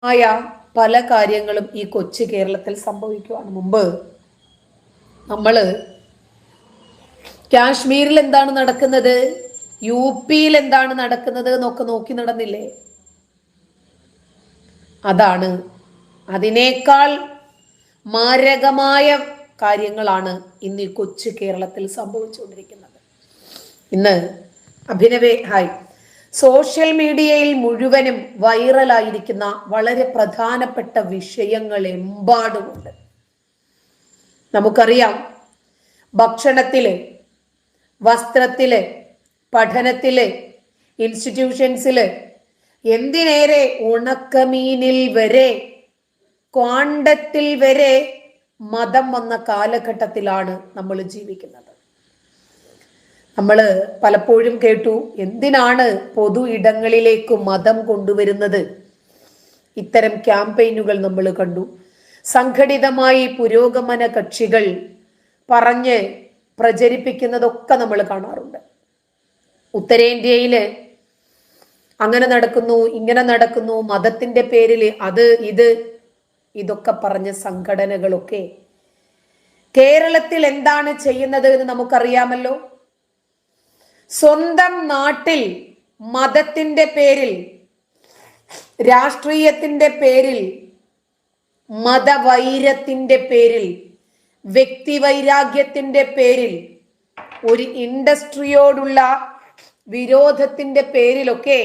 ആയ പല കാര്യങ്ങളും ഈ കൊച്ചു കേരളത്തിൽ സംഭവിക്കുകയാണ്. മുമ്പ് നമ്മള് കാശ്മീരിൽ എന്താണ് നടക്കുന്നത്, യു പിയിൽ എന്താണ് നടക്കുന്നത് എന്നൊക്കെ നോക്കി നടന്നില്ലേ? അതാണ്, അതിനേക്കാൾ മാരകമായ കാര്യങ്ങളാണ് ഇന്ന് ഈ കൊച്ചു കേരളത്തിൽ സംഭവിച്ചുകൊണ്ടിരിക്കുന്നത്. ഇന്ന് അഭിനവേ ഹായ് സോഷ്യൽ മീഡിയയിൽ മുഴുവനും വൈറലായിരിക്കുന്ന വളരെ പ്രധാനപ്പെട്ട വിഷയങ്ങൾ എമ്പാടുമുണ്ട്. നമുക്കറിയാം, ഭക്ഷണത്തില്, വസ്ത്രത്തില്, പഠനത്തില്, ഇൻസ്റ്റിറ്റ്യൂഷൻസില്, എന്തിനേറെ ഉണക്കമീനിൽ വരെ, ക്വാണ്ടത്തിൽ വരെ മതം വന്ന കാലഘട്ടത്തിലാണ് നമ്മൾ ജീവിക്കുന്നത്. നമ്മൾ പലപ്പോഴും കേട്ടു, എന്തിനാണ് പൊതു ഇടങ്ങളിലേക്ക് മതം കൊണ്ടുവരുന്നത്? ഇത്തരം ക്യാമ്പയിനുകൾ നമ്മൾ കണ്ടു. സംഘടിതമായി പുരോഗമന കക്ഷികൾ പറഞ്ഞ് പ്രചരിപ്പിക്കുന്നതൊക്കെ നമ്മൾ കാണാറുണ്ട്. ഉത്തരേന്ത്യയില് അങ്ങനെ നടക്കുന്നു, ഇങ്ങനെ നടക്കുന്നു, മതത്തിന്റെ പേരിൽ അത് ഇതൊക്കെ പറഞ്ഞ സംഘടനകളൊക്കെ കേരളത്തിൽ എന്താണ് ചെയ്യുന്നത് എന്ന് നമുക്കറിയാമല്ലോ. സ്വന്തം നാട്ടിൽ മതത്തിന്റെ പേരിൽ, രാഷ്ട്രീയത്തിന്റെ പേരിൽ, മതവൈരത്തിന്റെ പേരിൽ, വ്യക്തിവൈരാഗ്യത്തിന്റെ പേരിൽ, ഒരു ഇൻഡസ്ട്രിയോടുള്ള വിരോധത്തിന്റെ പേരിലൊക്കെ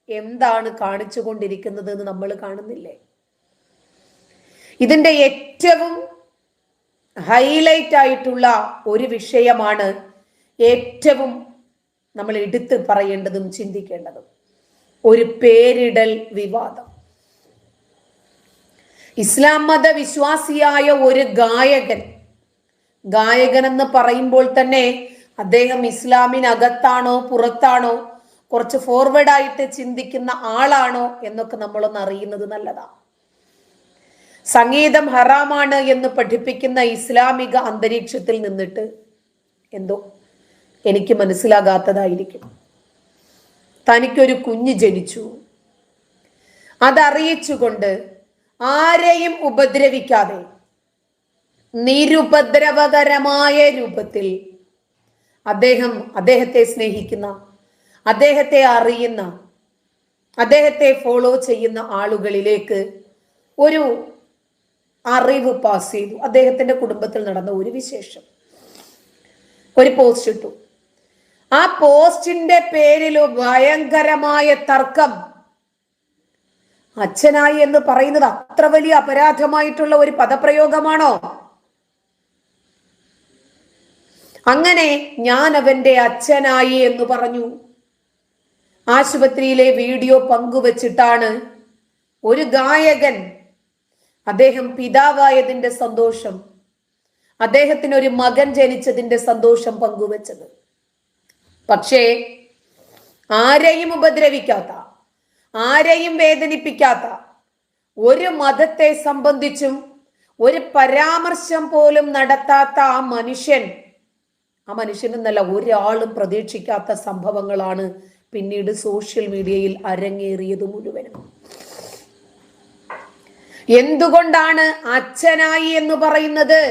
എന്താണ് കാണിച്ചുകൊണ്ടിരിക്കുന്നത് എന്ന് നമ്മൾ കാണുന്നില്ലേ? ഇതിന്റെ ഏറ്റവും ഹൈലൈറ്റ് ആയിട്ടുള്ള ഒരു വിഷയമാണ് ഏറ്റവും നമ്മൾ എടുത്ത് പറയേണ്ടതും ചിന്തിക്കേണ്ടതും, ഒരു പേരിടൽ വിവാദം. ഇസ്ലാം മത വിശ്വാസിയായ ഒരു ഗായകൻ എന്ന് പറയുമ്പോൾ തന്നെ അദ്ദേഹം ഇസ്ലാമിനകത്താണോ പുറത്താണോ, കുറച്ച് ഫോർവേഡ് ആയിട്ട് ചിന്തിക്കുന്ന ആളാണോ എന്നൊക്കെ നമ്മളൊന്ന് അറിയുന്നത് നല്ലതാണ്. സംഗീതം ഹറാമാണ് എന്ന് പഠിപ്പിക്കുന്ന ഇസ്ലാമിക അന്തരീക്ഷത്തിൽ നിന്നിട്ട് എന്തോ എനിക്ക് മനസ്സിലാകാത്തതായിരിക്കും. തനിക്കൊരു കുഞ്ഞ് ജനിച്ചു, അതറിയിച്ചുകൊണ്ട് ആരെയും ഉപദ്രവിക്കാതെ നിരുപദ്രവകരമായ രൂപത്തിൽ അദ്ദേഹത്തെ സ്നേഹിക്കുന്ന, അദ്ദേഹത്തെ അറിയുന്ന, അദ്ദേഹത്തെ ഫോളോ ചെയ്യുന്ന ആളുകളിലേക്ക് ഒരു അറിവ് പാസ് ചെയ്തു. അദ്ദേഹത്തിന്റെ കുടുംബത്തിൽ നടന്ന ഒരു വിശേഷം, ഒരു പോസ്റ്റ് ഇട്ടു. ആ പോസ്റ്റിന്റെ പേരിൽ ഭയങ്കരമായ തർക്കം. അച്ഛനായി എന്ന് പറയുന്നത് അത്ര വലിയ അപരാധമായിട്ടുള്ള ഒരു പദപ്രയോഗമാണോ? അങ്ങനെ ഞാൻ അവന്റെ അച്ഛനായി എന്ന് പറഞ്ഞു. ആശുപത്രിയിലെ വീഡിയോ പങ്കുവച്ചിട്ടാണ് ഒരു ഗായകൻ അദ്ദേഹം പിതാവായതിന്റെ സന്തോഷം, അദ്ദേഹത്തിന് ഒരു മകൻ ജനിച്ചതിന്റെ സന്തോഷം പങ്കുവച്ചത്. പക്ഷേ ആരെയും ഉപദ്രവിക്കാത്ത, ആരെയും വേദനിപ്പിക്കാത്ത, ഒരു മതത്തെ സംബന്ധിച്ചും ഒരു പരാമർശം പോലും നടത്താത്ത ആ മനുഷ്യനെന്നല്ല ഒരാളും പ്രതീക്ഷിക്കാത്ത സംഭവങ്ങളാണ് പിന്നീട് സോഷ്യൽ മീഡിയയിൽ അരങ്ങേറിയത് മുഴുവനും. എന്തുകൊണ്ടാണ് അച്ഛനായി എന്ന് പറയുന്നത്?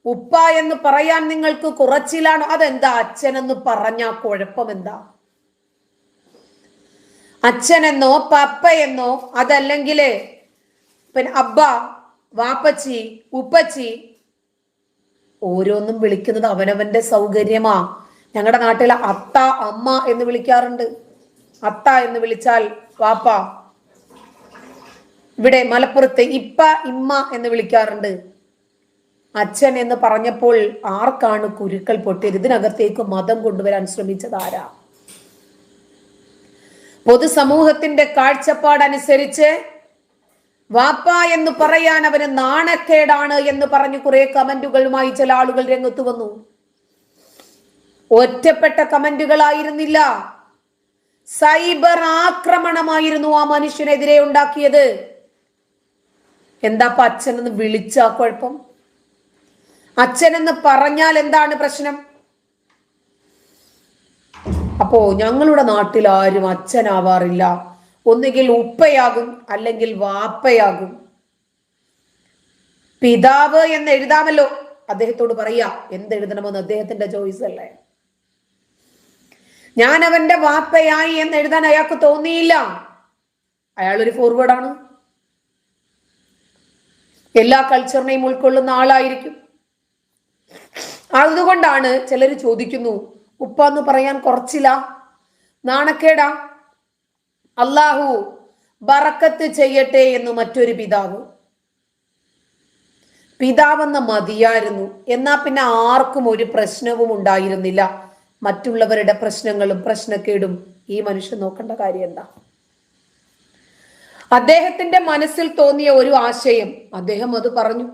ഉപ്പ എന്ന് പറയാൻ നിങ്ങൾക്ക് കുറച്ചിലാണോ? അതെന്താ അച്ഛനെന്ന് പറഞ്ഞ കുഴപ്പം എന്താ? അച്ഛനെന്നോ പപ്പയെന്നോ, അതല്ലെങ്കിൽ പിന്നെ അബ്ബ, വാപ്പച്ചി, ഉപ്പച്ചി, ഓരോന്നും വിളിക്കുന്നത് അവനവന്റെ സൗകര്യമാ. ഞങ്ങളുടെ നാട്ടിൽ അത്ത, അമ്മ എന്ന് വിളിക്കാറുണ്ട്. അത്ത എന്ന് വിളിച്ചാൽ വാപ്പ. ഇവിടെ മലപ്പുറത്ത് ഇപ്പ, ഇമ്മ എന്ന് വിളിക്കാറുണ്ട്. അച്ഛൻ എന്ന് പറഞ്ഞപ്പോൾ ആർക്കാണ് കുരുക്കൾ പൊട്ടിയത്? ഇതിനകത്തേക്ക് മതം കൊണ്ടുവരാൻ ശ്രമിച്ചത് ആരാ? പൊതുസമൂഹത്തിന്റെ കാഴ്ചപ്പാടനുസരിച്ച് വാപ്പ എന്ന് പറയാൻ അവന് നാണക്കേടാണ് എന്ന് പറഞ്ഞു കുറെ കമന്റുകളുമായി ചില ആളുകൾ രംഗത്ത് വന്നു. ഒറ്റപ്പെട്ട കമന്റുകളായിരുന്നില്ല, സൈബർ ആക്രമണമായിരുന്നു ആ മനുഷ്യനെതിരെ ഉണ്ടാക്കിയത്. എന്താ അച്ഛനെന്ന് വിളിച്ച കുഴപ്പം? അച്ഛനെന്ന് പറഞ്ഞാൽ എന്താണ് പ്രശ്നം? അപ്പോ ഞങ്ങളുടെ നാട്ടിൽ ആരും അച്ഛനാവാറില്ല, ഒന്നുകിൽ ഉപ്പയാകും അല്ലെങ്കിൽ വാപ്പയാകും. പിതാവ് എന്ന് എഴുതാമല്ലോ, അദ്ദേഹത്തോട് പറയാ എന്തെഴുതണമെന്ന്, അദ്ദേഹത്തിന്റെ ചോയ്സ് അല്ലേ. ഞാൻ അവന്റെ വാപ്പയായി എന്ന് എഴുതാൻ അയാൾക്ക് തോന്നിയില്ല. അയാളൊരു ഫോർവേഡാണ്, എല്ലാ കൾച്ചറിനെയും ഉൾക്കൊള്ളുന്ന ആളായിരിക്കും. അതുകൊണ്ടാണ് ചിലർ ചോദിക്കുന്നു, ഉപ്പ എന്ന് പറയാൻ കുറച്ചില്ല, നാണക്കേടാ. അള്ളാഹു ബറക്കത്ത് ചെയ്യട്ടെ എന്ന് മറ്റൊരു പിതാവ്. പിതാവെന്ന മതിയായിരുന്നു, എന്നാ പിന്നെ ആർക്കും ഒരു പ്രശ്നവും ഉണ്ടായിരുന്നില്ല. മറ്റുള്ളവരുടെ പ്രശ്നങ്ങളും പ്രശ്നക്കേടും ഈ മനുഷ്യൻ നോക്കേണ്ട കാര്യം എന്താ? അദ്ദേഹത്തിന്റെ മനസ്സിൽ തോന്നിയ ഒരു ആശയം അദ്ദേഹം അത് പറഞ്ഞു.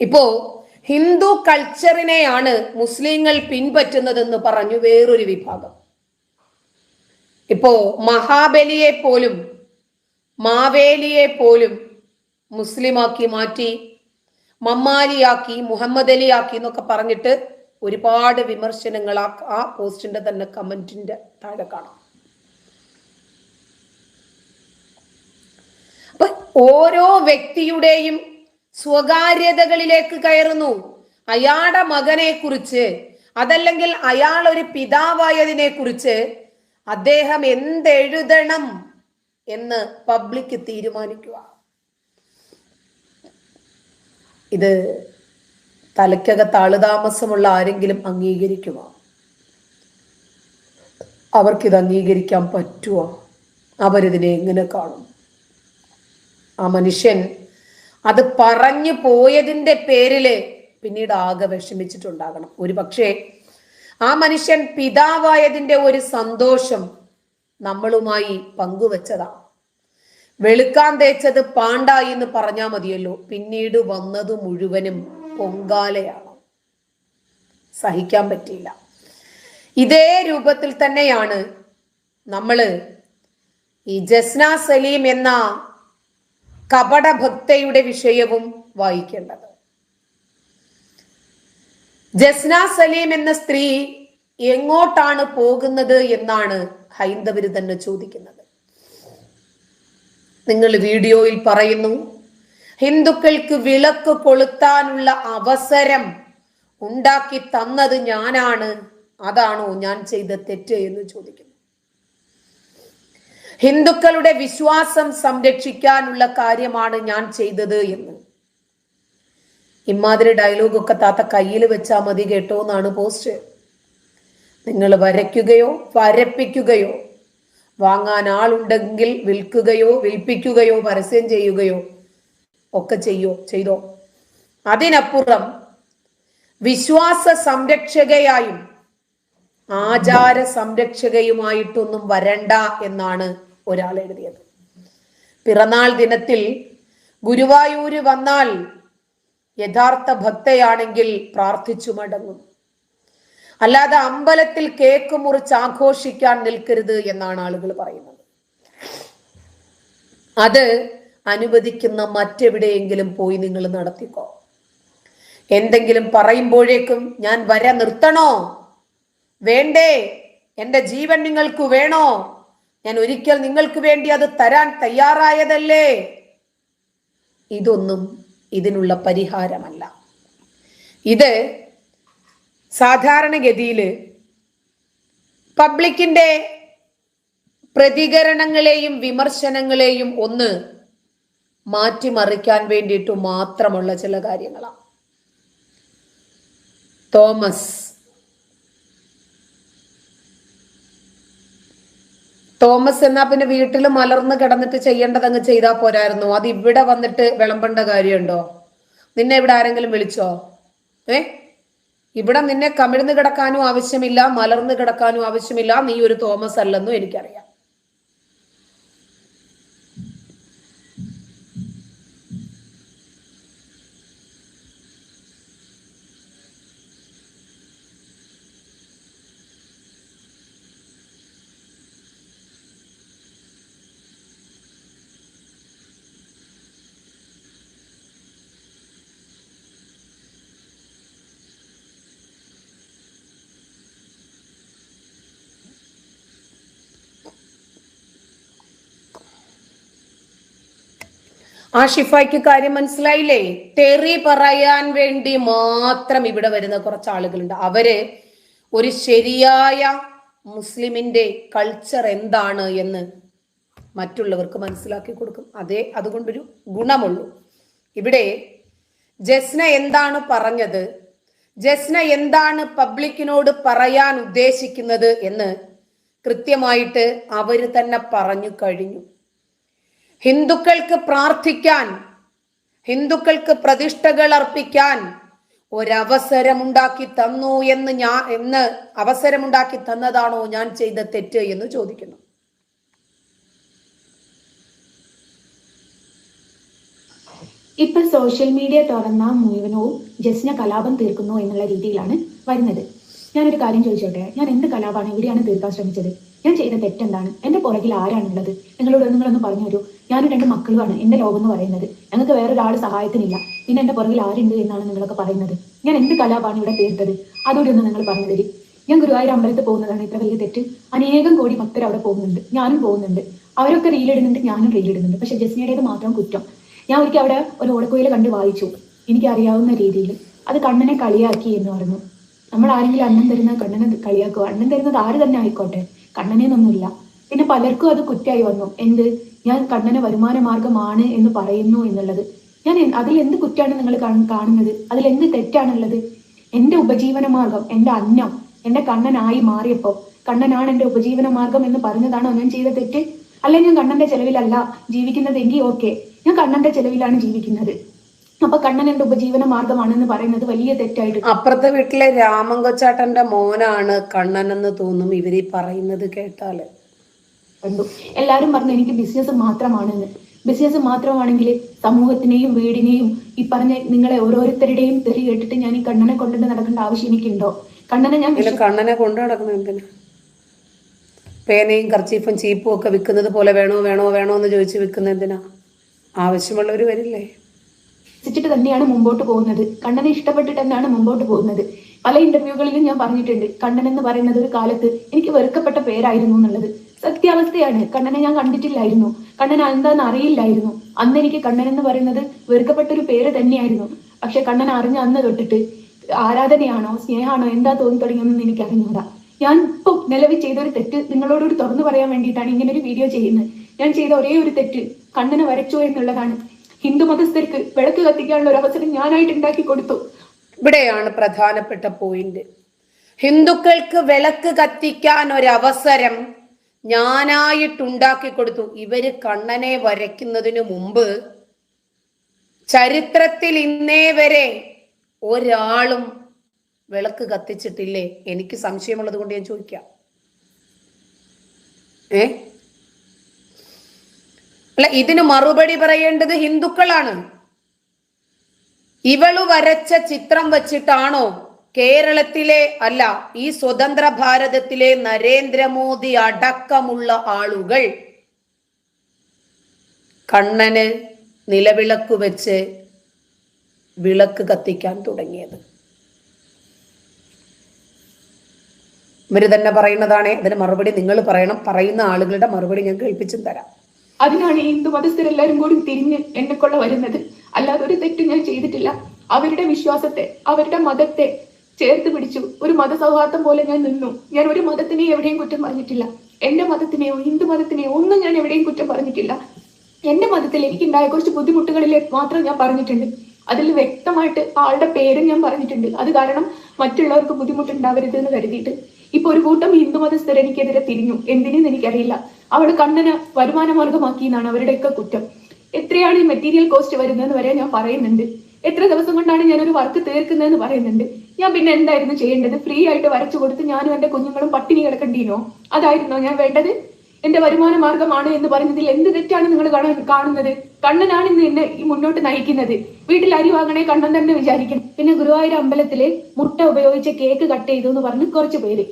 ഇപ്പോ ഹിന്ദു കൾച്ചറിനെയാണ് മുസ്ലിങ്ങൾ പിൻപറ്റുന്നതെന്ന് പറഞ്ഞു വേറൊരു വിഭാഗം. ഇപ്പോ മഹാബലിയെ പോലും മാവേലിയെ പോലും മുസ്ലിമാക്കി മാറ്റി, മമ്മാലിയാക്കി, മുഹമ്മദ് അലിയാക്കി എന്നൊക്കെ പറഞ്ഞിട്ട് ഒരുപാട് വിമർശനങ്ങൾ ആ പോസ്റ്റിന്റെ തന്നെ കമന്റിന്റെ താഴെ കാണാം. അപ്പൊ ഓരോ വ്യക്തിയുടെയും സ്വകാര്യതകളിലേക്ക് കയറുന്നു. അയാളുടെ മകനെ കുറിച്ച്, അതല്ലെങ്കിൽ അയാൾ ഒരു പിതാവായതിനെ കുറിച്ച് അദ്ദേഹം എന്തെഴുതണം എന്ന് പബ്ലിക് തീരുമാനിക്കുക. ഇത് തലയ്ക്കകത്ത് ആളുതാമസമുള്ള ആരെങ്കിലും അംഗീകരിക്കുമോ? അവർക്കിത് അംഗീകരിക്കാൻ പറ്റുമോ? അവരിതിനെ എങ്ങനെ കാണും? ആ മനുഷ്യൻ അത് പറഞ്ഞു പോയതിന്റെ പേരില് പിന്നീട് ആകെ വിഷമിച്ചിട്ടുണ്ടാകണം. ഒരു പക്ഷേ ആ മനുഷ്യൻ പിതാവായതിന്റെ ഒരു സന്തോഷം നമ്മളുമായി പങ്കുവെച്ചതാ. വെളുക്കാൻ തേച്ചത് പാണ്ടായി എന്ന് പറഞ്ഞാൽ മതിയല്ലോ, പിന്നീട് വന്നത് മുഴുവനും പൊങ്കാലയാണ്. സഹിക്കാൻ പറ്റിയില്ല. ഇതേ രൂപത്തിൽ തന്നെയാണ് നമ്മള് ഈ ജസ്ന സലീം എന്ന കപടഭക്തയുടെ വിഷയവും വായിക്കേണ്ടത്. ജസ്ന സലീം എന്ന സ്ത്രീ എങ്ങോട്ടാണ് പോകുന്നത് എന്നാണ് ഹൈന്ദവര് തന്നെ ചോദിക്കുന്നത്. നിങ്ങൾ വീഡിയോയിൽ പറയുന്നു, ഹിന്ദുക്കൾക്ക് വിളക്ക് കൊളുത്താനുള്ള അവസരം ഉണ്ടാക്കി തന്നത് ഞാനാണ്, അതാണോ ഞാൻ ചെയ്ത തെറ്റ് എന്ന് ചോദിക്കുന്നു. ഹിന്ദുക്കളുടെ വിശ്വാസം സംരക്ഷിക്കാനുള്ള കാര്യമാണ് ഞാൻ ചെയ്തത് എന്ന്. ഇമാതിരി ഡയലോഗൊക്കെ താത്ത കയ്യിൽ വെച്ചാൽ മതി കേട്ടോ എന്നാണ് പോസ്റ്റ്. നിങ്ങൾ വരയ്ക്കുകയോ വരപ്പിക്കുകയോ വാങ്ങാൻ ആളുണ്ടെങ്കിൽ വിൽക്കുകയോ വിൽപ്പിക്കുകയോ പരസ്യം ചെയ്യുകയോ ഒക്കെ ചെയ്തോ. അതിനപ്പുറം വിശ്വാസ സംരക്ഷകയായും ആചാര സംരക്ഷകയുമായിട്ടൊന്നും വരണ്ട എന്നാണ് ഒരാൾ എഴുതിയത്. പിറന്നാൾ ദിനത്തിൽ ഗുരുവായൂര് വന്നാൽ യഥാർത്ഥ ഭക്തയാണെങ്കിൽ പ്രാർത്ഥിച്ചു മടങ്ങും, അല്ലാതെ അമ്പലത്തിൽ കേക്ക് മുറിച്ച് ആഘോഷിക്കാൻ നിൽക്കരുത് എന്നാണ് ആളുകൾ പറയുന്നത്. അത് അനുവദിക്കുന്ന മറ്റെവിടെയെങ്കിലും പോയി നിങ്ങൾ നടത്തിക്കോ. എന്തെങ്കിലും പറയുമ്പോഴേക്കും ഞാൻ വര നിർത്തണോ, വേണ്ടേ, എന്റെ ജീവൻ നിങ്ങൾക്ക് വേണോ, ഞാൻ ഒരിക്കൽ നിങ്ങൾക്ക് വേണ്ടി അത് തരാൻ തയ്യാറായതല്ലേ, ഇതൊന്നും ഇതിനുള്ള പരിഹാരമല്ല. ഇത് സാധാരണഗതിയിൽ പബ്ലിക്കിന്റെ പ്രതികരണങ്ങളെയും വിമർശനങ്ങളെയും ഒന്ന് മാറ്റിമറിക്കാൻ വേണ്ടിയിട്ട് മാത്രമുള്ള ചില കാര്യങ്ങളാണ്. തോമസ് എന്നാ പിന്നെ വീട്ടിൽ മലർന്ന് കിടന്നിട്ട് ചെയ്യേണ്ടതങ്ങ് ചെയ്താൽ പോരായിരുന്നു? അത് ഇവിടെ വന്നിട്ട് വിളമ്പേണ്ട കാര്യമുണ്ടോ? നിന്നെ ഇവിടെ ആരെങ്കിലും വിളിച്ചോ? ഇവിടെ നിന്നെ കമിഴ്ന്ന് കിടക്കാനും ആവശ്യമില്ല, മലർന്ന് കിടക്കാനും ആവശ്യമില്ല. നീ ഒരു തോമസ് അല്ലെന്നും എനിക്കറിയാം. ഷിഫായ്ക്ക് കാര്യം മനസ്സിലായില്ലേ? തെറി പറയാൻ വേണ്ടി മാത്രം ഇവിടെ വരുന്ന കുറച്ച് ആളുകളുണ്ട്. അവര് ഒരു ശരിയായ മുസ്ലിമിന്റെ കൾച്ചർ എന്താണ് എന്ന് മറ്റുള്ളവർക്ക് മനസ്സിലാക്കി കൊടുക്കും. അതുകൊണ്ടൊരു ഗുണമുള്ളൂ. ഇവിടെ ജസ്ന എന്താണ് പറഞ്ഞത്, ജസ്ന എന്താണ് പബ്ലിക്കിനോട് പറയാൻ ഉദ്ദേശിക്കുന്നത് എന്ന് കൃത്യമായിട്ട് അവര് തന്നെ പറഞ്ഞു കഴിഞ്ഞു. ഹിന്ദുക്കൾക്ക് പ്രാർത്ഥിക്കാൻ, ഹിന്ദുക്കൾക്ക് പ്രതിഷ്ഠകൾ അർപ്പിക്കാൻ ഒരവസരമുണ്ടാക്കി തന്നു എന്ന് അവസരമുണ്ടാക്കി തന്നതാണോ ഞാൻ ചെയ്ത തെറ്റ് എന്ന് ചോദിക്കുന്നു. ഇപ്പൊ സോഷ്യൽ മീഡിയ തുറന്ന മുഴുവനവും ജസ്ന കലാപം തീർക്കുന്നു എന്നുള്ള രീതിയിലാണ് വരുന്നത്. ഞാനൊരു കാര്യം ചോദിച്ചോട്ടെ, ഞാൻ എന്ത് കലാപമാണ് ഇവിടെയാണ് തീർക്കാൻ ശ്രമിച്ചത്? ഞാൻ ചെയ്ത തെറ്റെന്താണ്? എന്റെ പുറകിൽ ആരാണുള്ളത്? നിങ്ങളൊന്ന് പറഞ്ഞു തരൂ. ഞാനും 2 മക്കളുമാണ് എന്റെ ലോകം എന്ന് പറയുന്നത്. ഞങ്ങൾക്ക് വേറൊരാൾ സഹായത്തിനില്ല. പിന്നെ എന്റെ പുറകിൽ ആരുണ്ട് എന്നാണ് നിങ്ങളൊക്കെ പറയുന്നത്. ഞാൻ എന്ത് കലാപമാണ് ഇവിടെ തീർത്തത്? അതോടെ ഒന്ന് നിങ്ങൾ പറഞ്ഞു തരും. ഞാൻ ഗുരുവായൂർ അമ്പലത്തിൽ പോകുന്നതാണ് ഇത്ര വലിയ തെറ്റ്? അനേകം കോടി ഭക്തർ അവിടെ പോകുന്നുണ്ട്, ഞാനും പോകുന്നുണ്ട്. അവരൊക്കെ റീലിടുന്നുണ്ട്, ഞാനും റീലിടുന്നുണ്ട്. പക്ഷെ ജസ്നയുടേത് മാത്രം കുറ്റം. ഞാൻ ഒരിക്കൽ അവിടെ ഒരു ഓടക്കുയിൽ കണ്ട് വായിച്ചു, എനിക്ക് അറിയാവുന്ന രീതിയിൽ. അത് കണ്ണനെ കളിയാക്കി എന്ന് പറഞ്ഞു. നമ്മൾ ആരെങ്കിലും അന്നം തരുന്ന കണ്ണനെ കളിയാക്കുക, അന്നം തരുന്നത് ആര് തന്നെ ആയിക്കോട്ടെ, കണ്ണനെന്നൊന്നുമില്ല. പിന്നെ പലർക്കും അത് കുറ്റമായി വന്നു. ഞാൻ കണ്ണന് വരുമാന മാർഗമാണ് എന്ന് പറയുന്നു എന്നുള്ളത്. അതിൽ എന്ത് കുറ്റാണ് നിങ്ങൾ കാണുന്നത്? അതിൽ എന്ത് തെറ്റാണുള്ളത്? എന്റെ ഉപജീവന മാർഗം, എന്റെ അന്നം എന്റെ കണ്ണനായി മാറിയപ്പോ കണ്ണനാണ് എന്റെ ഉപജീവന മാർഗം എന്ന് പറഞ്ഞതാണോ ഞാൻ ചെയ്ത തെറ്റ്? അല്ലെ ഞാൻ കണ്ണന്റെ ചെലവിലല്ല ജീവിക്കുന്നത് എങ്കിൽ ഓക്കെ, ഞാൻ കണ്ണന്റെ ചെലവിലാണ് ജീവിക്കുന്നത്. അപ്പൊ കണ്ണൻ എന്റെ ഉപജീവന മാർഗമാണെന്ന് പറയുന്നത് വലിയ തെറ്റായിട്ട്. അപ്പുറത്തെ വീട്ടിലെ രാമൻ കൊച്ചാട്ടന്റെ മോനാണ് കണ്ണൻ എന്ന് തോന്നും ഇവര് പറയുന്നത് കേട്ടാല്. കണ്ടു എല്ലാരും പറഞ്ഞു എനിക്ക് ബിസിനസ് മാത്രമാണെന്ന്. ബിസിനസ് മാത്രമാണെങ്കിൽ സമൂഹത്തിനെയും വീടിനെയും ഈ പറഞ്ഞ നിങ്ങളെ ഓരോരുത്തരുടെയും തെറി കേട്ടിട്ട് ഞാൻ ഈ കണ്ണനെ കൊണ്ടിട്ട് നടക്കേണ്ട ആവശ്യം എനിക്കുണ്ടോ? കണ്ണനെ കൊണ്ടു നടക്കണം എന്തിനാ? പേനയും കർച്ചീഫും ചീപ്പും ഒക്കെ വിൽക്കുന്നത് പോലെ വേണോ എന്ന് ചോദിച്ച് വിൽക്കുന്നത് എന്തിനാ? ആവശ്യമുള്ളവർ വരില്ലേ? ിട്ട് തന്നെയാണ് മുമ്പോട്ട് പോകുന്നത്. കണ്ണനെ ഇഷ്ടപ്പെട്ടിട്ട് തന്നെയാണ് മുമ്പോട്ട് പോകുന്നത്. പല ഇന്റർവ്യൂകളിലും ഞാൻ പറഞ്ഞിട്ടുണ്ട്, കണ്ണൻ എന്ന് പറയുന്നത് ഒരു കാലത്ത് എനിക്ക് വെറുക്കപ്പെട്ട പേരായിരുന്നു എന്നുള്ളത്. സത്യാവസ്ഥയാണ്. കണ്ണനെ ഞാൻ കണ്ടിട്ടില്ലായിരുന്നു, കണ്ണൻ എന്താന്ന് അറിയില്ലായിരുന്നു. അന്ന് എനിക്ക് കണ്ണൻ എന്ന് പറയുന്നത് വെറുക്കപ്പെട്ട ഒരു പേര് തന്നെയായിരുന്നു. പക്ഷെ കണ്ണൻ അറിഞ്ഞ അന്ന് തൊട്ടിട്ട് ആരാധനയാണോ സ്നേഹമാണോ എന്താ തോന്നി തുടങ്ങിയെന്ന് എനിക്ക് അറിഞ്ഞൂടാ. ഞാൻ ഇപ്പം നിലവിൽ ചെയ്തൊരു തെറ്റ് നിങ്ങളോടൊരു തുറന്നു പറയാൻ വേണ്ടിയിട്ടാണ് ഇങ്ങനെ ഒരു വീഡിയോ ചെയ്യുന്നത്. ഞാൻ ചെയ്ത ഒരേ ഒരു തെറ്റ് കണ്ണനെ വരച്ചു എന്നുള്ളതാണ്. ഹിന്ദു മതസ്ഥർക്ക് വിളക്ക് കത്തിക്കാനുള്ള ഒരു അവസരം ഞാനായിട്ട് ഉണ്ടാക്കി കൊടുത്തു. ഇവിടെയാണ് പ്രധാനപ്പെട്ട പോയിന്റ്. ഹിന്ദുക്കൾക്ക് വിളക്ക് കത്തിക്കാൻ ഒരവസരം ഞാനായിട്ടുണ്ടാക്കി കൊടുത്തു. ഇവര് കണ്ണനെ വരയ്ക്കുന്നതിനു മുമ്പ് ചരിത്രത്തിൽ ഇന്നേ വരെ ഒരാളും വിളക്ക് കത്തിച്ചിട്ടില്ലേ? എനിക്ക് സംശയമുള്ളത് കൊണ്ട് ഞാൻ ചോദിക്കാം. അല്ല, ഇതിന് മറുപടി പറയേണ്ടത് ഹിന്ദുക്കളാണ്. ഇവള് വരച്ച ചിത്രം വച്ചിട്ടാണോ കേരളത്തിലെ അല്ല ഈ സ്വതന്ത്ര ഭാരതത്തിലെ നരേന്ദ്രമോദി അടക്കമുള്ള ആളുകൾ കണ്ണന് നിലവിളക്ക് വെച്ച് വിളക്ക് കത്തിക്കാൻ തുടങ്ങിയത്? ഇവര് തന്നെ പറയുന്നതാണ്. അതിന് മറുപടി നിങ്ങൾ പറയണം. പറയുന്ന ആളുകളുടെ മറുപടി ഞാൻ കേൾപ്പിച്ചും തരാം. അതിനാണ് ഈ ഹിന്ദു മതസ്ഥരെല്ലാരും കൂടി തിരിഞ്ഞ് എന്നെക്കൊള്ള വരുന്നത്. അല്ലാതെ ഒരു തെറ്റും ഞാൻ ചെയ്തിട്ടില്ല. അവരുടെ വിശ്വാസത്തെ, അവരുടെ മതത്തെ ചേർത്ത് പിടിച്ചു. ഒരു മതസൗഹാർദ്ദം പോലെ ഞാൻ നിന്നു. ഞാൻ ഒരു മതത്തിനെയും എവിടെയും കുറ്റം പറഞ്ഞിട്ടില്ല. എന്റെ മതത്തിനെയോ ഹിന്ദു മതത്തിനെയോ ഒന്നും ഞാൻ എവിടെയും കുറ്റം പറഞ്ഞിട്ടില്ല. എന്റെ മതത്തിൽ എനിക്കുണ്ടായ കുറച്ച് ബുദ്ധിമുട്ടുകളിൽ മാത്രം ഞാൻ പറഞ്ഞിട്ടുണ്ട്. അതിൽ വ്യക്തമായിട്ട് ആളുടെ പേരും ഞാൻ പറഞ്ഞിട്ടുണ്ട്. അത് കാരണം മറ്റുള്ളവർക്ക് ബുദ്ധിമുട്ടുണ്ടാവരുത് എന്ന് കരുതിയിട്ട്. ഇപ്പൊ ഒരു കൂട്ടം ഹിന്ദു മതസ്ഥർ എനിക്കെതിരെ തിരിഞ്ഞു. എന്തിനെന്ന് എനിക്കറിയില്ല. അവിടെ കണ്ണനെ വരുമാന മാർഗമാക്കി എന്നാണ് അവരുടെയൊക്കെ കുറ്റം. എത്രയാണ് ഈ മെറ്റീരിയൽ കോസ്റ്റ് വരുന്നതെന്ന് വരെ ഞാൻ പറയുന്നുണ്ട്. എത്ര ദിവസം കൊണ്ടാണ് ഞാനൊരു വർക്ക് തീർക്കുന്നതെന്ന് പറയുന്നുണ്ട്. ഞാൻ പിന്നെ എന്തായിരുന്നു ചെയ്യേണ്ടത്? ഫ്രീ ആയിട്ട് വരച്ചു കൊടുത്ത് ഞാനും എന്റെ കുഞ്ഞുങ്ങളും പട്ടിണി കിടക്കണ്ടീനോ? അതായിരുന്നോ ഞാൻ വേണ്ടത്? എന്റെ വരുമാന മാർഗമാണ് എന്ന് പറഞ്ഞതിൽ എന്ത് തെറ്റാണ് നിങ്ങൾ കാണുന്നത്? കണ്ണനാണ് ഇന്ന് എന്നെ മുന്നോട്ട് നയിക്കുന്നത്. വീട്ടിൽ അരി വാങ്ങണേ കണ്ണൻ തന്നെ വിചാരിക്കണം. പിന്നെ ഗുരുവായൂർ അമ്പലത്തില് മുട്ട ഉപയോഗിച്ച് കേക്ക് കട്ട് ചെയ്തു എന്ന് പറഞ്ഞ് കുറച്ച് പേര്.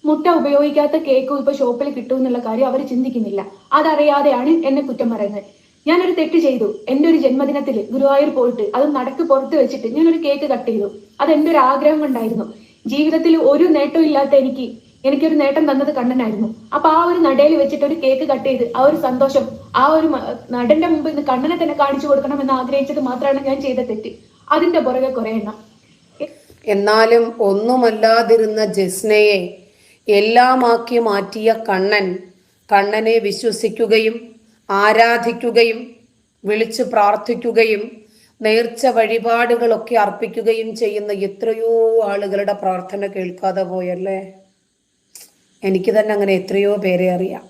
മുട്ട ഉപയോഗിക്കാത്ത കേക്കും ഇപ്പൊ ഷോപ്പിൽ കിട്ടും എന്നുള്ള കാര്യം അവർ ചിന്തിക്കുന്നില്ല. അതറിയാതെയാണ് എന്നെ കുറ്റം പറയുന്നത്. ഞാനൊരു തെറ്റ് ചെയ്തു. എന്റെ ഒരു ജന്മദിനത്തിൽ ഗുരുവായൂർ പോയിട്ട് അത് നടക്ക് പുറത്ത് വെച്ചിട്ട് ഞാനൊരു കേക്ക് കട്ട് ചെയ്തു. അത് എന്റെ ഒരു ആഗ്രഹം കൊണ്ടായിരുന്നു. ജീവിതത്തിൽ ഒരു നേട്ടവും ഇല്ലാത്ത എനിക്ക് എനിക്കൊരു നേട്ടം തന്നത് കണ്ണനായിരുന്നു. അപ്പൊ ആ ഒരു നടയിൽ വെച്ചിട്ട് ഒരു കേക്ക് കട്ട് ചെയ്ത് ആ ഒരു സന്തോഷം ആ ഒരു നടന്റെ മുമ്പ് ഇന്ന് കണ്ണനെ തന്നെ കാണിച്ചു കൊടുക്കണം എന്ന് ആഗ്രഹിച്ചത് മാത്രമാണ് ഞാൻ ചെയ്ത തെറ്റ്. അതിന്റെ പുറകെ കുറെ എണ്ണം. എന്നാലും ഒന്നുമല്ലാതിരുന്ന ജസ്നയെ എല്ലാമാക്കി മാറ്റിയ കണ്ണനെ വിശ്വസിക്കുകയും ആരാധിക്കുകയും വിളിച്ചു പ്രാർത്ഥിക്കുകയും നേർച്ച വഴിപാടുകളൊക്കെ അർപ്പിക്കുകയും ചെയ്യുന്ന എത്രയോ ആളുകളുടെ പ്രാർത്ഥന കേൾക്കാതെ പോയല്ലേ. എനിക്ക് തന്നെ അങ്ങനെ എത്രയോ പേരെ അറിയാം.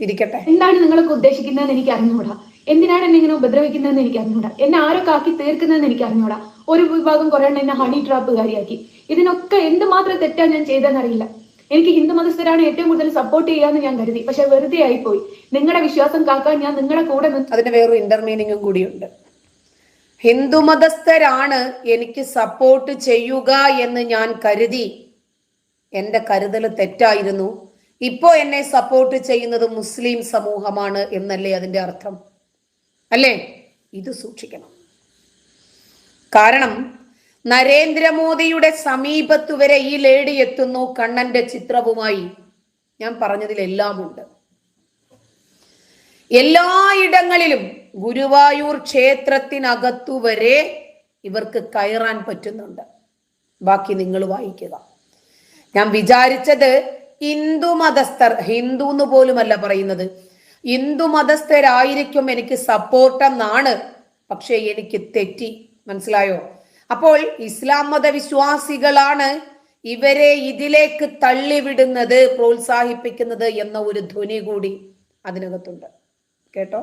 ഇരിക്കട്ടെ. എന്താണ് നിങ്ങളൊക്കെ ഉദ്ദേശിക്കുന്നതെന്ന് എനിക്ക് അറിഞ്ഞൂടാ. എന്തിനാണ് എന്നെ ഇങ്ങനെ ഉപദ്രവിക്കുന്നതെന്ന് എനിക്ക് അറിഞ്ഞൂടാ. എന്നെ ആരൊക്കെ ആക്കി തീർക്കുന്നതെന്ന് എനിക്ക് അറിഞ്ഞൂടാ. ഒരു വിഭാഗം കുറെ എന്നെ ഹണി ട്രാപ്പുകാരിയാക്കി. ഇതിനൊക്കെ എന്തുമാത്രം തെറ്റാ ഞാൻ ചെയ്തെന്നറിയില്ല. എനിക്ക് ഹിന്ദു മതസ്ഥരാണ് ഏറ്റവും കൂടുതൽ സപ്പോർട്ട് ചെയ്യാന്ന് ഞാൻ കരുതി. പക്ഷെ വെറുതെ ആയിപ്പോയി. നിങ്ങളുടെ വിശ്വാസം കാക്കാൻ ഞാൻ നിങ്ങളുടെ കൂടെ അതിന് വേറൊരു ഇന്റർമീനിങ്ങും കൂടിയുണ്ട്. ഹിന്ദു മതസ്ഥരാണ് എനിക്ക് സപ്പോർട്ട് ചെയ്യുക എന്ന് ഞാൻ കരുതി. എന്റെ കരുതൽ തെറ്റായിരുന്നു. ഇപ്പോ എന്നെ സപ്പോർട്ട് ചെയ്യുന്നത് മുസ്ലിം സമൂഹമാണ് എന്നല്ലേ അതിന്റെ അർത്ഥം? അല്ലേ? ഇത് സൂക്ഷിക്കണം. കാരണം നരേന്ദ്രമോദിയുടെ സമീപത്ത് വരെ ഈ ലേഡി എത്തുന്നു കണ്ണന്റെ ചിത്രവുമായി. ഞാൻ പറഞ്ഞതിലെല്ലാം ഉണ്ട്. എല്ലായിടങ്ങളിലും ഗുരുവായൂർ ക്ഷേത്രത്തിനകത്തു വരെ ഇവർക്ക് കയറാൻ പറ്റുന്നുണ്ട്. ബാക്കി നിങ്ങൾ വായിക്കുക. ഞാൻ വിചാരിച്ചത് ഹിന്ദു മതസ്ഥർ, ഹിന്ദു എന്ന് പോലുമല്ല പറയുന്നത്, ഹിന്ദു മതസ്ഥരായിരിക്കും എനിക്ക് സപ്പോർട്ടെന്നാണ്. പക്ഷെ എനിക്ക് തെറ്റി. മനസ്സിലായോ? അപ്പോൾ ഇസ്ലാം മതവിശ്വാസികളാണ് ഇവരെ ഇതിലേക്ക് തള്ളിവിടുന്നത്, പ്രോത്സാഹിപ്പിക്കുന്നത് എന്ന ഒരു ധ്വനി കൂടി അതിനകത്തുണ്ട്. കേട്ടോ?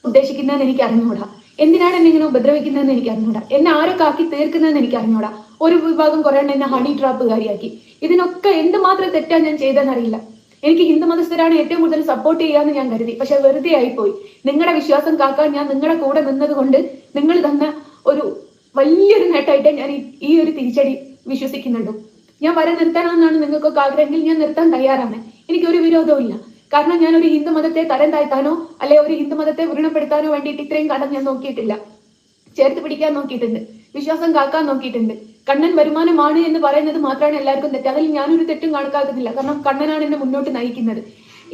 ഉദ്ദേശിക്കുന്നതെന്ന് എനിക്ക് അറിഞ്ഞൂടാ. എന്തിനാണ് എന്നെ ഇങ്ങനെ ഉപദ്രവിക്കുന്നതെന്ന് എനിക്ക് അറിഞ്ഞൂടാ. എന്നെ ആരൊക്കെ ആക്കി തീർക്കുന്നതെന്ന് എനിക്ക് അറിഞ്ഞൂടാ. ഒരു വിഭാഗം കുറെ എന്നെ ഹണി ട്രാപ്പുകാരിയാക്കി. ഇതിനൊക്കെ എന്തുമാത്രം തെറ്റാ ഞാൻ ചെയ്തെന്നറിയില്ല. എനിക്ക് ഹിന്ദു മതസ്ഥരാണ് ഏറ്റവും കൂടുതൽ സപ്പോർട്ട് ചെയ്യാന്ന് ഞാൻ കരുതി. പക്ഷെ വെറുതെ ആയിപ്പോയി. നിങ്ങളുടെ വിശ്വാസം കാക്കാൻ ഞാൻ നിങ്ങളുടെ കൂടെ നിന്നത് കൊണ്ട് നിങ്ങൾ തന്ന ഒരു വലിയൊരു നേട്ടമായിട്ട് ഞാൻ ഈ ഒരു തിരിച്ചടി വിശ്വസിക്കുന്നുള്ളൂ. ഞാൻ വരെ നിർത്തണമെന്നാണ് നിങ്ങൾക്കൊക്കെ ആഗ്രഹമെങ്കിൽ ഞാൻ നിർത്താൻ തയ്യാറാണ്. എനിക്കൊരു വിരോധവും ഇല്ല. കാരണം ഞാൻ ഒരു ഹിന്ദു മതത്തെ തരം താഴ്ത്താനോ അല്ലെ ഒരു ഹിന്ദു മതത്തെ വ്രണപ്പെടുത്താനോ വേണ്ടിയിട്ട് ഇത്രയും കാലം ഞാൻ നോക്കിയിട്ടില്ല. ചേർത്ത് പിടിക്കാൻ നോക്കിയിട്ടുണ്ട്, വിശ്വാസം കാക്കാൻ നോക്കിയിട്ടുണ്ട്. കണ്ണൻ വരുമാനമാണ് എന്ന് പറയുന്നത് മാത്രമാണ് എല്ലാവർക്കും തെറ്റ്. അതിൽ ഞാനൊരു തെറ്റും കണക്കാക്കുന്നില്ല. കാരണം കണ്ണനാണ് എന്നെ മുന്നോട്ട് നയിക്കുന്നത്.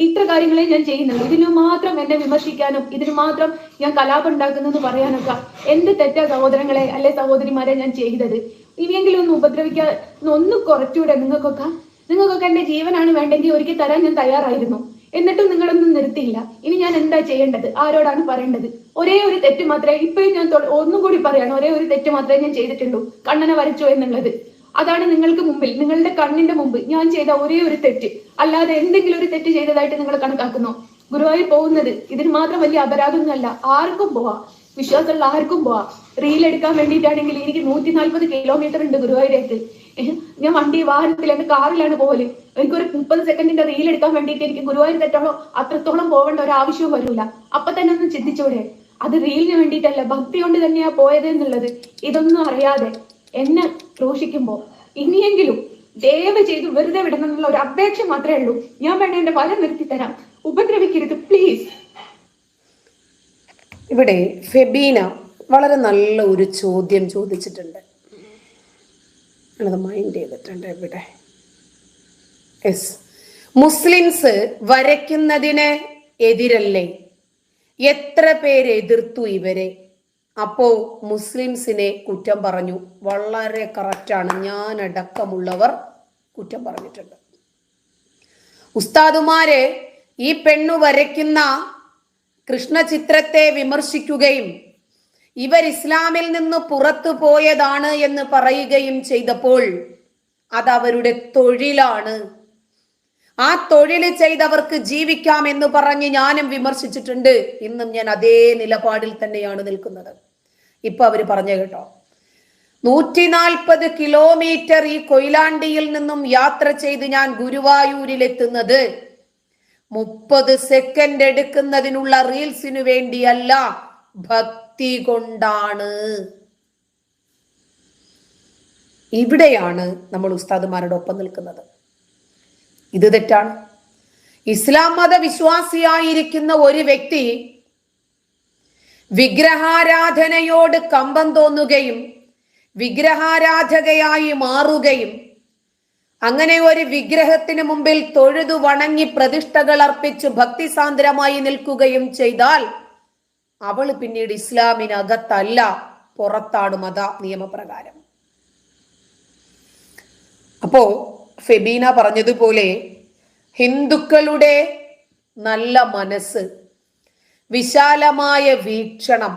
ഇത്ര കാര്യങ്ങളെ ഞാൻ ചെയ്യുന്നുള്ളൂ. ഇതിന് മാത്രം എന്നെ വിമർശിക്കാനും ഇതിന് മാത്രം ഞാൻ കലാപം ഉണ്ടാക്കുന്നെന്ന് പറയാനൊക്കെ എന്ത് തെറ്റാ സഹോദരങ്ങളെ അല്ലെ സഹോദരിമാരെ ഞാൻ ചെയ്തത്? ഇനിയെങ്കിലും ഒന്ന് ഉപദ്രവിക്കാൻ ഒന്ന് കുറച്ചുകൂടെ. നിങ്ങൾക്കൊക്കെ എന്റെ ജീവനാണ് വേണ്ടെങ്കിൽ ഒരിക്കൽ തരാൻ ഞാൻ തയ്യാറായിരുന്നു. എന്നിട്ടും നിങ്ങളൊന്നും നിർത്തിയില്ല. ഇനി ഞാൻ എന്താ ചെയ്യേണ്ടത്? ആരോടാണ് പറയേണ്ടത്? ഒരേ ഒരു തെറ്റ് മാത്രമേ ഇപ്പോഴും ഞാൻ ഒന്നും കൂടി പറയാണ്. ഒരേ ഒരു തെറ്റ് മാത്രമേ ഞാൻ ചെയ്തിട്ടുള്ളൂ, കണ്ണനെ വരച്ചു എന്നുള്ളത്. അതാണ് നിങ്ങൾക്ക് മുമ്പിൽ, നിങ്ങളുടെ കണ്ണിന്റെ മുമ്പ് ഞാൻ ചെയ്ത ഒരേ ഒരു തെറ്റ്. അല്ലാതെ എന്തെങ്കിലും ഒരു തെറ്റ് ചെയ്തതായിട്ട് നിങ്ങൾ കണക്കാക്കുന്നോ? ഗുരുവായൂർ പോകുന്നത് ഇതിന് മാത്രം വലിയ അപരാധമൊന്നുമല്ല. ആർക്കും പോവാം, വിശ്വാസമുള്ള ആർക്കും പോവാം. റീൽ എടുക്കാൻ വേണ്ടിയിട്ടാണെങ്കിൽ എനിക്ക് 140 കിലോമീറ്റർ ഉണ്ട് ഗുരുവായൂരേക്ക്. ഞാൻ വാഹനത്തിൽ എന്റെ കാറിലാണ് പോകല്. എനിക്കൊരു 30 സെക്കൻഡിന്റെ റീൽ എടുക്കാൻ വേണ്ടിയിട്ട് എനിക്ക് ഗുരുവായൂർ തെറ്റാണോ അത്രത്തോളം പോകേണ്ട ഒരു ആവശ്യവും വരൂല. അപ്പൊ തന്നെ ഒന്ന് ചിന്തിച്ചൂടെ? അത് റീലിന് വേണ്ടിയിട്ടല്ല, ഭക്തി കൊണ്ട് തന്നെയാ പോയത് എന്നുള്ളത്. ഇതൊന്നും അറിയാതെ എന്നെ ക്രൂശിക്കുമ്പോ ഇനിയെങ്കിലും ദയവ് ചെയ്ത് വെറുതെ വിടണം എന്നുള്ള ഒരു അപേക്ഷ മാത്രമേ ഉള്ളൂ. ഞാൻ വേണ്ട എന്റെ ഫലം നിർത്തി തരാം, ഉപദ്രവിക്കരുത് പ്ലീസ്. ഇവിടെ ഫെബീന വളരെ നല്ല ഒരു ചോദ്യം ചോദിച്ചിട്ടുണ്ട്. ഞാനത് മൈൻഡ് ചെയ്തിട്ടുണ്ട്. ഇവിടെ യെസ്, മുസ്ലിംസ് വരയ്ക്കുന്നതിന് എതിരല്ലേ? എത്ര പേര് എതിർത്തു ഇവരെ? അപ്പോ മുസ്ലിംസിനെ കുറ്റം പറഞ്ഞു. വളരെ കറക്റ്റാണ്. ഞാൻ അടക്കമുള്ളവർ കുറ്റം പറഞ്ഞിട്ടുണ്ട്. ഉസ്താദുമാര് ഈ പെണ്ണു വരയ്ക്കുന്ന കൃഷ്ണചിത്രത്തെ വിമർശിക്കുകയും ഇവർ ഇസ്ലാമിൽ നിന്ന് പുറത്തു പോയതാണ് എന്ന് പറയുകയും ചെയ്തപ്പോൾ അത് അവരുടെ തൊഴിലാണ്. ആ തൊഴിൽ ചെയ്തവർക്ക് ജീവിക്കാം എന്ന് പറഞ്ഞ് ഞാനും വിമർശിച്ചിട്ടുണ്ട്. ഇന്നും ഞാൻ അതേ നിലപാടിൽ തന്നെയാണ് നിൽക്കുന്നത്. ഇപ്പൊ അവര് പറഞ്ഞു കേട്ടോ, 140 കിലോമീറ്റർ ഈ കൊയിലാണ്ടിയിൽ നിന്നും യാത്ര ചെയ്ത് ഞാൻ ഗുരുവായൂരിൽ എത്തുന്നത് 30 സെക്കൻഡ് എടുക്കുന്നതിനുള്ള റീൽസിനു വേണ്ടിയല്ല, ഭക്തി കൊണ്ടാണ്. ഇവിടെയാണ് നമ്മൾ ഉസ്താദുമാരുടെ ഒപ്പം നിൽക്കുന്നത്. ഇത് തെറ്റാണ്. ഇസ്ലാം മത വിശ്വാസിയായിരിക്കുന്ന ഒരു വ്യക്തി വിഗ്രഹാരാധനയോട് കമ്പം തോന്നുകയും വിഗ്രഹാരാധകയായി മാറുകയും അങ്ങനെ ഒരു വിഗ്രഹത്തിന് മുമ്പിൽ തൊഴുതു വണങ്ങി പ്രതിഷ്ഠകൾ അർപ്പിച്ച് ഭക്തിസാന്ദ്രമായി നിൽക്കുകയും ചെയ്താൽ അവൾ പിന്നീട് ഇസ്ലാമിനകത്തല്ല, പുറത്താണ് മത നിയമപ്രകാരം. അപ്പോ ഫെബീന പറഞ്ഞതുപോലെ ഹിന്ദുക്കളുടെ നല്ല മനസ്സ്, വിശാലമായ വീക്ഷണം,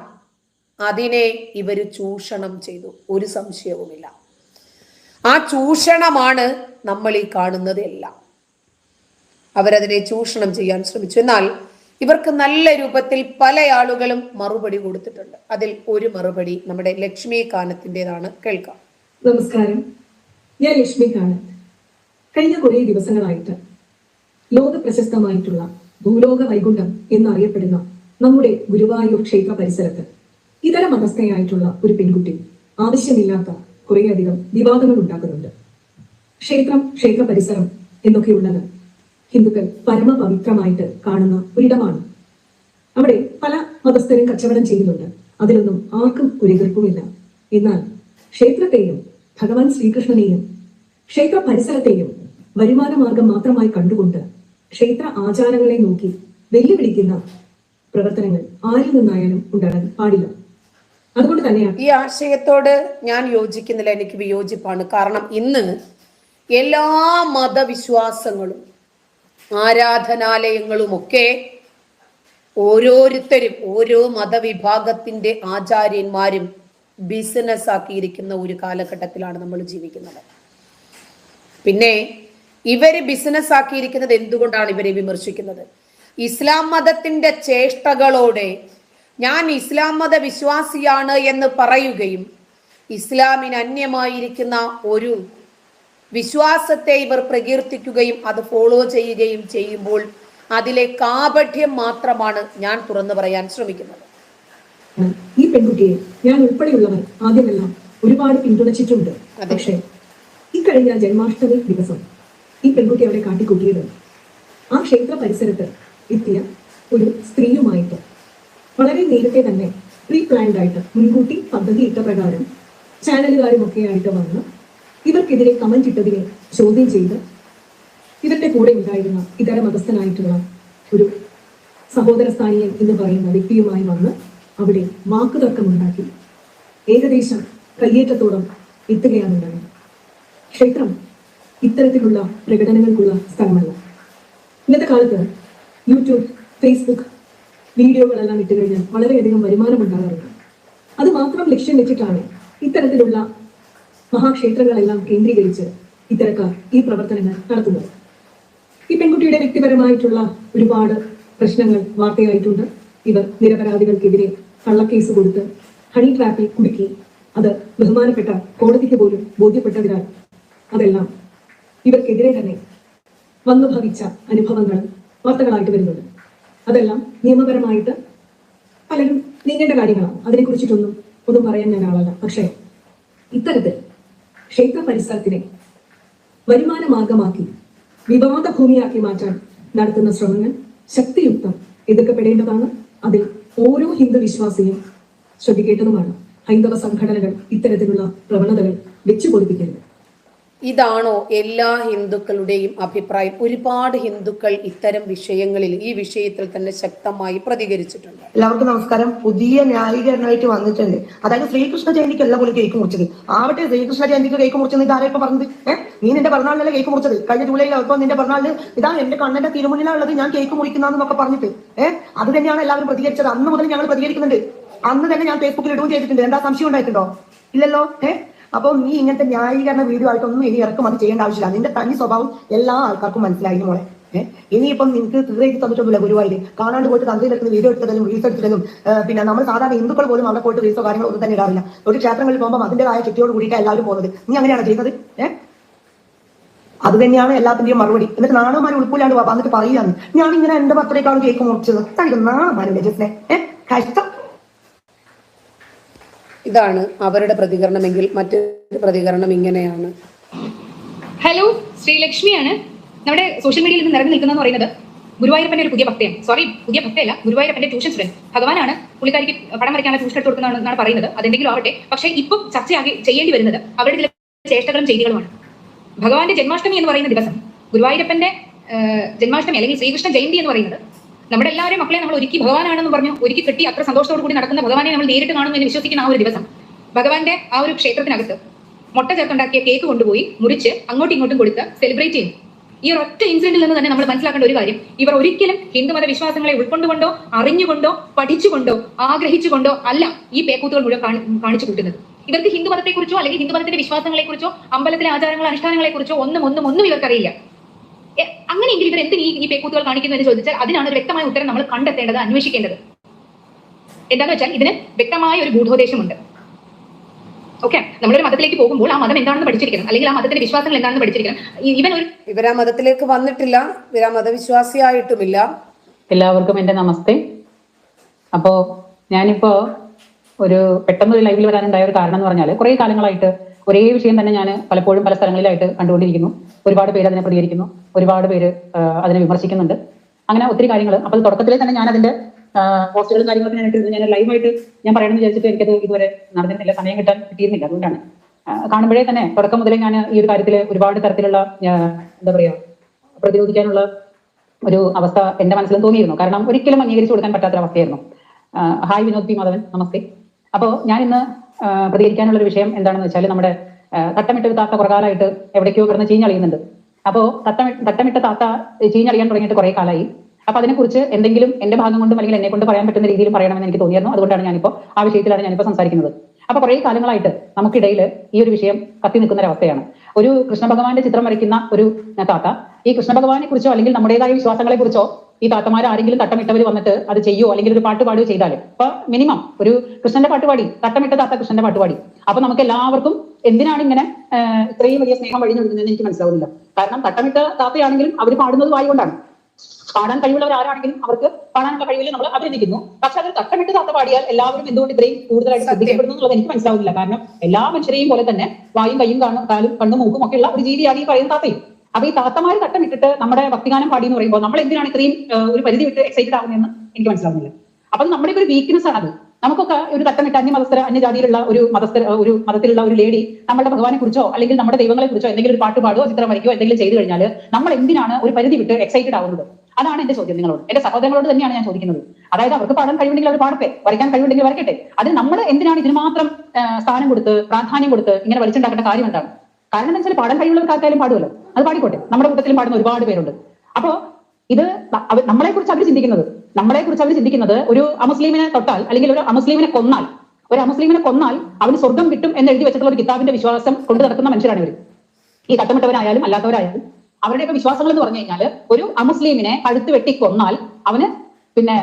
അതിനെ ഇവര് ചൂഷണം ചെയ്തു, ഒരു സംശയവുമില്ല. ആ ചൂഷണമാണ് നമ്മൾ ഈ കാണുന്നത് എല്ലാം. അവരതിനെ ചൂഷണം ചെയ്യാൻ ശ്രമിച്ചു. എന്നാൽ ഇവർക്ക് നല്ല രൂപത്തിൽ പല ആളുകളും മറുപടി കൊടുത്തിട്ടുണ്ട്. അതിൽ ഒരു മറുപടി നമ്മുടെ ലക്ഷ്മി കാനത്തിൻ്റെതാണ്, കേൾക്കാം. നമസ്കാരം, ഞാൻ ലക്ഷ്മി കാനത്ത്. കഴിഞ്ഞ കുറേ ദിവസങ്ങളായിട്ട് ലോക പ്രശസ്തമായിട്ടുള്ള ഭൂലോക വൈകുണ്ഠം എന്നറിയപ്പെടുന്ന നമ്മുടെ ഗുരുവായൂർ ക്ഷേത്ര പരിസരത്ത് ഇതര മതസ്ഥയായിട്ടുള്ള ഒരു പെൺകുട്ടി ആവശ്യമില്ലാത്ത കുറേയധികം വിവാദങ്ങൾ ഉണ്ടാക്കുന്നുണ്ട്. ക്ഷേത്ര പരിസരം എന്നൊക്കെയുള്ളത് ഹിന്ദുക്കൾ പരമപവിത്രമായിട്ട് കാണുന്ന ഒരിടമാണ്. അവിടെ പല മതസ്ഥരും കച്ചവടം ചെയ്യുന്നുണ്ട്, അതിലൊന്നും ആർക്കും ഒരു എതിർപ്പുമില്ല. എന്നാൽ ക്ഷേത്രത്തെയും ഭഗവാൻ ശ്രീകൃഷ്ണനെയും ക്ഷേത്ര പരിസരത്തെയും വരുമാന മാർഗം മാത്രമായി കണ്ടുകൊണ്ട് ക്ഷേത്ര ആചാരങ്ങളെ നോക്കി വെല്ലുവിളിക്കുന്ന പ്രവർത്തനങ്ങൾ ആരിൽ നിന്നായാലും ഉണ്ടാകാൻ പാടില്ല. അതുകൊണ്ട് തന്നെയാണ് ഈ ആശയത്തോട് ഞാൻ യോജിക്കുന്നില്ല, എനിക്ക് വിയോജിപ്പാണ്. കാരണം ഇന്ന് എല്ലാ മതവിശ്വാസങ്ങളും ആരാധനാലയങ്ങളുമൊക്കെ ഓരോരുത്തരും ഓരോ മതവിഭാഗത്തിന്റെ ആചാര്യന്മാരും ബിസിനസ് ആക്കിയിരിക്കുന്ന ഒരു കാലഘട്ടത്തിലാണ് നമ്മൾ ജീവിക്കുന്നത്. പിന്നെ ഇവര് ബിസിനസ് ആക്കിയിരിക്കുന്നത് എന്തുകൊണ്ടാണ് ഇവരെ വിമർശിക്കുന്നത്? ഇസ്ലാം മതത്തിന്റെ ചേഷ്ടകളോടെ ഞാൻ ഇസ്ലാം മത വിശ്വാസിയാണ് എന്ന് പറയുകയും ഇസ്ലാമിന് അന്യമായിരിക്കുന്ന ഒരു വിശ്വാസത്തെ ഇവർ പ്രകീർത്തിക്കുകയും അത് ഫോളോ ചെയ്യുകയും ചെയ്യുമ്പോൾ അതിലെ കാപഠ്യം മാത്രമാണ് ഞാൻ തുറന്നു പറയാൻ ശ്രമിക്കുന്നത്. ഈ പെൺകുട്ടിയെ ഞാൻ ഉൾപ്പെടെയുള്ളവർ ആദ്യമെല്ലാം ഒരുപാട് പിന്തുണച്ചിട്ടുണ്ട്. പക്ഷേ ഇക്കഴിഞ്ഞ ജന്മാഷ്ടമി ദിവസം ഈ പെൺകുട്ടി അവിടെ കാട്ടിക്കൂട്ടിയത് ആ ക്ഷേത്ര പരിസരത്ത് എത്തിയ ഒരു സ്ത്രീയുമായിട്ട് വളരെ നേരത്തെ തന്നെ പ്രീ പ്ലാൻഡ് ആയിട്ട് മുൻകൂട്ടി പദ്ധതി ഇട്ട പ്രകാരം ചാനലുകാരും ഒക്കെ ആയിട്ട് വന്ന് ഇവർക്കെതിരെ കമന്റ് ഇട്ടതിനെ ചോദ്യം ചെയ്ത് ഇവരുടെ കൂടെ ഉണ്ടായിരുന്ന ഇതര മതസ്ഥനായിട്ടുള്ള ഒരു സഹോദര സ്ഥാനീയൻ എന്ന് പറയുന്ന വ്യക്തിയുമായി വന്ന് അവിടെ വാക്കുതർക്കമുണ്ടാക്കി ഏകദേശം കയ്യേറ്റത്തോളം എത്തുകയാണ് ഉണ്ടായത്. ക്ഷേത്രം ഇത്തരത്തിലുള്ള പ്രകടനങ്ങൾക്കുള്ള സ്ഥലമല്ല. ഇന്നത്തെ കാലത്ത് യൂട്യൂബ്, ഫേസ്ബുക്ക് വീഡിയോകളെല്ലാം ഇട്ട് കഴിഞ്ഞാൽ വളരെയധികം വരുമാനം ഉണ്ടാകാറുണ്ട്. അത് മാത്രം ലക്ഷ്യം വെച്ചിട്ടാണ് ഇത്തരത്തിലുള്ള മഹാക്ഷേത്രങ്ങളെല്ലാം കേന്ദ്രീകരിച്ച് ഇത്തരക്കാർ ഈ പ്രവർത്തനങ്ങൾ നടത്തുന്നത്. ഈ പെൺകുട്ടിയുടെ വ്യക്തിപരമായിട്ടുള്ള ഒരുപാട് പ്രശ്നങ്ങൾ വാർത്തയായിട്ടുണ്ട്. ഇവർ നിരപരാധികൾക്കെതിരെ കള്ളക്കേസ് കൊടുത്ത് ഹണി ട്രാപ്പിൽ കുടുക്കി അത് ബഹുമാനപ്പെട്ട കോടതിക്ക് പോലും ബോധ്യപ്പെട്ടതിനാൽ അതെല്ലാം ഇവർക്കെതിരെ തന്നെ വന്നു ഭവിച്ച അനുഭവങ്ങൾ വാർത്തകളായിട്ട് വരുന്നുണ്ട്. അതെല്ലാം നിയമപരമായിട്ട് പലരും നീങ്ങേണ്ട കാര്യങ്ങളാണ്. അതിനെക്കുറിച്ചിട്ടൊന്നും പറയാൻ ഞാൻ ആളല്ല. പക്ഷേ ഇത്തരത്തിൽ ക്ഷേത്ര പരിസരത്തിനെ വരുമാന മാർഗമാക്കി വിവാദ ഭൂമിയാക്കി മാറ്റാൻ നടത്തുന്ന ശ്രമങ്ങൾ ശക്തിയുക്തം എതിർക്കപ്പെടേണ്ടതാണ്. അതിൽ ഓരോ ഹിന്ദു വിശ്വാസിയും ശ്രദ്ധിക്കേണ്ടതുമാണ്. ഹൈന്ദവ സംഘടനകൾ ഇത്തരത്തിലുള്ള പ്രവണതകൾ വെച്ചുപൊടിപ്പിക്കരുത്. ഇതാണോ എല്ലാ ഹിന്ദുക്കളുടെയും അഭിപ്രായം? ഒരുപാട് ഹിന്ദുക്കൾ ഇത്തരം വിഷയങ്ങളിൽ ഈ വിഷയത്തിൽ തന്നെ ശക്തമായി പ്രതികരിച്ചിട്ടുണ്ട്. എല്ലാവർക്കും നമസ്കാരം. പുതിയ ന്യായീകരണമായിട്ട് വന്നിട്ടുണ്ട്. അതായത് ശ്രീകൃഷ്ണ ജയന്തിക്കല്ല പോലും കേക്ക് മുറിച്ചത്. ആവട്ടെ, ശ്രീകൃഷ്ണ ജയന്തിക്ക് കേക്ക് മുറിച്ചെന്ന് ഇതാരാ ഇപ്പൊ പറഞ്ഞത്? നീ നിന്റെ പിറന്നാളിനല്ലേ കേക്ക് മുറിച്ചത്? കഴിഞ്ഞ ജൂലൈയിൽ ഇപ്പൊ നിന്റെ പിറന്നാളിന് ഇതാ എന്റെ കണ്ണന്റെ തിരുമുന്നിലുള്ളത്, ഞാൻ കേക്ക് മുറിക്കുന്നതെന്നൊക്കെ പറഞ്ഞിട്ട് അത് തന്നെയാണ് എല്ലാവരും പ്രതികരിച്ചത്. അന്ന് മുതൽ ഞങ്ങൾ പ്രതികരിക്കുന്നുണ്ട്. അന്ന് തന്നെ ഞാൻ ഫേസ്ബുക്കിൽ ഇടുകയും ചെയ്തിട്ടുണ്ട്. എന്താ സംശയം ഉണ്ടായിട്ടുണ്ടോ? ഇല്ലല്ലോ. അപ്പോൾ നീ ഇങ്ങനത്തെ ന്യായീകരണ വീഡിയോ ആയിട്ടൊന്നും ഇനി ഇറക്കും അത് ചെയ്യേണ്ട ആവശ്യമില്ല. നിന്റെ തനി സ്വഭാവം എല്ലാ ആൾക്കാർക്കും മനസ്സിലായി മോളെ. ഇനിയിപ്പം നിങ്ങൾക്ക് തീർച്ചയായിട്ട് തന്നിട്ടൊന്നുമില്ല. ഗുരുവായൂർ കാണാണ്ട് പോയിട്ട് തന്ത്രിയിലെടുക്കുന്ന വീഡിയോ എടുത്തതും റീൽസ് എടുത്തതും പിന്നെ നമ്മൾ സാധാരണ ഹിന്ദുക്കൾ പോലും അവിടെ പോയിട്ട് റീൽസോ കാര്യങ്ങളോ ഒന്നും തന്നെ ഇടാറില്ല. ഒരു ക്ഷേത്രങ്ങളിൽ പോകുമ്പോൾ അതിൻ്റെതായ ചുറ്റിയോട് കൂടിയിട്ടാണ് എല്ലാവരും പോകുന്നത്. നീ അങ്ങനെയാണ് ചെയ്യുന്നത്. അത് തന്നെയാണ് എല്ലാത്തിന്റെയും മറുപടി. എന്നിട്ട് നാണമാരും ഉൾപ്പെടാണ്ട് വന്നിട്ട് പറയുകയാണ് ഞാൻ ഇങ്ങനെ എന്റെ ബർത്ത്ഡേക്കാണ് കേക്ക് മുറിച്ചത്. നാണമാരില്ലേ ജസ്നെ? കഷ്ടം. ഇതാണ് അവരുടെ പ്രതികരണമെങ്കിൽ മറ്റൊരു പ്രതികരണം ഇങ്ങനെയാണ്. ഹലോ, ശ്രീലക്ഷ്മിയാണ്. നമ്മുടെ സോഷ്യൽ മീഡിയയിൽ നിന്ന് നിറഞ്ഞു നിൽക്കുന്നതെന്ന് പറയുന്നത് ഗുരുവായൂരപ്പന്റെ ഒരു പുതിയ ഭക്തയാണ്. സോറി, പുതിയ ഭക്തയല്ല, ഗുരുവായൂരപ്പന്റെ ട്യൂഷൻ സ്റ്റുഡന്റ്. ഭഗവാനാണ് പുള്ളിക്കാരിക്ക് പടം വരയ്ക്കാനുള്ള ട്യൂഷൻ എടുത്ത് കൊടുക്കുന്നതാണ് പറയുന്നത്. അതെന്തെങ്കിലും ആവട്ടെ. പക്ഷേ ഇപ്പം ചർച്ചയാകെ ചെയ്യേണ്ടി വരുന്നത് അവരുടെ ചില ചേഷ്ടകളും ചെയ്തികളുമാണ്. ഭഗവാന്റെ ജന്മാഷ്ടമി എന്ന് പറയുന്ന ദിവസം, ഗുരുവായൂരപ്പന്റെ ജന്മാഷ്ടമി അല്ലെങ്കിൽ ശ്രീകൃഷ്ണ ജയന്തി എന്ന് പറയുന്നത് നമ്മുടെ എല്ലാവരും മക്കളെ നമ്മൾ ഒരുക്കി ഭഗവാനാണെന്ന് പറഞ്ഞു ഒരുക്കി കെട്ടി അത്ര സന്തോഷത്തോടു കൂടി നടക്കുന്ന ഭഗവാനെ നമ്മൾ നേരിട്ട് കാണുന്നു എന്ന് വിശ്വസിക്കുന്ന ആ ഒരു ദിവസം, ഭഗവാന്റെ ആ ഒരു ക്ഷേത്രത്തിനകത്ത് മുട്ട ചേർത്തുണ്ടാക്കിയ കേക്ക് കൊണ്ടുപോയി മുറിച്ച് അങ്ങോട്ടും ഇങ്ങോട്ടും കൊടുത്ത് സെലിബ്രേറ്റ് ചെയ്യുന്നു. ഈ ഒരു ഒറ്റ ഇൻസിഡന്റിൽ നിന്ന് തന്നെ നമ്മൾ മനസ്സിലാക്കേണ്ട ഒരു കാര്യം, ഇവർ ഒരിക്കലും ഹിന്ദുമത വിശ്വാസങ്ങളെ ഉൾക്കൊണ്ടുകൊണ്ടോ അറിഞ്ഞുകൊണ്ടോ പഠിച്ചുകൊണ്ടോ ആഗ്രഹിച്ചുകൊണ്ടോ അല്ല ഈ പേക്കൂത്തുകൾ മുഴുവൻ കാണിച്ചു കൂട്ടുന്നത്. ഇവർക്ക് ഹിന്ദുമതത്തെക്കുറിച്ചോ അല്ലെങ്കിൽ ഹിന്ദുമതത്തിന്റെ വിശ്വാസങ്ങളെ കുറിച്ചോ അമ്പലത്തിലെ ആചാരങ്ങൾ അനുഷ്ഠാനങ്ങളെ കുറിച്ചോ ഒന്നും ഇവർക്കറിയില്ല. അങ്ങനെയെങ്കിൽ ഇവർ എന്തിന് ഈ പേക്കൂത്തുകൾ കാണിക്കുന്നു എന്ന് ചോദിച്ചാൽ അതിനാണ് ഒരു വ്യക്തമായ ഉത്തരം നമ്മൾ കണ്ടെത്തേണ്ടത്, അന്വേഷിക്കേണ്ടത്. എന്താണെന്ന് വെച്ചാൽ ഇതിന് വ്യക്തമായ ഒരു ഗൂഢോദ്ദേശമുണ്ട്. ഓക്കെ, നമ്മളൊരു മതത്തിലേക്ക് പോകുമ്പോൾ ആ മതം എന്താണെന്ന് പഠിച്ചിരിക്കണം, അല്ലെങ്കിൽ ആ മതത്തിന്റെ വിശ്വാസങ്ങൾ എന്താണെന്ന് പഠിച്ചിരിക്കണം. ഇവരാ മതത്തിലേക്ക് വന്നിട്ടില്ല, ഇവരാ മതവിശ്വാസിയായിട്ടുമില്ല. എല്ലാവർക്കും എന്റെ നമസ്തേ. അപ്പോ ഞാനിപ്പോ പെട്ടെന്ന് ഒരു ലൈവിൽ വരാനുണ്ടായ ഒരു കാരണം എന്ന് പറഞ്ഞാൽ, കുറെ കാലങ്ങളായിട്ട് ഒരേ വിഷയം തന്നെ ഞാൻ പലപ്പോഴും പല സ്ഥലങ്ങളിലായിട്ട് കണ്ടുകൊണ്ടിരിക്കുന്നു. ഒരുപാട് പേര് അതിനെ പ്രതികരിക്കുന്നു, ഒരുപാട് പേര് അതിനെ വിമർശിക്കുന്നുണ്ട്, അങ്ങനെ ഒത്തിരി കാര്യങ്ങൾ. അപ്പോൾ തുടക്കത്തിലെ തന്നെ ഞാൻ അതിന്റെ പോസ്റ്റുകളും കാര്യങ്ങളൊക്കെ ഞാൻ ലൈവായിട്ട് ഞാൻ പറയണമെന്ന് വിചാരിച്ചിട്ട് എനിക്കത് ഇതുവരെ നടന്നിരുന്നില്ല, സമയം കിട്ടിയിരുന്നില്ല. അതുകൊണ്ടാണ് കാണുമ്പോഴേ തന്നെ തുടക്കം മുതലേ ഞാൻ ഈ ഒരു കാര്യത്തിൽ ഒരുപാട് തരത്തിലുള്ള എന്താ പറയാ പ്രതിരോധിക്കാനുള്ള ഒരു അവസ്ഥ എന്റെ മനസ്സിലും തോന്നിയിരുന്നു. കാരണം ഒരിക്കലും അംഗീകരിച്ചു കൊടുക്കാൻ പറ്റാത്തൊരവസ്ഥയായിരുന്നു. ഹായ് വിനോദ് പി മാധവൻ, നമസ്തേ. അപ്പോൾ ഞാൻ ഇന്ന് പ്രതികരിക്കാനുള്ള ഒരു വിഷയം എന്താണെന്ന് വെച്ചാൽ, നമ്മുടെ തട്ടമിട്ട താത്ത കുറെ കാലമായിട്ട് എവിടേക്കോ കിടന്ന് ചീഞ്ഞളിയുന്നുണ്ട്. അപ്പോൾ തട്ടമിട്ട താത്ത ചീഞ്ഞളിയാൻ തുടങ്ങിയിട്ട് കുറെ കാലമായി. അപ്പൊ അതിനെക്കുറിച്ച് എന്തെങ്കിലും എന്റെ ഭാഗം കൊണ്ടും അല്ലെങ്കിൽ എന്നെ കൊണ്ട് പറയാൻ പറ്റുന്ന രീതിയിൽ പറയണമെന്ന് എനിക്ക് തോന്നിയിരുന്നു. അതുകൊണ്ടാണ് ഞാനിപ്പോൾ ആ വിഷയത്തിലാണ് ഞാനിപ്പോൾ സംസാരിക്കുന്നത്. അപ്പൊ കുറെ കാലങ്ങളായിട്ട് നമുക്കിടയിൽ ഈ ഒരു വിഷയം കത്തി നിൽക്കുന്ന ഒരവസ്ഥയാണ്. ഒരു കൃഷ്ണ ഭഗവാന്റെ ചിത്രം വരയ്ക്കുന്ന ഒരു താത്ത ഈ കൃഷ്ണ ഭഗവാനെ കുറിച്ചോ അല്ലെങ്കിൽ നമ്മുടേതായ വിശ്വാസങ്ങളെ കുറിച്ചോ ഈ താത്തമാർ ആരെങ്കിലും തട്ടമിട്ടവർ വന്നിട്ട് അത് ചെയ്യോ അല്ലെങ്കിൽ ഒരു പാട്ട് പാടുകയോ ചെയ്താൽ, ഇപ്പൊ മിനിമം ഒരു കൃഷ്ണന്റെ പാട്ടുപാടി, തട്ടമിട്ട താത്ത കൃഷ്ണന്റെ പാട്ടുപാടി, അപ്പൊ നമുക്ക് എല്ലാവർക്കും എന്തിനാണ് ഇങ്ങനെ ഇത്രയും വലിയ സ്നേഹം വഴിഞ്ഞൊടുക്കുന്നതെന്ന് എനിക്ക് മനസ്സിലാവുന്നില്ല. കാരണം തട്ടമിട്ട താത്തയാണെങ്കിലും അവർ പാടുന്നത് വായുകൊണ്ടാണ്. പാടാൻ കഴിവുള്ളവർ ആരാണെങ്കിലും അവർക്ക് പാടാനുള്ള കഴിവിൽ നമ്മൾ അഭിനന്ദിക്കുന്നു. പക്ഷെ അത് തട്ടമിട്ട് താത്ത പാടിയാൽ എല്ലാവരും എന്തുകൊണ്ട് ഇത്രയും കൂടുതലായിട്ട് ശ്രദ്ധിക്കപ്പെടുന്നു എന്നുള്ളത് എനിക്ക് മനസ്സിലാവുന്നില്ല. കാരണം എല്ലാ മനുഷ്യരെയും പോലെ തന്നെ വായും കയ്യും കാലും കണ്ണും മൂക്കും ഒക്കെ ഉള്ള ഒരു ജീവിയാണ് ഈ പറയുന്ന താത്തയും. അപ്പൊ ഈ താത്തമാര് തട്ടമിട്ടിട്ട് നമ്മുടെ ഭക്തിഗാനം പാടി എന്ന് പറയുമ്പോൾ നമ്മൾ എന്തിനാണ് ഇത്രയും ഒരു പരിധി വിട്ട് എക്സൈറ്റഡ് ആവുന്നതെന്ന് എനിക്ക് മനസ്സിലാവുന്നില്ല. അപ്പൊ നമ്മുടെ ഒരു വീക്ക്നെസ് ആണ് അത്. നമുക്കൊക്കെ ഒരു തട്ടമിട്ട് അന്യജാതിയിലുള്ള ഒരു മതത്തിലുള്ള ഒരു ലേഡി നമ്മുടെ ഭഗവാനെ കുറിച്ചോ അല്ലെങ്കിൽ നമ്മുടെ ദൈവങ്ങളെ കുറിച്ചോ എന്തെങ്കിലും ഒരു പാട്ട് പാടുകയോ ചിത്രം വരയ്ക്കോ എന്തെങ്കിലും ചെയ്തു കഴിഞ്ഞാൽ നമ്മൾ എന്തിനാണ് ഒരു പരിധി വിട്ട് എക്സൈറ്റഡ് ആവുന്നത്? അതാണ് എന്റെ ചോദ്യം നിങ്ങളോട്, എന്റെ സഹോദരങ്ങളോട് തന്നെയാണ് ഞാൻ ചോദിക്കുന്നത്. അതായത് അവർക്ക് പാടാൻ കഴിവുണ്ടെങ്കിൽ അവർ പാടട്ടെ, വരയ്ക്കാൻ കഴിവുണ്ടെങ്കിൽ വരയ്ക്കട്ടെ. അത് നമ്മൾ എന്തിനാണ് ഇതിന് മാത്രം സ്ഥാനം കൊടുത്ത് പ്രാധാന്യം കൊടുത്ത് ഇങ്ങനെ വലിച്ചുണ്ടാക്കേണ്ട കാര്യം എന്താണ്? കാരണം എന്താ വെച്ചാൽ പാടാൻ കഴിവുള്ളവർക്ക് ആർക്കായാലും പാടുമല്ലോ, അത് പാടിക്കോട്ടെ. നമ്മുടെ കൂട്ടത്തിലും പാടുന്ന ഒരുപാട് പേരുണ്ട്. അപ്പോ ഇത് നമ്മളെ കുറിച്ച് അവർ ചിന്തിക്കുന്നത് ഒരു അമുസ്ലിമിനെ തൊട്ടാൽ അല്ലെങ്കിൽ ഒരു അമുസ്ലിമിനെ കൊന്നാൽ അവന് സ്വർഗം കിട്ടും എന്ന് എഴുതി വെച്ചിട്ടുള്ള ഒരു കിതാബിന്റെ വിശ്വാസം കൊണ്ട് നടക്കുന്ന മനുഷ്യരാണ് ഇവർ. ഈ തട്ടമിട്ടവരായാലും അല്ലാത്തവരായാലും അവരുടെയൊക്കെ വിശ്വാസങ്ങൾ എന്ന് പറഞ്ഞു കഴിഞ്ഞാൽ ഒരു അമുസ്ലിമിനെ കഴുത്ത് വെട്ടി കൊന്നാൽ അവന് പിന്നെ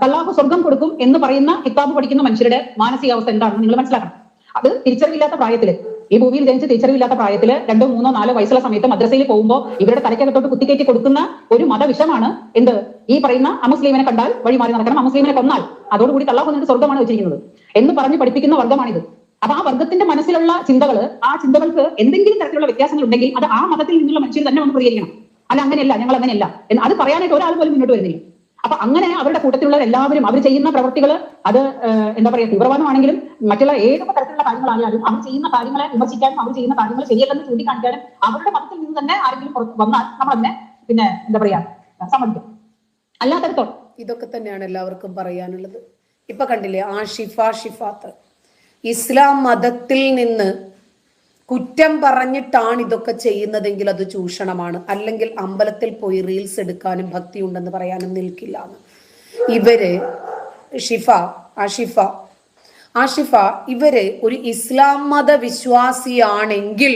അല്ലാഹു സ്വർഗം കൊടുക്കും എന്ന് പറയുന്ന കിതാബ് പഠിക്കുന്ന മനുഷ്യരുടെ മാനസികാവസ്ഥ എന്താണെന്ന് നിങ്ങൾ മനസ്സിലാക്കണം. അത് തിരിച്ചറിവില്ലാത്ത പ്രായത്തില്, ഈ ഭൂമിയിൽ ജനിച്ച് തിരിച്ചറിവില്ലാത്ത പ്രായത്തില് 2, 3, 4 വയസ്സുള്ള സമയത്ത് മദ്രസയിൽ പോകുമ്പോൾ ഇവരുടെ തലയ്ക്കകത്തോട്ട് കുത്തിക്കയറ്റി കൊടുക്കുന്ന ഒരു മതവിഷമാണ് എന്ത്? ഈ പറയുന്ന അമുസ്ലിമിനെ കണ്ടാൽ വഴി മാറി നടക്കണം, അമുസ്ലിമിനെ കൊന്നാൽ അതോടുകൂടി അല്ലാഹു എന്നിട്ട് സ്വർഗമാണ് വെച്ചിരിക്കുന്നത് എന്ന് പറഞ്ഞ് പഠിപ്പിക്കുന്ന വർഗമാണിത്. അപ്പൊ ആ വർഗത്തിന്റെ മനസ്സിലുള്ള ചിന്തകള്, ആ ചിന്തകൾക്ക് എന്തെങ്കിലും തരത്തിലുള്ള വ്യത്യാസങ്ങൾ ഉണ്ടെങ്കിൽ അത് ആ മതത്തിൽ നിന്നുള്ള മനുഷ്യർ തന്നെ ഒന്ന് പ്രതികരിക്കണം. അല്ല അങ്ങനെയല്ല, ഞങ്ങൾ അങ്ങനെയല്ല എന്ന് അത് പറയാനായിട്ട് ഒരാൾ പോലും മുന്നോട്ട് വരുന്നില്ല. അപ്പൊ അങ്ങനെ അവരുടെ കൂട്ടത്തിലുള്ള എല്ലാവരും അവർ ചെയ്യുന്ന പ്രവർത്തികൾ അത് എന്താ പറയാ തീവ്രവാദമാണെങ്കിലും മറ്റുള്ള ഏതൊക്കെ തരത്തിലുള്ള കാര്യങ്ങളായാലും അവർ ചെയ്യുന്ന കാര്യങ്ങളെ വിമർശിക്കാനും അവർ ചെയ്യുന്ന കാര്യങ്ങൾ ശരിയല്ലെന്ന് ചൂണ്ടിക്കാണിക്കാനും അവരുടെ മതത്തിൽ നിന്ന് തന്നെ ആരെങ്കിലും വന്നാൽ നമ്മൾ അതിനെ പിന്നെ എന്താ പറയാ സമ്മതിക്കും. അല്ലാത്തടത്തോളം ഇതൊക്കെ തന്നെയാണ് എല്ലാവർക്കും പറയാനുള്ളത്. ഇപ്പൊ കണ്ടില്ലേ ഷിഫാത്ത് ഇസ്ലാം മതത്തിൽ നിന്ന് കുറ്റം പറഞ്ഞിട്ടാണ് ഇതൊക്കെ ചെയ്യുന്നതെങ്കിൽ അത് ചൂഷണമാണ്. അല്ലെങ്കിൽ അമ്പലത്തിൽ പോയി റീൽസ് എടുക്കാനും ഭക്തി ഉണ്ടെന്ന് പറയാനും നിൽക്കില്ല എന്ന്. ഇവര് ആഷിഫ ഇവര് ഒരു ഇസ്ലാം മത വിശ്വാസിയാണെങ്കിൽ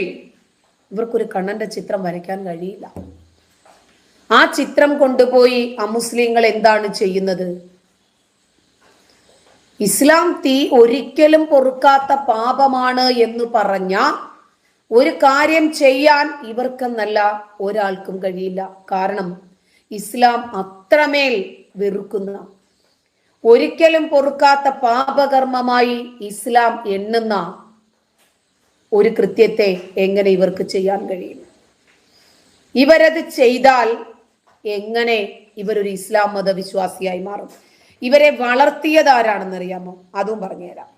ഇവർക്കൊരു കണ്ണന്റെ ചിത്രം വരയ്ക്കാൻ കഴിയില്ല. ആ ചിത്രം കൊണ്ടുപോയി അമുസ്ലിങ്ങൾ എന്താണ് ചെയ്യുന്നത്? ഇസ്ലാം തീ ഒരിക്കലും പൊറുക്കാത്ത പാപമാണ് എന്ന് പറഞ്ഞ ഒരു കാര്യം ചെയ്യാൻ ഇവർക്കെന്നല്ല ഒരാൾക്കും കഴിയില്ല. കാരണം ഇസ്ലാം അത്രമേൽ വെറുക്കുന്ന, ഒരിക്കലും പൊറുക്കാത്ത പാപകർമ്മമായി ഇസ്ലാം എണ്ണുന്ന ഒരു കൃത്യത്തെ എങ്ങനെ ഇവർക്ക് ചെയ്യാൻ കഴിയും? ഇവരത് ചെയ്താൽ എങ്ങനെ ഇവരൊരു ഇസ്ലാം മതവിശ്വാസിയായി മാറും? ഇവരെ വളർത്തിയത് ആരാണെന്നറിയാമോ? അതും പറഞ്ഞുതരാം.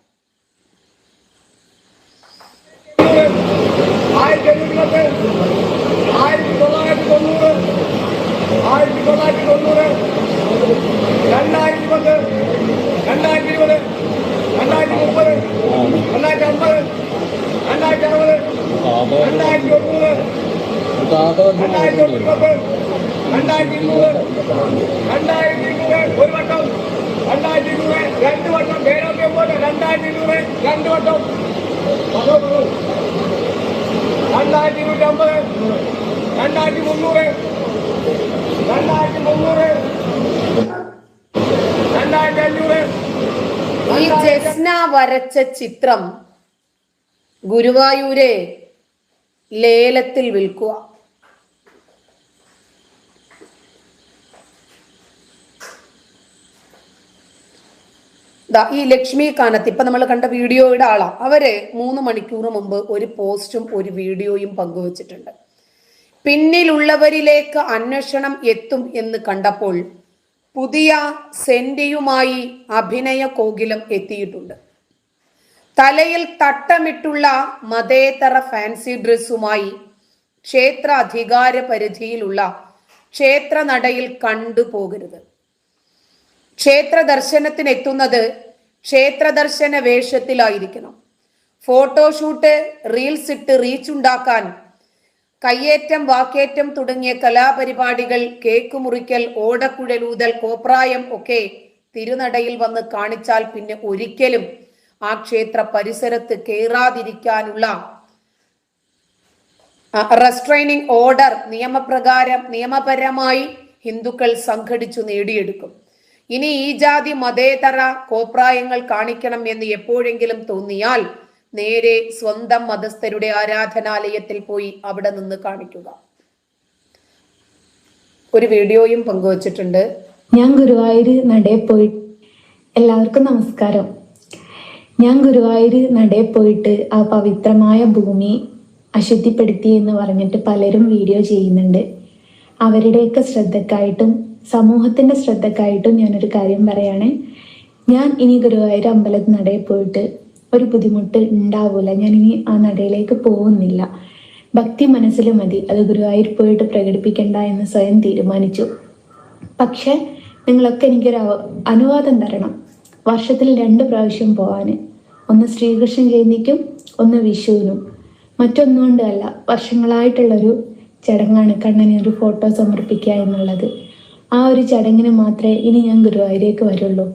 ഈ ജസ്ന വരച്ച ചിത്രം ഗുരുവായൂരെ ലേലത്തിൽ വിൽക്കുക. ഈ ലക്ഷ്മി കാനത്ത് ഇപ്പൊ നമ്മൾ കണ്ട വീഡിയോയുടെ ആളാ. അവര് 3 മണിക്കൂർ മുമ്പ് ഒരു പോസ്റ്റും ഒരു വീഡിയോയും പങ്കുവച്ചിട്ടുണ്ട്. പിന്നിലുള്ളവരിലേക്ക് അന്വേഷണം എത്തും എന്ന് കണ്ടപ്പോൾ പുതിയ സെന്റിയുമായി അഭിനയ കോകിലം എത്തിയിട്ടുണ്ട്. തലയിൽ തട്ടമിട്ടുള്ള മതേതര ഫാൻസി ഡ്രസ്സുമായി ക്ഷേത്ര അധികാര പരിധിയിലുള്ള ക്ഷേത്ര നടയിൽ കണ്ടുപോകരുത്. ക്ഷേത്ര ദർശനത്തിന് എത്തുന്നത് ക്ഷേത്ര ദർശന വേഷത്തിലായിരിക്കണം. ഫോട്ടോഷൂട്ട്, റീൽസ് ഇട്ട് റീച്ച് ഉണ്ടാക്കാൻ കയ്യേറ്റം, വാക്കേറ്റം തുടങ്ങിയ കലാപരിപാടികൾ, കേക്ക് മുറിക്കൽ, ഓടക്കുഴലൂതൽ, കോപ്രായം ഒക്കെ തിരുനടയിൽ വന്ന് കാണിച്ചാൽ പിന്നെ ഒരിക്കലും ആ ക്ഷേത്ര പരിസരത്ത് കയറാതിരിക്കാനുള്ള റെസ്ട്രെയിനിങ് ഓർഡർ നിയമപരമായി ഹിന്ദുക്കൾ സംഘടിച്ചു നേടിയെടുക്കും. ഇനി ഈ ജാതി മതേതര കോപ്രായങ്ങൾ കാണിക്കണം എന്ന് എപ്പോഴെങ്കിലും തോന്നിയാൽ നേരെ സ്വന്തം മതസ്ഥരുടെ ആരാധനാലയത്തിൽ പോയി അവിടെ നിന്ന് കാണിക്കുക. ഒരു വീഡിയോയും പങ്കുവച്ചിട്ടുണ്ട്. ഞാൻ ഗുരുവായൂർ നടയിൽ പോയി. എല്ലാവർക്കും നമസ്കാരം. ഞാൻ ഗുരുവായൂർ നടയിൽ പോയിട്ട് ആ പവിത്രമായ ഭൂമി അശുദ്ധിപ്പെടുത്തി എന്ന് പറഞ്ഞിട്ട് പലരും വീഡിയോ ചെയ്യുന്നുണ്ട്. അവരുടെയൊക്കെ ശ്രദ്ധക്കായിട്ടും സമൂഹത്തിന്റെ ശ്രദ്ധക്കായിട്ടും ഞാനൊരു കാര്യം പറയാണ്. ഞാൻ ഇനി ഗുരുവായൂർ അമ്പലത്തിൽ നടയിൽ പോയിട്ട് ഒരു ബുദ്ധിമുട്ട് ഉണ്ടാവൂല. ഞാൻ ഇനി ആ നടയിലേക്ക് പോകുന്നില്ല. ഭക്തി മനസ്സിൽ മതി, അത് ഗുരുവായൂർ പോയിട്ട് പ്രകടിപ്പിക്കണ്ട എന്ന് സ്വയം തീരുമാനിച്ചു. പക്ഷെ നിങ്ങളൊക്കെ എനിക്കൊരു അനുവാദം തരണം, വർഷത്തിൽ 2 പ്രാവശ്യം പോവാൻ. ഒന്ന് ശ്രീകൃഷ്ണ ജയന്തിക്കും ഒന്ന് വിഷുവിനും. മറ്റൊന്നുകൊണ്ടല്ല, വർഷങ്ങളായിട്ടുള്ളൊരു ചടങ്ങാണ് കണ്ണന് ഒരു ഫോട്ടോ സമർപ്പിക്കുക എന്നുള്ളത്. ആ ഒരു ചടങ്ങിന് മാത്രമേ ഇനി ഞാൻ ഗുരുവായൂരേക്ക് വരുള്ളൂ.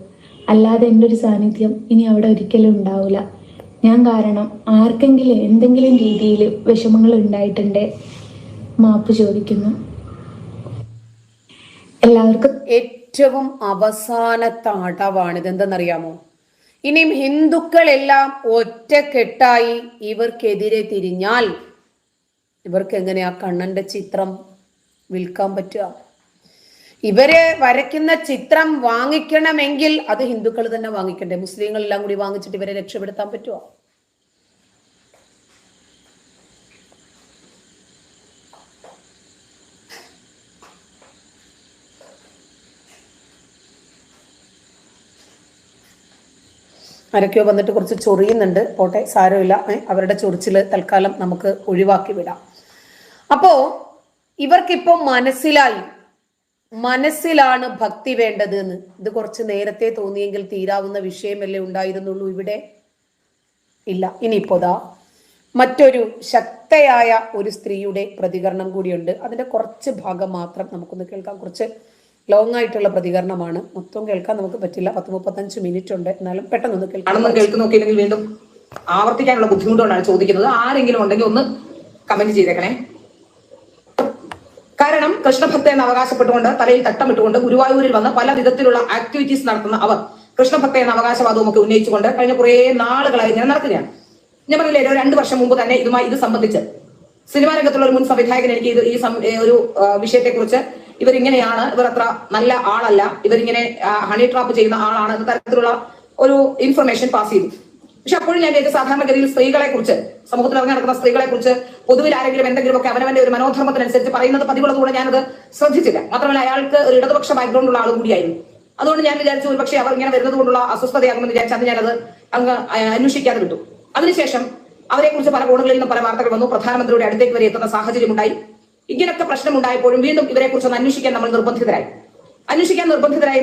അല്ലാതെ എൻ്റെ ഒരു സാന്നിധ്യം ഇനി അവിടെ ഒരിക്കലും ഉണ്ടാവില്ല. ഞാൻ കാരണം ആർക്കെങ്കിലും എന്തെങ്കിലും രീതിയിൽ വിഷമങ്ങൾ ഉണ്ടായിട്ടുണ്ടേ മാപ്പ് ചോദിക്കുന്നു. എല്ലാവർക്കും ഏറ്റവും അവസാനത്തെ അടവാണിത്. എന്തെന്നറിയാമോ? ഇനിയും ഹിന്ദുക്കളെല്ലാം ഒറ്റക്കെട്ടായി ഇവർക്കെതിരെ തിരിഞ്ഞാൽ ഇവർക്ക് എങ്ങനെയാ കണ്ണന്റെ ചിത്രം വിൽക്കാൻ പറ്റുക? ഇവര് വരയ്ക്കുന്ന ചിത്രം വാങ്ങിക്കണമെങ്കിൽ അത് ഹിന്ദുക്കൾ തന്നെ വാങ്ങിക്കണ്ടേ? മുസ്ലിങ്ങളെല്ലാം കൂടി വാങ്ങിച്ചിട്ട് ഇവരെ രക്ഷപ്പെടുത്താൻ പറ്റുമോ? ആരൊക്കെയോ വന്നിട്ട് കുറച്ച് ചൊറിയുന്നുണ്ട്. പോട്ടെ, സാരമില്ല. അവരുടെ ചൊറിച്ചില് തൽക്കാലം നമുക്ക് ഒഴിവാക്കി വിടാം. അപ്പോ ഇവർക്കിപ്പോ മനസ്സിലാണ് ഭക്തി വേണ്ടത് എന്ന്. ഇത് കുറച്ച് നേരത്തെ തോന്നിയെങ്കിൽ തീരാവുന്ന വിഷയമല്ലേ ഉണ്ടായിരുന്നുള്ളൂ. ഇവിടെ ഇല്ല. ഇനിയിപ്പോതാ മറ്റൊരു ശക്തയായ ഒരു സ്ത്രീയുടെ പ്രതികരണം കൂടിയുണ്ട്. അതിന്റെ കുറച്ച് ഭാഗം മാത്രം നമുക്കൊന്ന് കേൾക്കാം. കുറച്ച് ലോങ് ആയിട്ടുള്ള പ്രതികരണമാണ്, മൊത്തം കേൾക്കാൻ നമുക്ക് പറ്റില്ല. 10-35 മിനിറ്റ് ഉണ്ട്. എന്നാലും പെട്ടെന്ന് കേൾക്കുന്നൊക്കെയില്ലെങ്കിൽ വീണ്ടും ആവർത്തിക്കാനുള്ള ബുദ്ധിമുട്ടുകൊണ്ടാണ് ചോദിക്കുന്നത്. ആരെങ്കിലും ഉണ്ടെങ്കിൽ ഒന്ന് കമന്റ് ചെയ്തേക്കണേ. കാരണം കൃഷ്ണഭക്ത എന്ന് അവകാശപ്പെട്ടുകൊണ്ട് തലയിൽ തട്ടമിട്ടുകൊണ്ട് ഗുരുവായൂരിൽ വന്ന് പല വിധത്തിലുള്ള ആക്ടിവിറ്റീസ് നടത്തുന്ന അവർ കൃഷ്ണഭക്ത എന്ന അവകാശവാദവും ഒക്കെ ഉന്നയിച്ചുകൊണ്ട് കഴിഞ്ഞ കുറെ നാളുകളായി ഇങ്ങനെ നടക്കുകയാണ്. ഞാൻ പറഞ്ഞില്ലേ, 2 വർഷം മുമ്പ് തന്നെ ഇത് സംബന്ധിച്ച് സിനിമാ രംഗത്തുള്ള ഒരു മുൻ സംവിധായകൻ എനിക്ക് ഈ ഒരു വിഷയത്തെക്കുറിച്ച് ഇവരിങ്ങനെയാണ്, ഇവർ അത്ര നല്ല ആളല്ല, ഇവരിങ്ങനെ ഹണി ട്രാപ്പ് ചെയ്യുന്ന ആളാണ് എന്ന തരത്തിലുള്ള ഒരു ഇൻഫർമേഷൻ പാസ് ചെയ്തു. പക്ഷെ അപ്പോഴും ഞാൻ സാധാരണഗതിയിൽ സ്ത്രീകളെ കുറിച്ച്, സമൂഹത്തിൽ ഇറങ്ങി നടക്കുന്ന സ്ത്രീകളെ കുറിച്ച് പൊതുവിൽ ആരെങ്കിലും എന്തെങ്കിലുമൊക്കെ അവനവന്റെ ഒരു മനോധർമ്മത്തിനനുസരിച്ച് പറയുന്നത് പതിവുള്ളതുകൂടെ ഞാനത് ശ്രദ്ധിച്ചില്ല. മാത്രമല്ല അയാൾക്ക് ഒരു ഇടതുപക്ഷ ബാക്ക്ഗ്രൗണ്ട് ഉള്ള ആൾ കൂടിയായിരുന്നു. അതുകൊണ്ട് ഞാൻ വിചാരിച്ചു ഒരു പക്ഷേ അവർ ഇങ്ങനെ വരുന്നത് കൊണ്ടുള്ള അസ്വസ്ഥതയാകുമെന്ന് വിചാരിച്ചാൽ ഞാനത് അങ്ങ് അന്വേഷിക്കാതെ വിട്ടു. അതിനുശേഷം അവരെക്കുറിച്ച് പല കോണുകളിൽ നിന്നും പല വാർത്തകൾ വന്നു. പ്രധാനമന്ത്രിയുടെ അടുത്തേക്ക് വരെ എത്തുന്ന സാഹചര്യം ഉണ്ടായി. ഇങ്ങനത്തെ പ്രശ്നമുണ്ടായപ്പോഴും വീണ്ടും ഇവരെക്കുറിച്ച് ഒന്ന് അന്വേഷിക്കാൻ നമ്മൾ നിർബന്ധിതരായി.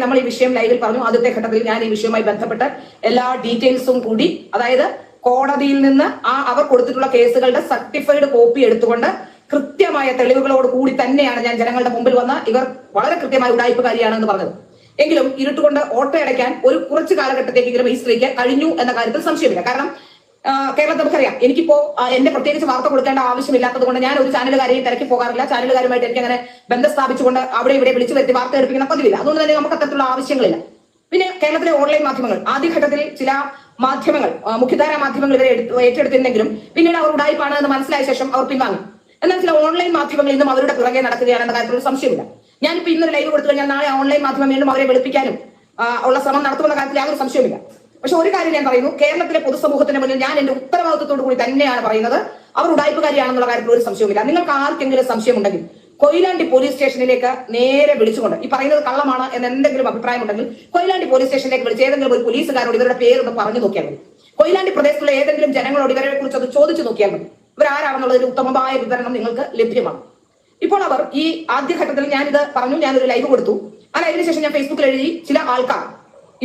നമ്മൾ ഈ വിഷയം ലൈവിൽ പറഞ്ഞു. ആദ്യത്തെ ഘട്ടത്തിൽ ഞാൻ ഈ വിഷയവുമായി ബന്ധപ്പെട്ട് എല്ലാ ഡീറ്റെയിൽസും കൂടി, അതായത് കോടതിയിൽ നിന്ന് അവർ കൊടുത്തിട്ടുള്ള കേസുകളുടെ സർട്ടിഫൈഡ് കോപ്പി എടുത്തുകൊണ്ട് കൃത്യമായ തെളിവുകളോട് കൂടി തന്നെയാണ് ഞാൻ ജനങ്ങളുടെ മുമ്പിൽ വന്ന ഇവർ വളരെ കൃത്യമായ ഉടായ്പകാരിയാണെന്ന് പറഞ്ഞത്. എങ്കിലും ഇരുട്ടുകൊണ്ട് ഓട്ടയടയ്ക്കാൻ ഒരു കുറച്ച് കാലഘട്ടത്തേക്കെങ്കിലും ഈ സ്ത്രീക്ക് കഴിഞ്ഞു എന്ന കാര്യത്തിൽ സംശയമില്ല. കാരണം കേരളത്തിൽ നമുക്കറിയാം, എനിക്കിപ്പോ എന്റെ പ്രത്യേകിച്ച് വാർത്ത കൊടുക്കേണ്ട ആവശ്യമില്ലാത്തത് കൊണ്ട് ഞാൻ ഒരു ചാനലുകാരെയും തിരക്കി പോകാറില്ല. ചാനലുകാരുമായിട്ട് എനിക്ക് അങ്ങനെ ബന്ധം സ്ഥാപിച്ചുകൊണ്ട് അവിടെ ഇവിടെ വിളിച്ചു വരുത്തി വാർത്ത എടുപ്പിക്കുന്ന പതിവില്ല. അതുകൊണ്ട് തന്നെ നമുക്ക് അത്തരത്തിലുള്ള ആവശ്യങ്ങളില്ല. പിന്നെ കേരളത്തിലെ ഓൺലൈൻ മാധ്യമങ്ങൾ ആദ്യഘട്ടത്തിൽ ചില മാധ്യമങ്ങൾ, മുഖ്യധാരാ മാധ്യമങ്ങൾ ഇവരെ ഏറ്റെടുത്തിരുന്നെങ്കിലും പിന്നീട് അവർ ഉടായ്പാണ് എന്ന് മനസ്സിലായ ശേഷം അവർ പിൻവാങ്ങി. എന്നാൽ ചില ഓൺലൈൻ മാധ്യമങ്ങൾ ഇന്നും അവരുടെ പിറകെ നടക്കുകയാണെന്ന കാര്യത്തിൽ സംശയമില്ല. ഞാനിപ്പോ ഇന്നൊരു ലൈവ് കൊടുത്തു കഴിഞ്ഞാൽ നാളെ ഓൺലൈൻ മാധ്യമം വീണ്ടും അവരെ വെളുപ്പിക്കാനും ഉള്ള ശ്രമം നടത്തുമെന്ന കാര്യത്തിൽ യാതൊരു സംശയമില്ല. പക്ഷെ ഒരു കാര്യം ഞാൻ പറയുന്നു, കേരളത്തിലെ പൊതുസമൂഹത്തിന് മുന്നിൽ ഞാൻ എന്റെ ഉത്തരവാദിത്വത്തോടു കൂടി തന്നെയാണ് പറയുന്നത്, അവർ ഉടായ്പകാരിയാണെന്നുള്ള കാര്യത്തിൽ ഒരു സംശയവുമില്ല. നിങ്ങൾക്ക് ആർക്കെങ്കിലും സംശയമുണ്ടെങ്കിൽ കൊയിലാണ്ടി പോലീസ് സ്റ്റേഷനിലേക്ക് നേരെ വിളിച്ചുകൊണ്ട് ഈ പറയുന്നത് കള്ളമാണ് എന്ന് എന്തെങ്കിലും അഭിപ്രായം ഉണ്ടെങ്കിൽ കൊയിലാണ്ടി പോലീസ് സ്റ്റേഷനിലേക്ക് വിളിച്ച് ഏതെങ്കിലും ഒരു പോലീസുകാരോട് ഇവരുടെ പേരൊന്ന് പറഞ്ഞു നോക്കിയാൽ മതി. കൊയിലാണ്ടി പ്രദേശത്തുള്ള ഏതെങ്കിലും ജനങ്ങളോട് ഇവരെ കുറിച്ച് അത് ചോദിച്ചു നോക്കിയാൽ മതി. ഇവരാരാണെന്നുള്ളതിന് ഉത്തമമായ വിവരണം നിങ്ങൾക്ക് ലഭ്യമാണ്. ഇപ്പോൾ അവർ ഈ ആദ്യഘട്ടത്തിൽ ഞാനിത് പറഞ്ഞു, ഞാനൊരു ലൈവ് കൊടുത്തു. ആ ലൈവിന് ശേഷം ഞാൻ ഫേസ്ബുക്കിൽ എഴുതി, ചില ആൾക്കാർ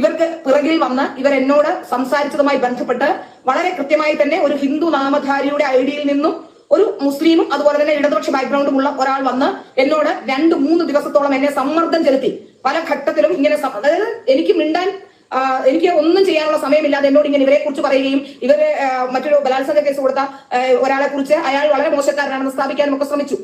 ഇവർക്ക് പിറകിൽ വന്ന് ഇവരെന്നോട് സംസാരിച്ചതുമായി ബന്ധപ്പെട്ട് വളരെ കൃത്യമായി തന്നെ ഒരു ഹിന്ദു നാമധാരിയുടെ ഐഡിയിൽ നിന്നും ഒരു മുസ്ലിമും അതുപോലെ തന്നെ ഇടതുപക്ഷ ബാക്ക്ഗ്രൗണ്ടും ഉള്ള ഒരാൾ വന്ന് എന്നോട് 2-3 ദിവസത്തോളം എന്നെ സമ്മർദ്ദം ചെലുത്തി. പല ഘട്ടത്തിലും ഇങ്ങനെ, അതായത് എനിക്ക് മിണ്ടാൻ, എനിക്ക് ഒന്നും ചെയ്യാനുള്ള സമയമില്ലാതെ എന്നോട് ഇങ്ങനെ ഇവരെ കുറിച്ച് പറയുകയും ഇവര് മറ്റൊരു ബലാത്സംഗ കേസ് കൊടുത്ത ഒരാളെ കുറിച്ച് അയാൾ വളരെ മോശക്കാരനാണെന്ന് സ്ഥാപിക്കാനും ഒക്കെ ശ്രമിച്ചു.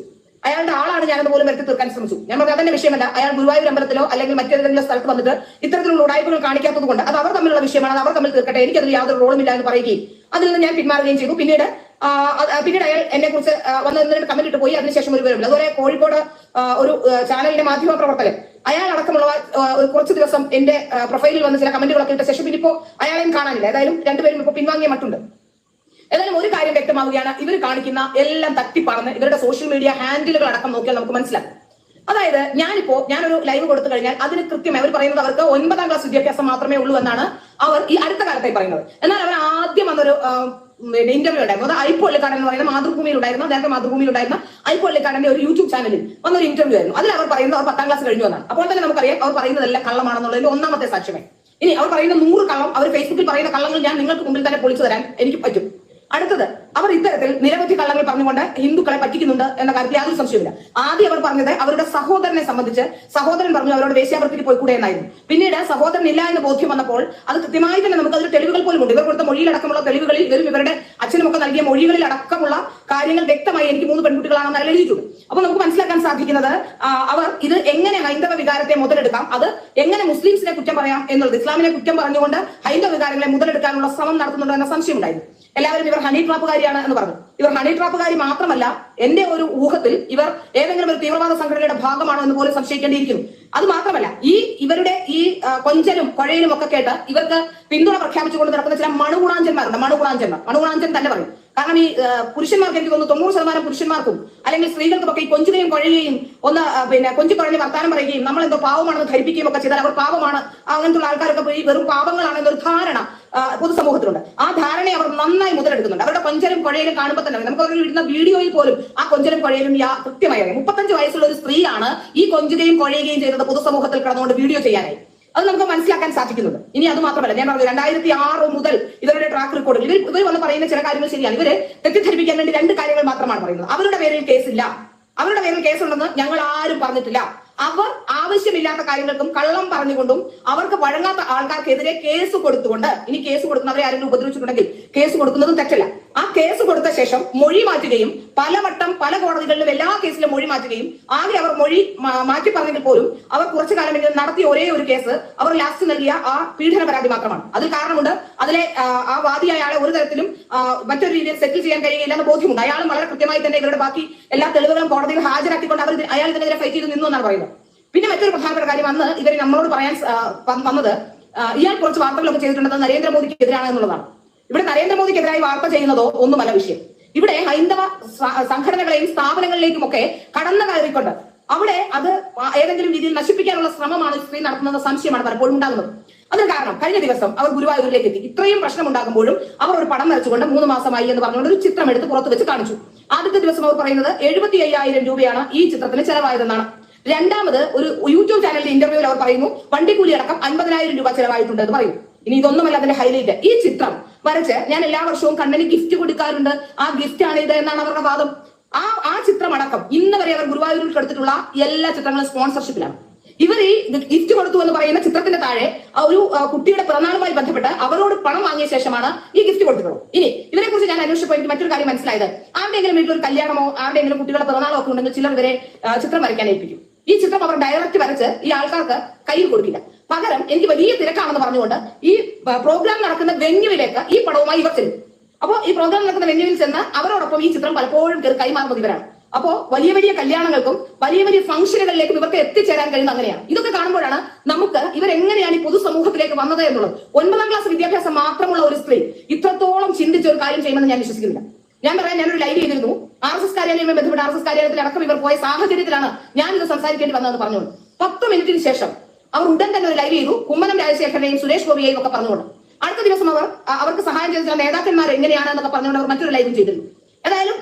അയാളുടെ ആളാണ് ഞാനെന്ന് പോലും വരുത്തി തീർക്കാൻ ശ്രമിച്ചു. ഞാൻ പറഞ്ഞത് അതന്നെ വിഷയമല്ല. അയാൾ ഗുരുവായൂർ അമ്പലത്തിലോ അല്ലെങ്കിൽ മറ്റേതെങ്കിലും സ്ഥലത്ത് വന്നിട്ട് ഇത്തരത്തിലുള്ള ഉടായ്പകൾ കാണിക്കാത്തത് കൊണ്ട് അത് അവർ തമ്മിലുള്ള വിഷയമാണ്, അത് അവർ തമ്മിൽ തീർക്കട്ടെ, എനിക്കതിൽ യാതൊരു റോളുമില്ല എന്ന് പറയുകയും അതിൽ നിന്ന് ഞാൻ പിന്മാറുകയും ചെയ്തു. പിന്നീട് അയാൾ എന്നെ കുറിച്ച് വന്നതിന് കമന്റ് ഇട്ട് പോയി. അതിനുശേഷം ഒരു വിവരമില്ല. അതുപോലെ കോഴിക്കോട് ഒരു ചാനലിന്റെ മാധ്യമ പ്രവർത്തകൻ അയാൾ അടക്കമുള്ള കുറച്ച് ദിവസം എന്റെ പ്രൊഫൈലിൽ വന്ന് ചില കമന്റുകളൊക്കെ ഇട്ട ശേഷം ഇനിയിപ്പോ അയാളെയും കാണാനില്ല. ഏതായാലും രണ്ടുപേരും ഇപ്പൊ പിൻവാങ്ങിയ മട്ടുണ്ട്. ഏതായാലും ഒരു കാര്യം വ്യക്തമാവുകയാണ്, ഇവർ കാണിക്കുന്ന എല്ലാം തട്ടിപ്പാണെന്ന് ഇവരുടെ സോഷ്യൽ മീഡിയ ഹാൻഡിലുകൾ അടക്കം നോക്കിയാൽ നമുക്ക് മനസ്സിലാക്കും. അതായത് ഞാനൊരു ലൈവ് കൊടുത്തു കഴിഞ്ഞാൽ അതിന് കൃത്യമായി അവർ പറയുന്നത് അവർക്ക് 9ാം ക്ലാസ് വിദ്യാഭ്യാസം മാത്രമേ ഉള്ളൂ എന്നാണ് അവർ ഈ അടുത്ത കാലത്തായി പറയുന്നത്. എന്നാൽ അവർ ആദ്യം വന്നൊരു ഇന്റർവ്യൂ ഉണ്ടായിരുന്നു. അത് ഐപ്പൊള്ളിക്കാടൻ എന്ന് പറയുന്ന മാതൃഭൂമിയിൽ ഉണ്ടായിരുന്ന, നേരത്തെ മാതൃഭൂമിയിൽ ഉണ്ടായിരുന്ന ഐപ്പൊള്ളിക്കാടന്റെ ഒരു യൂട്യൂബ് ചാനലിൽ വന്നൊരു ഇന്റർവ്യൂ ആയിരുന്നു. അതിൽ അവർ പറയുന്നത് അവർ 10ാം ക്ലാസ് കഴിഞ്ഞു എന്നാണ്. അപ്പോൾ തന്നെ നമുക്കറിയാം അവർ പറയുന്നതെല്ലാം കള്ളമാണെന്നുള്ളതിന്റെ ഒന്നാമത്തെ സാക്ഷ്യമായി. ഇനി അവർ പറയുന്ന 100 കള്ളം, അവർ ഫേസ്ബുക്കിൽ പറയുന്ന കള്ളങ്ങൾ ഞാൻ നിങ്ങൾക്ക് മുമ്പിൽ തന്നെ പൊളിച്ചു തരാൻ എനിക്ക് പറ്റും. അടുത്തത്, അവർ ഇത്തരത്തിൽ നിരവധി കള്ളങ്ങൾ പറഞ്ഞുകൊണ്ട് ഹിന്ദുക്കളെ പറ്റിക്കുന്നുണ്ട് എന്ന കാര്യത്തിൽ യാതൊരു സംശയമില്ല. ആദ്യം അവർ പറഞ്ഞത് അവരുടെ സഹോദരനെ സംബന്ധിച്ച്, സഹോദരൻ പറഞ്ഞു അവരോട് വേശ്യാവൃത്തിക്ക് പോയിക്കൂടെ എന്നായിരുന്നു. പിന്നീട് സഹോദരൻ ഇല്ല എന്ന് ബോധ്യം വന്നപ്പോൾ അത് കൃത്യമായി തന്നെ നമുക്ക് അതിൽ തെളിവുകൾ പോലും ഉണ്ട്. ഇവർ കൊടുത്ത മൊഴിയിലടക്കമുള്ള തെളിവുകളിൽ ഇവരും ഇവരുടെ അച്ഛനുമൊക്കെ നൽകിയ മൊഴികളിൽ അടക്കമുള്ള കാര്യങ്ങൾ വ്യക്തമായി എനിക്ക് 3 പെൺകുട്ടികളാണെന്ന് അതിൽ എഴുതിയിട്ടുണ്ട്. അപ്പൊ നമുക്ക് മനസ്സിലാക്കാൻ സാധിക്കുന്നത് അവർ ഇത് എങ്ങനെ ഹൈന്ദവ വികാരത്തെ മുതലെടുക്കാം, അത് എങ്ങനെ മുസ്ലിംസിനെ കുറ്റം പറയാം എന്നുള്ളത്, ഇസ്ലാമിനെ കുറ്റം പറഞ്ഞുകൊണ്ട് ഹൈന്ദവ വികാരങ്ങളെ മുതലെടുക്കാനുള്ള ശ്രമം നടത്തുന്നുണ്ടോ എന്ന സംശയമുണ്ടായിരുന്നു. എല്ലാവരും ഇവർ ഹണി ട്രാപ്പുകാരിയാണ് എന്ന് പറഞ്ഞു. ഇവർ ഹണി ട്രാപ്പുകാരി മാത്രമല്ല, എന്റെ ഒരു ഊഹത്തിൽ ഇവർ ഏതെങ്കിലും ഒരു തീവ്രവാദ സംഘടനയുടെ ഭാഗമാണോ എന്ന് പോലും സംശയിക്കേണ്ടിയിരിക്കുന്നു. അത് മാത്രമല്ല, ഇവരുടെ ഈ കൊഞ്ചലും കൊഴയിലും ഒക്കെ കേട്ട് ഇവർക്ക് പിന്തുണ പ്രഖ്യാപിച്ചുകൊണ്ട് നടക്കുന്ന ചില മണുകുണാഞ്ചന്മാരുണ്ട്. മണുകുണാഞ്ചൻ തന്നെ പറയും. കാരണം ഈ പുരുഷന്മാർക്ക് എനിക്ക് തോന്നുന്നു 90% പുരുഷന്മാർക്കും അല്ലെങ്കിൽ സ്ത്രീകൾക്കുമൊക്കെ ഈ കൊഞ്ചുകയും കൊഴയുകയും ഒന്ന് കൊഞ്ചു കുഴഞ്ഞ് വർത്താനം പറയുകയും നമ്മൾ എന്തോ പാവമാണെന്ന് ധരിപ്പിക്കുകയും ഒക്കെ ചെയ്താൽ അവർ പാവമാണ്, അങ്ങനത്തെ ആൾക്കാരൊക്കെ ഈ വെറും പാവങ്ങളാണെന്നൊരു ധാരണ പൊതുസമൂഹത്തിലുണ്ട്. ആ ധാരണയെ അവർ നന്നായി മുതലെടുക്കുന്നുണ്ട്. അവരുടെ കൊഞ്ചലും കൊഴയിലും കാണുമ്പോൾ തന്നെ നമുക്ക് അവർ ഇടുന്ന വീഡിയോയിൽ പോലും ആ കൊഞ്ചലും കൊഴയിലും കൃത്യമായി അറിയാം. 35 വയസ്സുള്ള ഒരു സ്ത്രീയാണ് ഈ കൊഞ്ചുകയും കൊഴയുകയും ചെയ്തത് പൊതുസമൂഹത്തിൽ കിടന്നുകൊണ്ട് വീഡിയോ ചെയ്യാനായി. അത് നമുക്ക് മനസ്സിലാക്കാൻ സാധിക്കുന്നുണ്ട്. ഇനി അത് മാത്രമല്ല, ഞാൻ പറഞ്ഞു 2006 മുതൽ ഇവരുടെ ട്രാക്ക് റെക്കോർഡ്, ഇവർ വന്ന് പറയുന്ന ചില കാര്യങ്ങൾ ശരിയാണ്. ഇവരെ തെറ്റിദ്ധരിപ്പിക്കാൻ വേണ്ടി 2 കാര്യങ്ങൾ മാത്രമാണ് പറയുന്നത്. അവരുടെ പേരിൽ കേസില്ല, അവരുടെ പേരിൽ കേസുണ്ടെന്ന് ഞങ്ങൾ ആരും പറഞ്ഞിട്ടില്ല. അവർ ആവശ്യമില്ലാത്ത കാര്യങ്ങൾക്കും കള്ളം പറഞ്ഞുകൊണ്ടും അവർക്ക് വഴങ്ങാത്ത ആൾക്കാർക്കെതിരെ കേസ് കൊടുത്തുകൊണ്ട്, ഇനി കേസ് കൊടുക്കുന്നവരെ ആരെങ്കിലും ഉപദ്രവിച്ചിട്ടുണ്ടെങ്കിൽ കേസ് കൊടുക്കുന്നതും തെറ്റല്ല. ആ കേസ് കൊടുത്ത ശേഷം മൊഴി മാറ്റുകയും പലവട്ടം പല കോടതികളിലും എല്ലാ കേസിലും മൊഴി മാറ്റുകയും ആകെ അവർ മൊഴി മാറ്റി പറഞ്ഞെങ്കിൽ പോലും അവർ കുറച്ചു കാലമെങ്കിലും നടത്തിയ ഒരേ ഒരു കേസ് അവർ ലാസ്റ്റ് നൽകിയ ആ പീഡന പരാതി മാത്രമാണ്. അതിൽ കാരണമുണ്ട്. അതിലെ ആ വാദിയായ ആളെ ഒരു തരത്തിലും മറ്റൊരു രീതിയിൽ സെറ്റിൽ ചെയ്യാൻ കഴിയില്ല എന്ന് ബോധ്യമുണ്ട്. അയാളും വളരെ കൃത്യമായി തന്നെ ഇവരുടെ ബാക്കി എല്ലാ തെളിവുകളും കോടതിയിൽ ഹാജരാക്കിക്കൊണ്ട് അയാൾ ഇതിനെതിരെ ഫൈറ്റ് ചെയ്ത് നിന്നു എന്നാണ് പറയുന്നത്. പിന്നെ മറ്റൊരു പ്രധാനപ്പെട്ട കാര്യം, അന്ന് ഇവർ നമ്മളോട് പറയാൻ വന്നത് ഇയാൾ കുറച്ച് വാർത്തകളൊക്കെ ചെയ്തിട്ടുണ്ടെന്ന് നരേന്ദ്രമോദിക്കെതിരാണ് എന്നുള്ളതാണ്. ഇവിടെ നരേന്ദ്രമോദിക്കെതിരായി വാർത്ത ചെയ്യുന്നതോ ഒന്നുമല്ല വിഷയം. ഇവിടെ ഹൈന്ദവ സംഘടനകളെയും സ്ഥാപനങ്ങളിലേക്കും ഒക്കെ കടന്നു കയറിക്കൊണ്ട് അവിടെ അത് ഏതെങ്കിലും രീതിയിൽ നശിപ്പിക്കാനുള്ള ശ്രമമാണ് സ്ത്രീ നടത്തുന്നത് സംശയമാണ് പലപ്പോഴും ഉണ്ടാകുന്നത്. അതിന് കാരണം കഴിഞ്ഞ ദിവസം അവർ ഗുരുവായൂരിലേക്ക് എത്തി. ഇത്രയും പ്രശ്നം ഉണ്ടാകുമ്പോഴും അവർ ഒരു പടം വരച്ചുകൊണ്ട് 3 മാസമായി എന്ന് പറഞ്ഞുകൊണ്ട് ഒരു ചിത്രം എടുത്ത് പുറത്ത് വെച്ച് കാണിച്ചു. ആദ്യത്തെ ദിവസം അവർ പറയുന്നത് 75,000 രൂപയാണ് ഈ ചിത്രത്തിന് ചെലവായതെന്നാണ്. രണ്ടാമത് ഒരു യൂട്യൂബ് ചാനലിന്റെ ഇന്റർവ്യൂവിൽ അവർ പറയുന്നു വണ്ടിക്കൂലി അടക്കം 50,000 രൂപ ചെലവായിട്ടുണ്ട് എന്ന് പറയും. ഇനി ഇതൊന്നുമല്ല അതിന്റെ ഹൈലൈറ്റ്. ഈ ചിത്രം വരച്ച് ഞാൻ എല്ലാ വർഷവും കണ്ണന് ഗിഫ്റ്റ് കൊടുക്കാറുണ്ട്, ആ ഗിഫ്റ്റ് ആണ് ഇത് എന്നാണ് അവരുടെ വാദം. ആ ചിത്രം അടക്കം ഇന്ന് വരെ അവർ ഗുരുവായൂരിൽ എടുത്തിട്ടുള്ള എല്ലാ ചിത്രങ്ങളും സ്പോൺസർഷിപ്പിലാണ്. ഇവർ ഈ ഗിഫ്റ്റ് കൊടുത്തു എന്ന് പറയുന്ന ചിത്രത്തിന്റെ താഴെ ഒരു കുട്ടിയുടെ പിറന്നാളുമായി ബന്ധപ്പെട്ട് അവരോട് പണം വാങ്ങിയ ശേഷമാണ് ഈ ഗിഫ്റ്റ് കൊടുത്തിട്ടുള്ളത്. ഇനി ഇതിനെ കുറിച്ച് ഞാൻ അന്വേഷിച്ചപ്പോൾ എനിക്ക് മറ്റൊരു കാര്യം മനസ്സിലായത്, ആരുടെയെങ്കിലും വീട്ടിൽ ഒരു കല്യാണമോ ആരുടെയെങ്കിലും കുട്ടികളുടെ പിറന്നാളോ ഒക്കെ ഉണ്ടെങ്കിൽ ചിലർ ഇവരെ ചിത്രം വരയ്ക്കാൻ ഏൽപ്പിക്കും. ഈ ചിത്രം അവർ ഡയറക്റ്റ് വരച്ച് ഈ ആൾക്കാർക്ക് കയ്യിൽ കൊടുക്കില്ല. പകരം എനിക്ക് വലിയ തിരക്കാണെന്ന് പറഞ്ഞുകൊണ്ട് ഈ പ്രോഗ്രാം നടക്കുന്ന വെന്യൂവിലേക്ക് ഈ പടവുമായി ഇവർ ചെല്ലും. അപ്പോൾ ഈ പ്രോഗ്രാം നടക്കുന്ന വെന്യൂവിൽ ചെന്ന് അവരോടൊപ്പം ഈ ചിത്രം പലപ്പോഴും കൈമാറുന്നത് ഇവരാണ്. അപ്പോ വലിയ വലിയ കല്യാണങ്ങൾക്കും വലിയ വലിയ ഫംഗ്ഷനുകളിലേക്കും ഇവർക്ക് എത്തിച്ചേരാൻ കഴിയുന്ന അങ്ങനെയാണ്. ഇതൊക്കെ കാണുമ്പോഴാണ് നമുക്ക് ഇവരെങ്ങനെയാണ് ഈ പൊതുസമൂഹത്തിലേക്ക് വന്നത് എന്നുള്ളത്. 9ാം ക്ലാസ് വിദ്യാഭ്യാസം മാത്രമുള്ള ഒരു സ്ത്രീ ഇത്രത്തോളം ചിന്തിച്ച ഒരു കാര്യം ചെയ്യുമെന്ന് ഞാൻ വിശ്വസിക്കുന്നില്ല. ഞാൻ പറയാൻ ഞാനൊരു ലൈവ് ചെയ്തിരുന്നു, RSS കാര്യാലയവുമായി ബന്ധപ്പെട്ട് RSS കാര്യാലയത്തിൽ അടക്കം ഇവർ പോയ സാഹചര്യത്തിലാണ് ഞാനിത് സംസാരിക്കേണ്ടി വന്നതെന്ന് പറഞ്ഞുകൊണ്ട് 10 മിനിറ്റിന് ശേഷം അവർ ഉടൻ തന്നെ ഒരു ലൈവ് ചെയ്തു, കുമ്മനം രാജശേഖരനെയും സുരേഷ് ഗോപിയെയും ഒക്കെ പറഞ്ഞുകൊണ്ട്. അടുത്ത ദിവസം അവർക്ക് സഹായം ചെയ്ത നേതാക്കന്മാർ എങ്ങനെയാണ് എന്നൊക്കെ പറഞ്ഞുകൊണ്ട് അവർ മറ്റൊരു ലൈവും ചെയ്തിരുന്നു. ഏതായാലും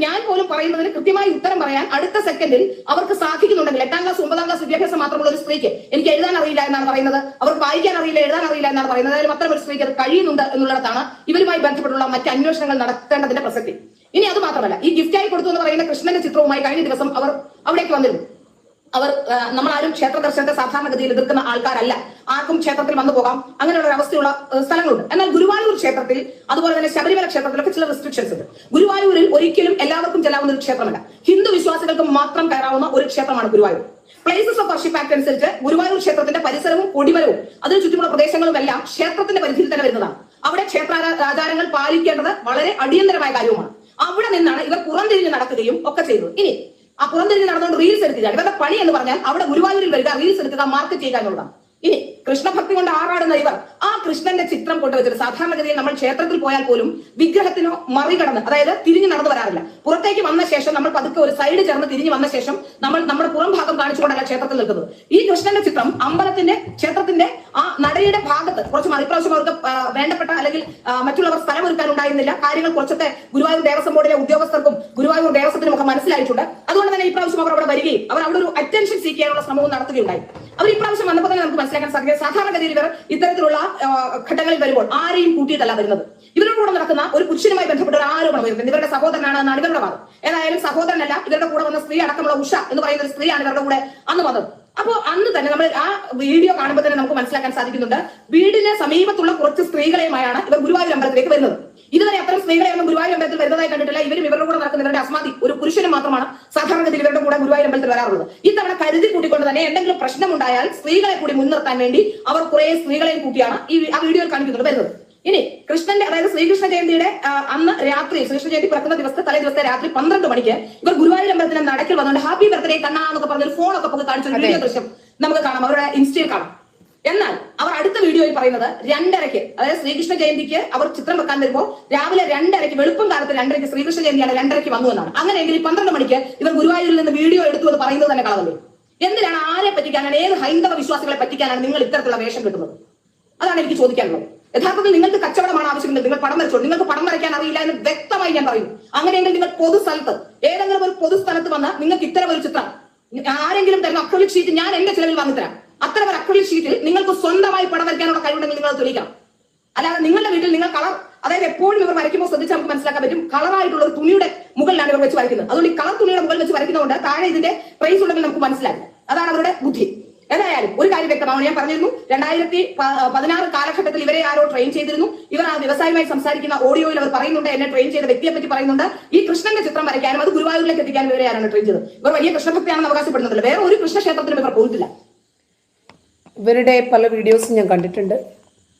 ഞാൻ പോലും പറയുന്നതിന് കൃത്യമായി ഉത്തരം പറയാൻ അടുത്ത സെക്കൻഡിൽ അവർക്ക് സാധിക്കുന്നുണ്ടെങ്കിൽ 8ാം ക്ലാസ് 9ാം ക്ലാസ് വിദ്യാഭ്യാസം മാത്രമുള്ള ഒരു സ്ത്രീക്ക് എനിക്ക് എഴുതാൻ അറിയില്ല എന്നാണ് പറയുന്നത്, അവർക്ക് വായിക്കാൻ അറിയില്ല എഴുതാൻ അറിയില്ല എന്നാണ് പറയുന്നത്. ഏതായാലും അത്തരം ഒരു സ്ത്രീക്ക് അത് കഴിയുന്നുണ്ട് എന്നുള്ളിടത്താണ് ഇവരുമായി ബന്ധപ്പെട്ടുള്ള മറ്റ് അന്വേഷണങ്ങൾ നടത്തേണ്ടതിന്റെ പ്രസക്തി. ഇനി അത് മാത്രമല്ല, ഈ ഗിഫ്റ്റായി കൊടുത്തു എന്ന് പറയുന്ന കൃഷ്ണന്റെ ചിത്രവുമായി കഴിഞ്ഞ ദിവസം അവർ അവിടേക്ക് വന്നിരുന്നു. അവർ നമ്മളാരും ക്ഷേത്ര ദർശനത്തെ സാധാരണഗതിയിൽ എതിർക്കുന്ന ആൾക്കാരല്ല, ആർക്കും ക്ഷേത്രത്തിൽ വന്നു പോകാം, അങ്ങനെയുള്ള ഒരു അവസ്ഥയുള്ള സ്ഥലങ്ങളുണ്ട്. എന്നാൽ ഗുരുവായൂർ ക്ഷേത്രത്തിൽ അതുപോലെ തന്നെ ശബരിമല ക്ഷേത്രത്തിലൊക്കെ ചില റെസ്ട്രിക്ഷൻസ് ഉണ്ട്. ഗുരുവായൂരിൽ ഒരിക്കലും എല്ലാവർക്കും ചെല്ലാവുന്ന ഒരു ക്ഷേത്രമല്ല, ഹിന്ദു വിശ്വാസികൾക്ക് മാത്രം കയറാവുന്ന ഒരു ക്ഷേത്രമാണ് Guruvayur. Places of worship act അനുസരിച്ച് ഗുരുവായൂർ ക്ഷേത്രത്തിന്റെ പരിസരവും കൊടിമരവും അതിനു ചുറ്റുമുള്ള പ്രദേശങ്ങളും എല്ലാം ക്ഷേത്രത്തിന്റെ പരിധിയിൽ തന്നെ വരുന്നതാണ്. അവിടെ ക്ഷേത്രാചാരങ്ങൾ പാലിക്കേണ്ടത് വളരെ അടിയന്തരമായ കാര്യവുമാണ്. അവിടെ നിന്നാണ് ഇവർ പുറംതിരിഞ്ഞ് നടക്കുകയും ഒക്കെ ചെയ്തത്. ഇനി ആ പുറംതിരിഞ്ഞ് നടന്നുകൊണ്ട് റീൽസ് എടുക്കുകയാണ് ഇവരുടെ പണി എന്ന് പറഞ്ഞാൽ അവിടെ ഗുരുവായൂരിൽ വരിക, റീൽസ് എടുക്കുക, മാർക്കറ്റ് ചെയ്യുക എന്നുള്ളതാണ്. ഇനി കൃഷ്ണഭക്തി കൊണ്ട് ആറാടുന്ന ഇവർ ആ കൃഷ്ണന്റെ ചിത്രം കൊണ്ടുവച്ചിട്ട് സാധാരണഗതിയിൽ നമ്മൾ ക്ഷേത്രത്തിൽ പോയാൽ പോലും വിഗ്രഹത്തിനോ മറികടന്ന്, അതായത് തിരിഞ്ഞു നടന്നു വരാറില്ല. പുറത്തേക്ക് വന്ന ശേഷം നമ്മൾ പതുക്കെ ഒരു സൈഡ് ചേർന്ന് തിരിഞ്ഞു വന്ന ശേഷം നമ്മൾ നമ്മുടെ പുറം ഭാഗം കാണിച്ചുകൊണ്ടല്ല ക്ഷേത്രത്തിൽ നിൽക്കുന്നത്. ഈ കൃഷ്ണന്റെ ചിത്രം ക്ഷേത്രത്തിന്റെ ആ നടയുടെ ഭാഗത്ത് കുറച്ച് ഇപ്രാവശ്യം അവർക്ക് വേണ്ടപ്പെട്ട അല്ലെങ്കിൽ മറ്റുള്ളവർ സ്ഥലമൊരുക്കാനുണ്ടായിരുന്നില്ല. കാര്യങ്ങൾ കുറച്ചൊക്കെ ഗുരുവായൂർ ദേവസ്വം ബോർഡിലെ ഉദ്യോഗസ്ഥർക്കും ഗുരുവായൂർ ദേവസ്വത്തിനും ഒക്കെ മനസ്സിലായിട്ടുണ്ട്. അതുകൊണ്ട് തന്നെ ഇപ്രാവശ്യം അവർ അവിടെ വരികയും അവർ അവിടെ ഒരു അറ്റൻഷൻ സീക്ക് ചെയ്യാനുള്ള ശ്രമവും നടത്തുകയുണ്ടായി. അവർ ഇപ്രാവശ്യം വന്നപ്പോൾ തന്നെ നമുക്ക് മനസ്സിലാക്കാൻ സാധിക്കും, സാധാരണഗതിയിൽ ഇവർ ഇത്തരത്തിലുള്ള ഘട്ടങ്ങളിൽ വരുമ്പോൾ ആരെയും കൂട്ടിയിട്ടല്ല വരുന്നത്. ഇവരുടെ കൂടെ നടക്കുന്ന ഒരു പുരുഷനുമായി ബന്ധപ്പെട്ട ഒരു ആരോപണം വരുന്നത് ഇവരുടെ സഹോദരനാണ് എന്നാണ് ഇവരുടെ വാദം. ഏതായാലും സഹോദരനല്ല, ഇവരുടെ കൂടെ വന്ന സ്ത്രീ അടക്കമുള്ള ഉഷ എന്ന് പറയുന്ന ഒരു സ്ത്രീയാണ് ഇവരുടെ കൂടെ അന്ന് വന്നത്. അപ്പോ അന്ന് തന്നെ നമ്മൾ ആ വീഡിയോ കാണുമ്പോൾ തന്നെ നമുക്ക് മനസ്സിലാക്കാൻ സാധിക്കുന്നുണ്ട്, വീടിന് സമീപത്തുള്ള കുറച്ച് സ്ത്രീകളെയുമായാണ് ഇവർ ഗുരുവായൂർ അമ്പലത്തിലേക്ക് വരുന്നത്. ഇതുവരെ അത്തരം സ്ത്രീകളെയൊന്നും ഗുരുവായൂർ അമ്പലത്തിൽ വരുന്നതായി കണ്ടിട്ടില്ല. ഇവരും ഇവരുടെ കൂടെ നടക്കുന്ന ഇവരുടെ അസ്മാതി ഒരു പുരുഷനും മാത്രമാണ് സാധാരണഗതിയിൽ ഇവരുടെ കൂടെ ഗുരുവായൂർ അമ്പലത്തിൽ വരാറുള്ളത്. ഇത്തവണ കരുതി കൂട്ടിക്കൊണ്ട് തന്നെ എന്തെങ്കിലും പ്രശ്നമുണ്ടായാൽ സ്ത്രീകളെ കൂടി മുൻനിർത്താൻ വേണ്ടി അവർ കുറെ സ്ത്രീകളെയും കൂട്ടിയാണ് ആ വീഡിയോയിൽ കാണിക്കുന്നത് വരുന്നത്. ഇനി കൃഷ്ണന്റെ, അതായത് ശ്രീകൃഷ്ണ ജയന്തിയുടെ അന്ന് രാത്രി, ശ്രീകൃഷ്ണ ജയന്തി പിറക്കുന്ന തലേ ദിവസത്തെ രാത്രി 12 മണിക്ക് ഇവർ ഗുരുവായൂർ അമ്പലത്തിന്റെ നടക്കിൽ വന്നുകൊണ്ട് ഹാപ്പി ബർത്ത്ഡേ കണ്ണാ എന്നൊക്കെ പറഞ്ഞൊരു ഫോണൊക്കെ നമുക്ക് കാണിച്ചൊരു വീഡിയോ ദൃശ്യം നമുക്ക് കാണാം, അവരുടെ ഇൻസ്റ്റയിൽ കാണാം. എന്നാൽ അവർ അടുത്ത വീഡിയോയിൽ പറയുന്നത് 2:30, അതായത് ശ്രീകൃഷ്ണ ജയന്തിക്ക് അവർ ചിത്രം വെക്കാൻ വരുമ്പോൾ രാവിലെ 2:30, വെളുപ്പം കാലത്ത് 2:30 ശ്രീകൃഷ്ണ ജയന്തിയാണ് 2:30 വന്നു എന്നാണ്. അങ്ങനെയെങ്കിൽ 12 മണിക്ക് ഇവർ ഗുരുവായൂരിൽ നിന്ന് വീഡിയോ എടുത്തു എന്ന് പറയുന്നത് തന്നെ കളവല്ലേ? എന്തിനാണ്, ആരെ പറ്റിക്കാനാണ്, ഏത് ഹൈന്ദവ വിശ്വാസികളെ പറ്റിക്കാനാണ് നിങ്ങൾ ഇത്തരത്തിലുള്ള വേഷം കിട്ടുന്നത്? അതാണ് എനിക്ക് ചോദിക്കാനുള്ളത്. യഥാർത്ഥത്തിൽ നിങ്ങൾക്ക് കച്ചവടമാണ് ആവശ്യമെങ്കിൽ നിങ്ങൾ പടം വരച്ചോളൂ. നിങ്ങൾക്ക് പടം വരയ്ക്കാൻ അറിയില്ല എന്ന് വ്യക്തമായി ഞാൻ പറയുന്നു. അങ്ങനെയെങ്കിൽ നിങ്ങൾ പൊതുസ്ഥലത്ത്, ഏതെങ്കിലും ഒരു പൊതുസ്ഥലത്ത് വന്ന് നിങ്ങൾക്ക് ഇത്തരം ഒരു ചിത്രം ആരെങ്കിലും തരുന്ന അക്രലിക് ഷീറ്റ് ഞാൻ എന്റെ ചെലവിൽ വാങ്ങിത്തരാം. അത്തരം ഒരു അക്രലിക് ഷീറ്റിൽ നിങ്ങൾക്ക് സ്വന്തമായി പടം വരയ്ക്കാനുള്ള കഴിവുണ്ടെങ്കിൽ നിങ്ങൾ തെളിയിക്കണം. അല്ലാതെ നിങ്ങളുടെ വീട്ടിൽ നിങ്ങൾ കളർ, അതായത് എപ്പോഴും ഇവർ വരയ്ക്കുമ്പോൾ ശ്രദ്ധിച്ചാൽ നമുക്ക് മനസ്സിലാക്കാൻ പറ്റും, കളറായിട്ടുള്ള ഒരു തുണിയുടെ മുകളിലാണ് ഇവർ വെച്ച് വരയ്ക്കുന്നത്. അതുകൊണ്ട് ഈ കളർ തുണിയുടെ മുകളിൽ വെച്ച് വരയ്ക്കുന്നതുകൊണ്ട് താഴെ ഇതിന്റെ പ്രൈസ് ഉണ്ടെങ്കിൽ നമുക്ക് മനസ്സിലാക്കും. അതാണ് അവരുടെ ബുദ്ധി. ഏതായാലും ഒരു കാര്യം വ്യക്തമാണ്, ഞാൻ പറഞ്ഞിരുന്നു 2016 കാലഘട്ടത്തിൽ ഇവരെ ആരോ ട്രെയിൻ ചെയ്തിരുന്നു. ഇവർ ആ വ്യവസായവുമായി സംസാരിക്കുന്ന ഓഡിയോയിൽ അവർ പറയുന്നുണ്ട്, എന്നെ ട്രെയിൻ ചെയ്ത വ്യക്തിയെ പറ്റി പറയുന്നുണ്ട്. ഈ കൃഷ്ണന്റെ ചിത്രം വരയ്ക്കാനും അത് ഗുരുവായൂരിലേക്ക് എത്തിക്കാനും ഇവരെ ആരാണ് ട്രെയിൻ ചെയ്തത്? ഇവർ വലിയ കൃഷ്ണഭക്തിയാണെന്ന് അവകാശപ്പെടുന്നുണ്ടല്ലോ. വേറെ ഒരു കൃഷ്ണക്ഷേത്രത്തിലും ഇവർ പോയിട്ടില്ല. ഇവരുടെ പല വീഡിയോസും ഞാൻ കണ്ടിട്ടുണ്ട്.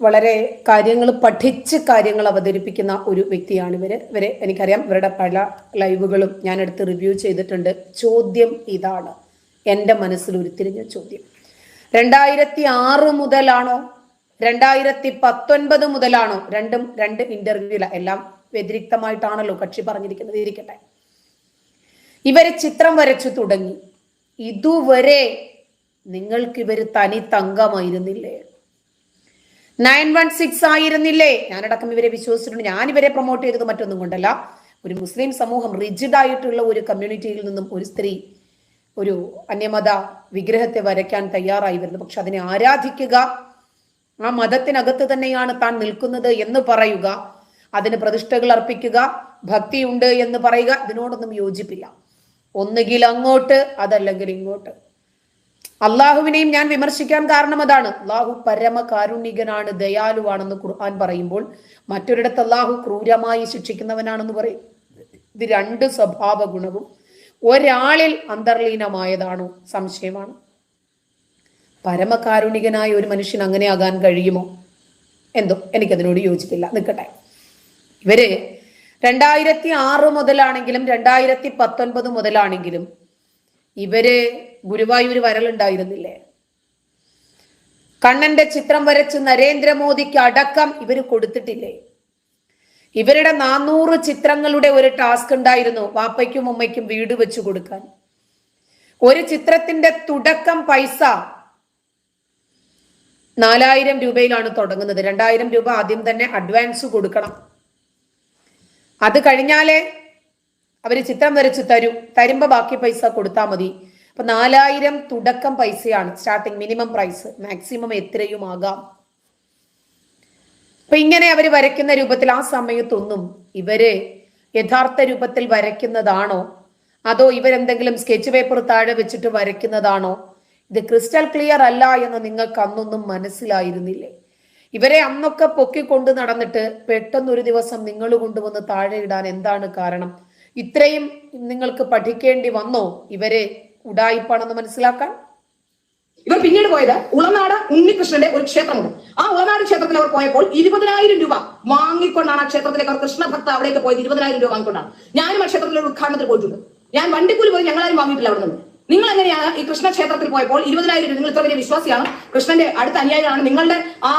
വളരെ കാര്യങ്ങൾ പഠിച്ച് കാര്യങ്ങൾ അവതരിപ്പിക്കുന്ന ഒരു വ്യക്തിയാണ് ഇവരെ എനിക്കറിയാം. ഇവരുടെ പല ലൈവുകളും ഞാൻ എടുത്ത് റിവ്യൂ ചെയ്തിട്ടുണ്ട്. ചോദ്യം ഇതാണ്, എൻ്റെ മനസ്സിൽ ഉരുത്തിരിഞ്ഞ ചോദ്യം, 2006 മുതലാണോ 2019 മുതലാണോ? രണ്ട് ഇന്റർവ്യൂല, എല്ലാം വ്യതിരിക്തമായിട്ടാണല്ലോ കക്ഷി പറഞ്ഞിരിക്കുന്നത്. ഇരിക്കട്ടെ, ഇവര് ചിത്രം വരച്ചു തുടങ്ങി, ഇതുവരെ നിങ്ങൾക്ക് ഇവര് തനി തങ്കമായിരുന്നില്ലേ? 916 ആയിരുന്നില്ലേ? ഞാനടക്കം ഇവരെ വിശ്വസിച്ചിട്ടുണ്ട്. ഞാൻ ഇവരെ പ്രൊമോട്ട് ചെയ്തത് മറ്റൊന്നും കൊണ്ടല്ല. ഒരു മുസ്ലിം സമൂഹം റിജിഡ് ആയിട്ടുള്ള ഒരു കമ്മ്യൂണിറ്റിയിൽ നിന്നും ഒരു സ്ത്രീ ഒരു അന്യമത വിഗ്രഹത്തെ വരയ്ക്കാൻ തയ്യാറായി വരുന്നു. പക്ഷെ അതിനെ ആരാധിക്കുക, ആ മതത്തിനകത്ത് തന്നെയാണ് താൻ നിൽക്കുന്നത് എന്ന് പറയുക, അതിന് പ്രതിഷ്ഠകൾ അർപ്പിക്കുക, ഭക്തിയുണ്ട് എന്ന് പറയുക, ഇതിനോടൊന്നും യോജിപ്പില്ല. ഒന്നുകിൽ അങ്ങോട്ട്, അതല്ലെങ്കിൽ ഇങ്ങോട്ട്. അള്ളാഹുവിനെയും ഞാൻ വിമർശിക്കാൻ കാരണം അതാണ്. അള്ളാഹു പരമകാരുണികനാണ്, ദയാലുവാണെന്ന് ഖുർആൻ പറയുമ്പോൾ മറ്റൊരിടത്ത് അള്ളാഹു ക്രൂരമായി ശിക്ഷിക്കുന്നവനാണെന്ന് പറയും. ഇത് രണ്ട് സ്വഭാവ ഗുണവും ഒരാളിൽ അന്തർലീനമായതാണോ സംശയമാണ്. പരമകാരുണികനായ ഒരു മനുഷ്യൻ അങ്ങനെ ആകാൻ കഴിയുമോ? എന്തോ എനിക്കതിനോട് യോജിപ്പില്ല. നിൽക്കട്ടെ. ഇവര് 2006 മുതലാണെങ്കിലും 2019 മുതലാണെങ്കിലും ഇവര് ഗുരുവായൂർ വരലുണ്ടായിരുന്നില്ലേ? കണ്ണന്റെ ചിത്രം വരച്ച് നരേന്ദ്രമോദിക്ക് അടക്കം ഇവര് കൊടുത്തിട്ടില്ലേ? ഇവരുടെ 400 ചിത്രങ്ങളുടെ ഒരു ടാസ്ക് ഉണ്ടായിരുന്നു, വാപ്പയ്ക്കും ഉമ്മയ്ക്കും വീട് വെച്ചു കൊടുക്കാൻ. ഒരു ചിത്രത്തിന്റെ തുടക്കം പൈസ 4000 രൂപയിലാണ് തുടങ്ങുന്നത്. 2000 രൂപ ആദ്യം തന്നെ അഡ്വാൻസ് കൊടുക്കണം. അത് കഴിഞ്ഞാലേ അവര് ചിത്രം വരച്ച് തരുമ്പോ ബാക്കി പൈസ കൊടുത്താൽ മതി. അപ്പൊ 4000 തുടക്കം പൈസയാണ് സ്റ്റാർട്ടിങ് മിനിമം പ്രൈസ്. മാക്സിമം എത്രയും ആകാം. അപ്പൊ ഇങ്ങനെ അവര് വരയ്ക്കുന്ന രൂപത്തിൽ ആ സമയത്തൊന്നും ഇവര് യഥാർത്ഥ രൂപത്തിൽ വരയ്ക്കുന്നതാണോ, അതോ ഇവരെന്തെങ്കിലും സ്കെച്ച് പേപ്പർ താഴെ വെച്ചിട്ട് വരയ്ക്കുന്നതാണോ? ഇത് ക്രിസ്റ്റൽ ക്ലിയർ അല്ല എന്ന് നിങ്ങൾക്ക് അന്നൊന്നും മനസ്സിലായിരുന്നില്ലേ? ഇവരെ അന്നൊക്കെ പൊക്കിക്കൊണ്ട് നടന്നിട്ട് പെട്ടെന്ന് ഒരു ദിവസം നിങ്ങൾ കൊണ്ടുവന്ന് താഴെ ഇടാൻ എന്താണ് കാരണം? ഇത്രയും നിങ്ങൾക്ക് പഠിക്കേണ്ടി വന്നോ ഇവരെ ഉഡായിപ്പാണെന്ന് മനസ്സിലാക്കാൻ? ഇവർ പിന്നീട് പോയത് ഉളനാട് ഉണ്ണികൃഷ്ണന്റെ ഒരു ക്ഷേത്രമുണ്ട്. ആ ഉളനാട് ക്ഷേത്രത്തിൽ അവർ പോയപ്പോൾ 20,000 രൂപ വാങ്ങിക്കൊണ്ടാണ് ആ ക്ഷേത്രത്തിലേക്ക് അവർ കൃഷ്ണഭക്ത അവിടേക്ക് പോയത്. 20,000 രൂപ വാങ്ങിക്കൊണ്ടാണ്. ഞാനും ആ ക്ഷേത്രത്തിലെ ഉദ്ഘാടനത്തിൽ പോയിട്ടുണ്ട്. ഞാൻ വണ്ടിക്കൂലി പോയി ഞങ്ങളാരും വാങ്ങിയിട്ടില്ല അവിടെ നിന്ന്. നിങ്ങൾ എങ്ങനെയാണ് ഈ കൃഷ്ണ ക്ഷേത്രത്തിൽ പോയപ്പോൾ 20,000 രൂപ? നിങ്ങൾ ഇത്ര വലിയ വിശ്വാസിയാണ്, കൃഷ്ണന്റെ അടുത്ത അനുയായികളാണ്. നിങ്ങളുടെ ആ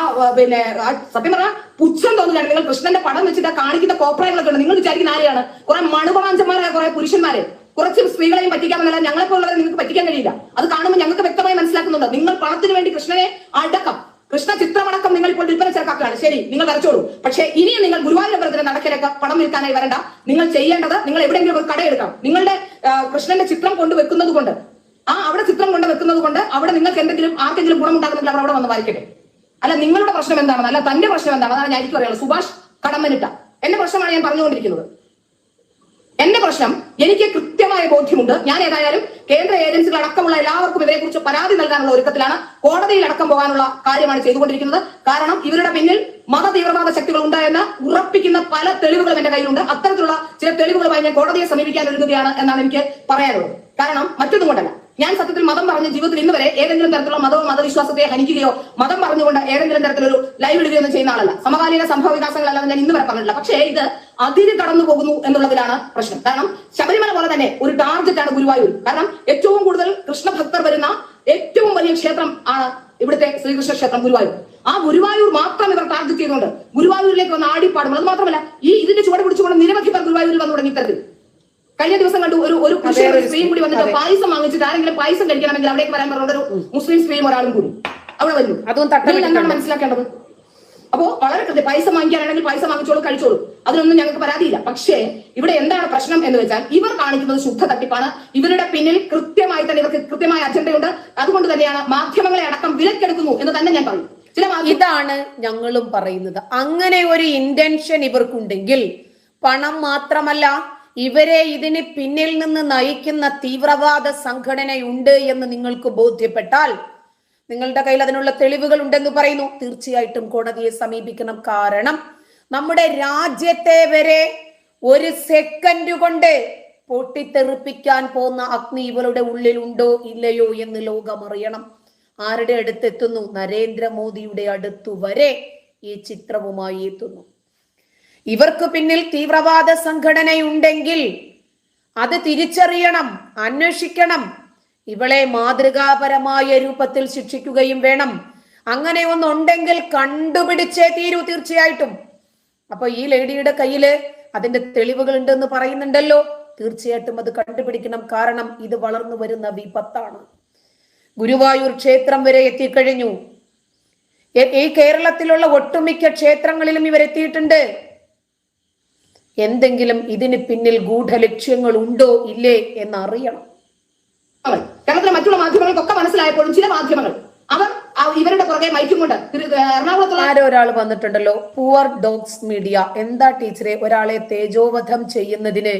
സത്യം പറഞ്ഞാൽ പുച്ഛം തോന്നുകയാണ്. നിങ്ങൾ കൃഷ്ണന്റെ പടം വെച്ചിട്ട് കാണിക്കുന്ന കോപ്രായങ്ങളൊക്കെ ഉണ്ട്. നിങ്ങൾ വിചാരിക്കുന്ന ആരെയാണ്? കുറെ മണുപണാഞ്ചന്മാരായ കുറെ പുരുഷന്മാരെ, കുറച്ച് സ്ത്രീകളെയും പറ്റിക്കാമെന്നല്ല, ഞങ്ങളെപ്പോലുള്ളവരെ നിങ്ങൾക്ക് പറ്റിക്കാൻ കഴിയില്ല. അത് കാണുമ്പോൾ ഞങ്ങൾക്ക് വ്യക്തമായി മനസ്സിലാക്കുന്നുണ്ട്. നിങ്ങൾ പണത്തിന് വേണ്ടി കൃഷ്ണനെ അടക്കം, കൃഷ്ണ ചിത്രമടക്കം നിങ്ങൾ ഇപ്പോൾ വിൽപ്പന ചേർക്കാക്കുകയാണ്. ശരി, നിങ്ങൾ വരച്ചോളൂ. പക്ഷേ ഇനിയും നിങ്ങൾ ഗുരുവായൂരമ്പലത്തിന് നടക്കിലേക്ക് പണം വിൽക്കാനായി വരണ്ട. നിങ്ങൾ ചെയ്യേണ്ടത്, നിങ്ങൾ എവിടെയെങ്കിലും ഒരു കടയെടുക്കാം. നിങ്ങളുടെ കൃഷ്ണന്റെ ചിത്രം കൊണ്ടുവെക്കുന്നത് കൊണ്ട്, അവിടെ ചിത്രം കൊണ്ട് വെക്കുന്നത് കൊണ്ട് അവിടെ നിങ്ങൾക്ക് എന്തെങ്കിലും ആർക്കെങ്കിലും ഗുണമുണ്ടാകുന്നെങ്കിൽ അവർ അവിടെ വന്ന് വായിക്കട്ടെ. അല്ല നിങ്ങളുടെ പ്രശ്നം എന്താണെന്ന്, അല്ല തന്റെ പ്രശ്നം എന്താണ്, അതാണ് ഞാൻ എനിക്ക് പറയുള്ളത്. സുഭാഷ് കടമ്മനിട്ട എന്റെ പ്രശ്നമാണ് ഞാൻ പറഞ്ഞുകൊണ്ടിരിക്കുന്നത്. എന്റെ പ്രശ്നം എനിക്ക് കൃത്യമായ ബോധ്യമുണ്ട്. ഞാൻ ഏതായാലും കേന്ദ്ര ഏജൻസികൾ അടക്കമുള്ള എല്ലാവർക്കും ഇവരെക്കുറിച്ച് പരാതി നൽകാനുള്ള ഒരുക്കത്തിലാണ്. കോടതിയിൽ അടക്കം പോകാനുള്ള കാര്യമാണ് ചെയ്തുകൊണ്ടിരിക്കുന്നത്. കാരണം ഇവരുടെ പിന്നിൽ മത തീവ്രവാദ ശക്തികൾ ഉണ്ട് എന്ന് ഉറപ്പിക്കുന്ന പല തെളിവുകളും എന്റെ കയ്യിലുണ്ട്. അത്തരത്തിലുള്ള ചില തെളിവുകളുമായി ഞാൻ കോടതിയെ സമീപിക്കാൻ ഒരുങ്ങുകയാണ് എന്നാണ് എനിക്ക് പറയാനുള്ളത്. കാരണം മറ്റൊന്നും കൊണ്ടല്ല, ഞാൻ സത്യത്തിൽ മതം പറഞ്ഞ ജീവിതത്തിൽ ഇന്ന് വരെ ഏതെങ്കിലും തരത്തിലുള്ള മതവും മതവിശ്വാസത്തെ ഹനിക്കുകയോ മതം പറഞ്ഞുകൊണ്ട് ഏതെങ്കിലും തരത്തിലൊരു ലൈവ് ഇടുകയോ ഒന്നും ചെയ്യുന്ന ആളല്ല. സമകാലീന സംഭവ വികാസങ്ങളല്ലാതെ ഞാൻ ഇന്ന് വരെ പറഞ്ഞിട്ടില്ല. പക്ഷേ ഇത് അതിര് കടന്നു പോകുന്നു എന്നുള്ളതിലാണ് പ്രശ്നം. കാരണം ശബരിമല പോലെ തന്നെ ഒരു ടാർഗറ്റാണ് ഗുരുവായൂർ. കാരണം ഏറ്റവും കൂടുതൽ കൃഷ്ണഭക്തർ വരുന്ന ഏറ്റവും വലിയ ക്ഷേത്രം ആണ് ഇവിടുത്തെ ശ്രീകൃഷ്ണ ക്ഷേത്രം ഗുരുവായൂർ. ആ ഗുരുവായൂർ മാത്രം ഇവർ ടാർഗറ്റ് ചെയ്തുകൊണ്ട് ഗുരുവായൂരിലേക്ക് വന്ന് ആടിപ്പാടും. അത് മാത്രമല്ല, ഇതിന്റെ ചുവട് പിടിച്ചുകൊണ്ട് നിരവധി പേർ ഗുരുവായൂരിൽ വന്നു തുടങ്ങി. തരത്തിൽ കഴിഞ്ഞ ദിവസം കണ്ടു ഒരു സ്ത്രീയും കൂടി വന്നിട്ട് പായസം വാങ്ങിച്ചിട്ട് ആരെങ്കിലും പായസം കഴിക്കണമെങ്കിൽ അവിടേക്ക് വരാൻ പറഞ്ഞ ഒരു മുസ്ലിം സ്ത്രീയും ഒരാളും കൂടി അവിടെ വരുന്നു. അതും എന്താണ് മനസ്സിലാക്കേണ്ടത്? അപ്പോ വളരെ കൃത്യം, പൈസ വാങ്ങിക്കാനാണെങ്കിൽ പൈസ വാങ്ങിച്ചോളൂ, കഴിച്ചോളൂ, അതിനൊന്നും ഞങ്ങൾക്ക് പരാതിയില്ല. പക്ഷേ ഇവിടെ എന്താണ് പ്രശ്നം എന്ന് വെച്ചാൽ ഇവർ കാണിക്കുന്നത് ശുദ്ധ തട്ടിപ്പാണ്. ഇവരുടെ പിന്നിൽ കൃത്യമായി തന്നെ ഇവർക്ക് കൃത്യമായ അജണ്ടയുണ്ട്. അതുകൊണ്ട് തന്നെയാണ് മാധ്യമങ്ങളെ അടക്കം വിലക്കെടുക്കുന്നു എന്ന് തന്നെ ഞാൻ പറയും. ഇതാണ് ഞങ്ങളും പറയുന്നത്. അങ്ങനെ ഒരു ഇന്റൻഷൻ ഇവർക്കുണ്ടെങ്കിൽ, പണം മാത്രമല്ല ഇവരെ ഇതിന് പിന്നിൽ നിന്ന് നയിക്കുന്ന തീവ്രവാദ സംഘടനയുണ്ട് എന്ന് നിങ്ങൾക്ക് ബോധ്യപ്പെട്ടാൽ, നിങ്ങളുടെ കയ്യിൽ അതിനുള്ള തെളിവുകൾ ഉണ്ടെന്ന് പറയുന്നു, തീർച്ചയായിട്ടും കോടതിയെ സമീപിക്കണം. കാരണം നമ്മുടെ രാജ്യത്തെ വരെ ഒരു സെക്കൻഡ് കൊണ്ട് പൊട്ടിത്തെറിപ്പിക്കാൻ പോകുന്ന അഗ്നി ഇവരുടെ ഉള്ളിലുണ്ടോ ഇല്ലയോ എന്ന് ലോകം അറിയണം. ആരുടെ അടുത്തെത്തുന്നു? നരേന്ദ്രമോദിയുടെ അടുത്തു വരെ ഈ ചിത്രവുമായി എത്തുന്നു. ഇവർക്ക് പിന്നിൽ തീവ്രവാദ സംഘടനയുണ്ടെങ്കിൽ അത് തിരിച്ചറിയണം, അന്വേഷിക്കണം. ഇവളെ മാതൃകാപരമായ രൂപത്തിൽ ശിക്ഷിക്കുകയും വേണം. അങ്ങനെ ഒന്നുണ്ടെങ്കിൽ കണ്ടുപിടിച്ചേ തീരൂ തീർച്ചയായിട്ടും. അപ്പൊ ഈ ലേഡിയുടെ കയ്യില് അതിന്റെ തെളിവുകൾ ഉണ്ടെന്ന് പറയുന്നുണ്ടല്ലോ, തീർച്ചയായിട്ടും അത് കണ്ടുപിടിക്കണം. കാരണം ഇത് വളർന്നു വരുന്ന വിപത്താണ്. ഗുരുവായൂർ ക്ഷേത്രം വരെ എത്തിക്കഴിഞ്ഞു. ഈ കേരളത്തിലുള്ള ഒട്ടുമിക്ക ക്ഷേത്രങ്ങളിലും ഇവരെത്തിയിട്ടുണ്ട്. എന്തെങ്കിലും ഇതിന് പിന്നിൽ ഗൂഢലക്ഷ്യങ്ങൾ ഉണ്ടോ ഇല്ലേ എന്നറിയണം. കേരളത്തിലെ മറ്റുള്ള മാധ്യമങ്ങൾക്കൊക്കെ മനസ്സിലായപ്പോഴും ചില മാധ്യമങ്ങൾ അവർ ഇവരുടെ പുറകെ മൈക്കും കൊണ്ട് എറണാകുളത്തുള്ള ആരോ ഒരാൾ വന്നിട്ടുണ്ടല്ലോ, പുവർ ഡോഗ്സ് മീഡിയ. എന്താ ടീച്ചറെ, ഒരാളെ തേജോവധം ചെയ്യുന്നതിന്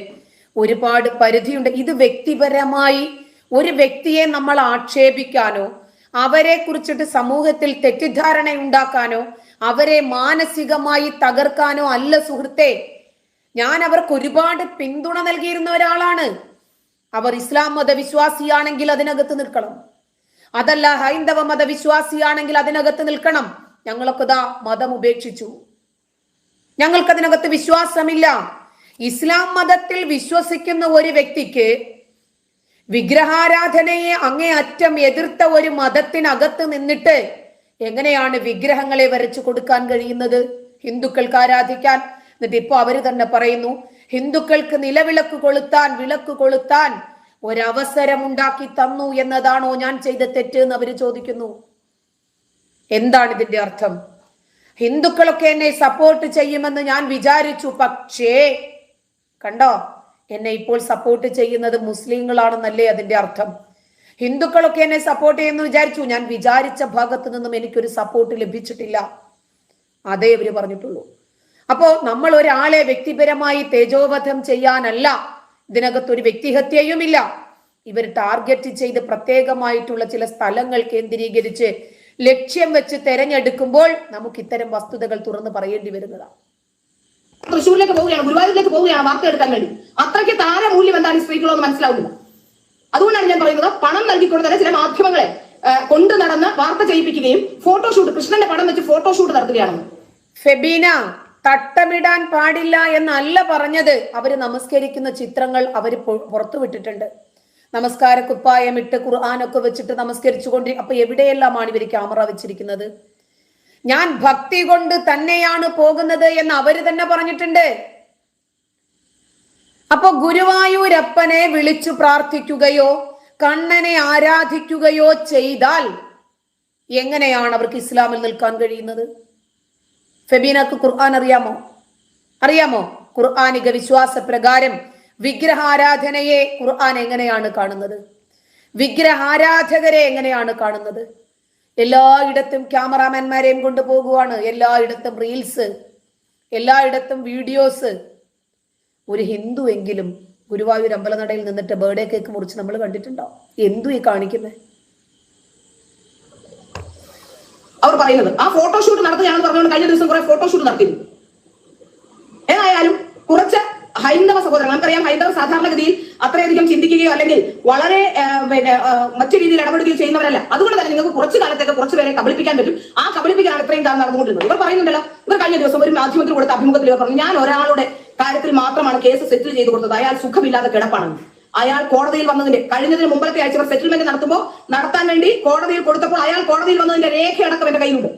ഒരുപാട് പരിധിയുണ്ട്. ഇത് വ്യക്തിപരമായി ഒരു വ്യക്തിയെ നമ്മൾ ആക്ഷേപിക്കാനോ അവരെ കുറിച്ചിട്ട് സമൂഹത്തിൽ തെറ്റിദ്ധാരണ ഉണ്ടാക്കാനോ അവരെ മാനസികമായി തകർക്കാനോ അല്ല സുഹൃത്തെ. ഞാൻ അവർക്ക് ഒരുപാട് പിന്തുണ നൽകിയിരുന്ന ഒരാളാണ്. അവർ ഇസ്ലാം മതവിശ്വാസിയാണെങ്കിൽ അതിനകത്ത് നിൽക്കണം, അതല്ല ഹൈന്ദവ മതവിശ്വാസിയാണെങ്കിൽ അതിനകത്ത് നിൽക്കണം. ഞങ്ങളൊക്കെ ദാ മതം ഉപേക്ഷിച്ചു, ഞങ്ങൾക്കതിനകത്ത് വിശ്വാസമില്ല. ഇസ്ലാം മതത്തിൽ വിശ്വസിക്കുന്ന ഒരു വ്യക്തിക്ക് വിഗ്രഹാരാധനയെ അങ്ങേയറ്റം എതിർത്ത ഒരു മതത്തിനകത്ത് നിന്നിട്ട് എങ്ങനെയാണ് വിഗ്രഹങ്ങളെ വരച്ചു കൊടുക്കാൻ കഴിയുന്നത് ഹിന്ദുക്കൾക്ക് ആരാധിക്കാൻ? എന്നിട്ട് ഇപ്പൊ അവര് തന്നെ പറയുന്നു ഹിന്ദുക്കൾക്ക് നിലവിളക്ക് കൊളുത്താൻ ഒരവസരം ഉണ്ടാക്കി തന്നു എന്നതാണോ ഞാൻ ചെയ്ത തെറ്റ് എന്ന് അവര് ചോദിക്കുന്നു. എന്താണ് ഇതിന്റെ അർത്ഥം? ഹിന്ദുക്കളൊക്കെ എന്നെ സപ്പോർട്ട് ചെയ്യുമെന്ന് ഞാൻ വിചാരിച്ചു, പക്ഷേ കണ്ടോ, എന്നെ ഇപ്പോൾ സപ്പോർട്ട് ചെയ്യുന്നത് മുസ്ലിങ്ങളാണെന്നല്ലേ അതിന്റെ അർത്ഥം? ഹിന്ദുക്കളൊക്കെ എന്നെ സപ്പോർട്ട് ചെയ്യുന്നു വിചാരിച്ചു, ഞാൻ വിചാരിച്ച ഭാഗത്തു നിന്നും എനിക്കൊരു സപ്പോർട്ട് ലഭിച്ചിട്ടില്ല. അതേ ഇവര് പറഞ്ഞിട്ടുള്ളൂ. അപ്പോ നമ്മൾ ഒരാളെ വ്യക്തിപരമായി തേജോവധം ചെയ്യാനല്ല, ഇതിനകത്തൊരു വ്യക്തിഹത്യയുമില്ല. ഇവർ ടാർഗറ്റ് ചെയ്ത് പ്രത്യേകമായിട്ടുള്ള ചില സ്ഥലങ്ങൾ കേന്ദ്രീകരിച്ച് ലക്ഷ്യം വെച്ച് തെരഞ്ഞെടുക്കുമ്പോൾ നമുക്ക് ഇത്തരം വസ്തുതകൾ തുറന്ന് പറയേണ്ടി വരുന്നതാണ്. തൃശ്ശൂരിലേക്ക് പോവുകയാണ്, ഗുരുവായൂരിലേക്ക് പോവുകയാണ് വാർത്ത എടുക്കാൻ വേണ്ടി. അത്രയ്ക്ക് താരമൂല്യം എന്താണ് ഈ സ്ത്രീകളൊന്നും മനസ്സിലാവുന്നില്ല. അതുകൊണ്ടാണ് ഞാൻ പറയുന്നത്, പണം നൽകിക്കൊണ്ട് തന്നെ ചില മാധ്യമങ്ങളെ കൊണ്ടു നടന്ന് വാർത്ത ചെയ്യിപ്പിക്കുകയും ഫോട്ടോഷൂട്ട്, കൃഷ്ണന്റെ പടം വെച്ച് ഫോട്ടോഷൂട്ട് നടത്തുകയാണ്. ഫെബീന, തട്ടമിടാൻ പാടില്ല എന്നല്ല പറഞ്ഞത്. അവര് നമസ്കരിക്കുന്ന ചിത്രങ്ങൾ അവര് പുറത്തുവിട്ടിട്ടുണ്ട്. നമസ്കാര കുപ്പായം ഇട്ട് ഖുർആനൊക്കെ വെച്ചിട്ട് നമസ്കരിച്ചുകൊണ്ട്. അപ്പൊ എവിടെയെല്ലാമാണ് ഇവര് ക്യാമറ വെച്ചിരിക്കുന്നത്? ഞാൻ ഭക്തി കൊണ്ട് തന്നെയാണ് പോകുന്നത് എന്ന് അവര് തന്നെ പറഞ്ഞിട്ടുണ്ട്. അപ്പൊ ഗുരുവായൂരപ്പനെ വിളിച്ചു പ്രാർത്ഥിക്കുകയോ കണ്ണനെ ആരാധിക്കുകയോ ചെയ്താൽ എങ്ങനെയാണ് അവർക്ക് ഇസ്ലാമിൽ നിൽക്കാൻ കഴിയുന്നത്? ഫെബീനക്ക് ഖുർആൻ അറിയാമോ? ഖുർആനിക വിശ്വാസ പ്രകാരം വിഗ്രഹാരാധനയെ ഖുർആൻ എങ്ങനെയാണ് കാണുന്നത്? വിഗ്രഹാരാധകരെ എങ്ങനെയാണ് കാണുന്നത്? എല്ലായിടത്തും ക്യാമറാമാൻമാരെയും കൊണ്ടുപോകുവാണ്, എല്ലായിടത്തും റീൽസ്, എല്ലായിടത്തും വീഡിയോസ്. ഒരു ഹിന്ദു എങ്കിലും ഗുരുവായൂർ അമ്പലനടയിൽ നിന്നിട്ട് ബർത്ത്ഡേ കേക്ക് മുറിച്ച് നമ്മൾ കണ്ടിട്ടുണ്ടോ? എന്തു ഈ കാണിക്കുന്നത്? അവർ പറയുന്നത് ആ ഫോട്ടോഷൂട്ട് നടത്തുകയാണെന്ന് പറഞ്ഞുകൊണ്ട് കഴിഞ്ഞ ദിവസം കുറെ ഫോട്ടോഷൂട്ട് നടത്തിയിരുന്നു. ഏതായാലും കുറച്ച് ഹൈന്ദവ സഹോദരങ്ങൾ, നമുക്കറിയാം ഹൈന്ദവ സാധാരണഗതിയിൽ അത്രയധികം ചിന്തിക്കുകയോ അല്ലെങ്കിൽ വളരെ മറ്റു രീതിയിൽ ഇടപെടുകയോ ചെയ്യുന്നവരല്ല. അതുകൊണ്ട് തന്നെ നിങ്ങൾക്ക് കുറച്ചു കാലത്തേക്ക് കുറച്ചു പേരെ കബളിപ്പിക്കാൻ പറ്റും. ആ കബളിപ്പിക്കാനാണ് ഇത്രയും കാലം നടന്നുകൊണ്ടിരുന്നത്. ഇവർ പറയുന്നുണ്ടല്ലോ, ഇവർ കഴിഞ്ഞ ദിവസം ഒരു മാധ്യമത്തിൽ കൊടുത്ത അഭിമുഖത്തിൽ ഇവർ പറഞ്ഞു, ഞാൻ ഒരാളുടെ കാര്യത്തിൽ മാത്രമാണ് കേസ് സെറ്റിൽ ചെയ്ത് കൊടുത്തത്, അയാൾ സുഖമില്ലാതെ കിടപ്പാണെന്ന്. അയാൾ കോടതിയിൽ വന്നതിന്റെ കഴിഞ്ഞതിന് മുമ്പത്തെ ആഴ്ച ഇവർ സെറ്റിൽമെന്റ് നടത്താൻ വേണ്ടി കോടതിയിൽ കൊടുത്തപ്പോൾ അയാൾ കോടതിയിൽ വന്നതിന്റെ രേഖയടക്കം എന്റെ കയ്യിലുണ്ട്.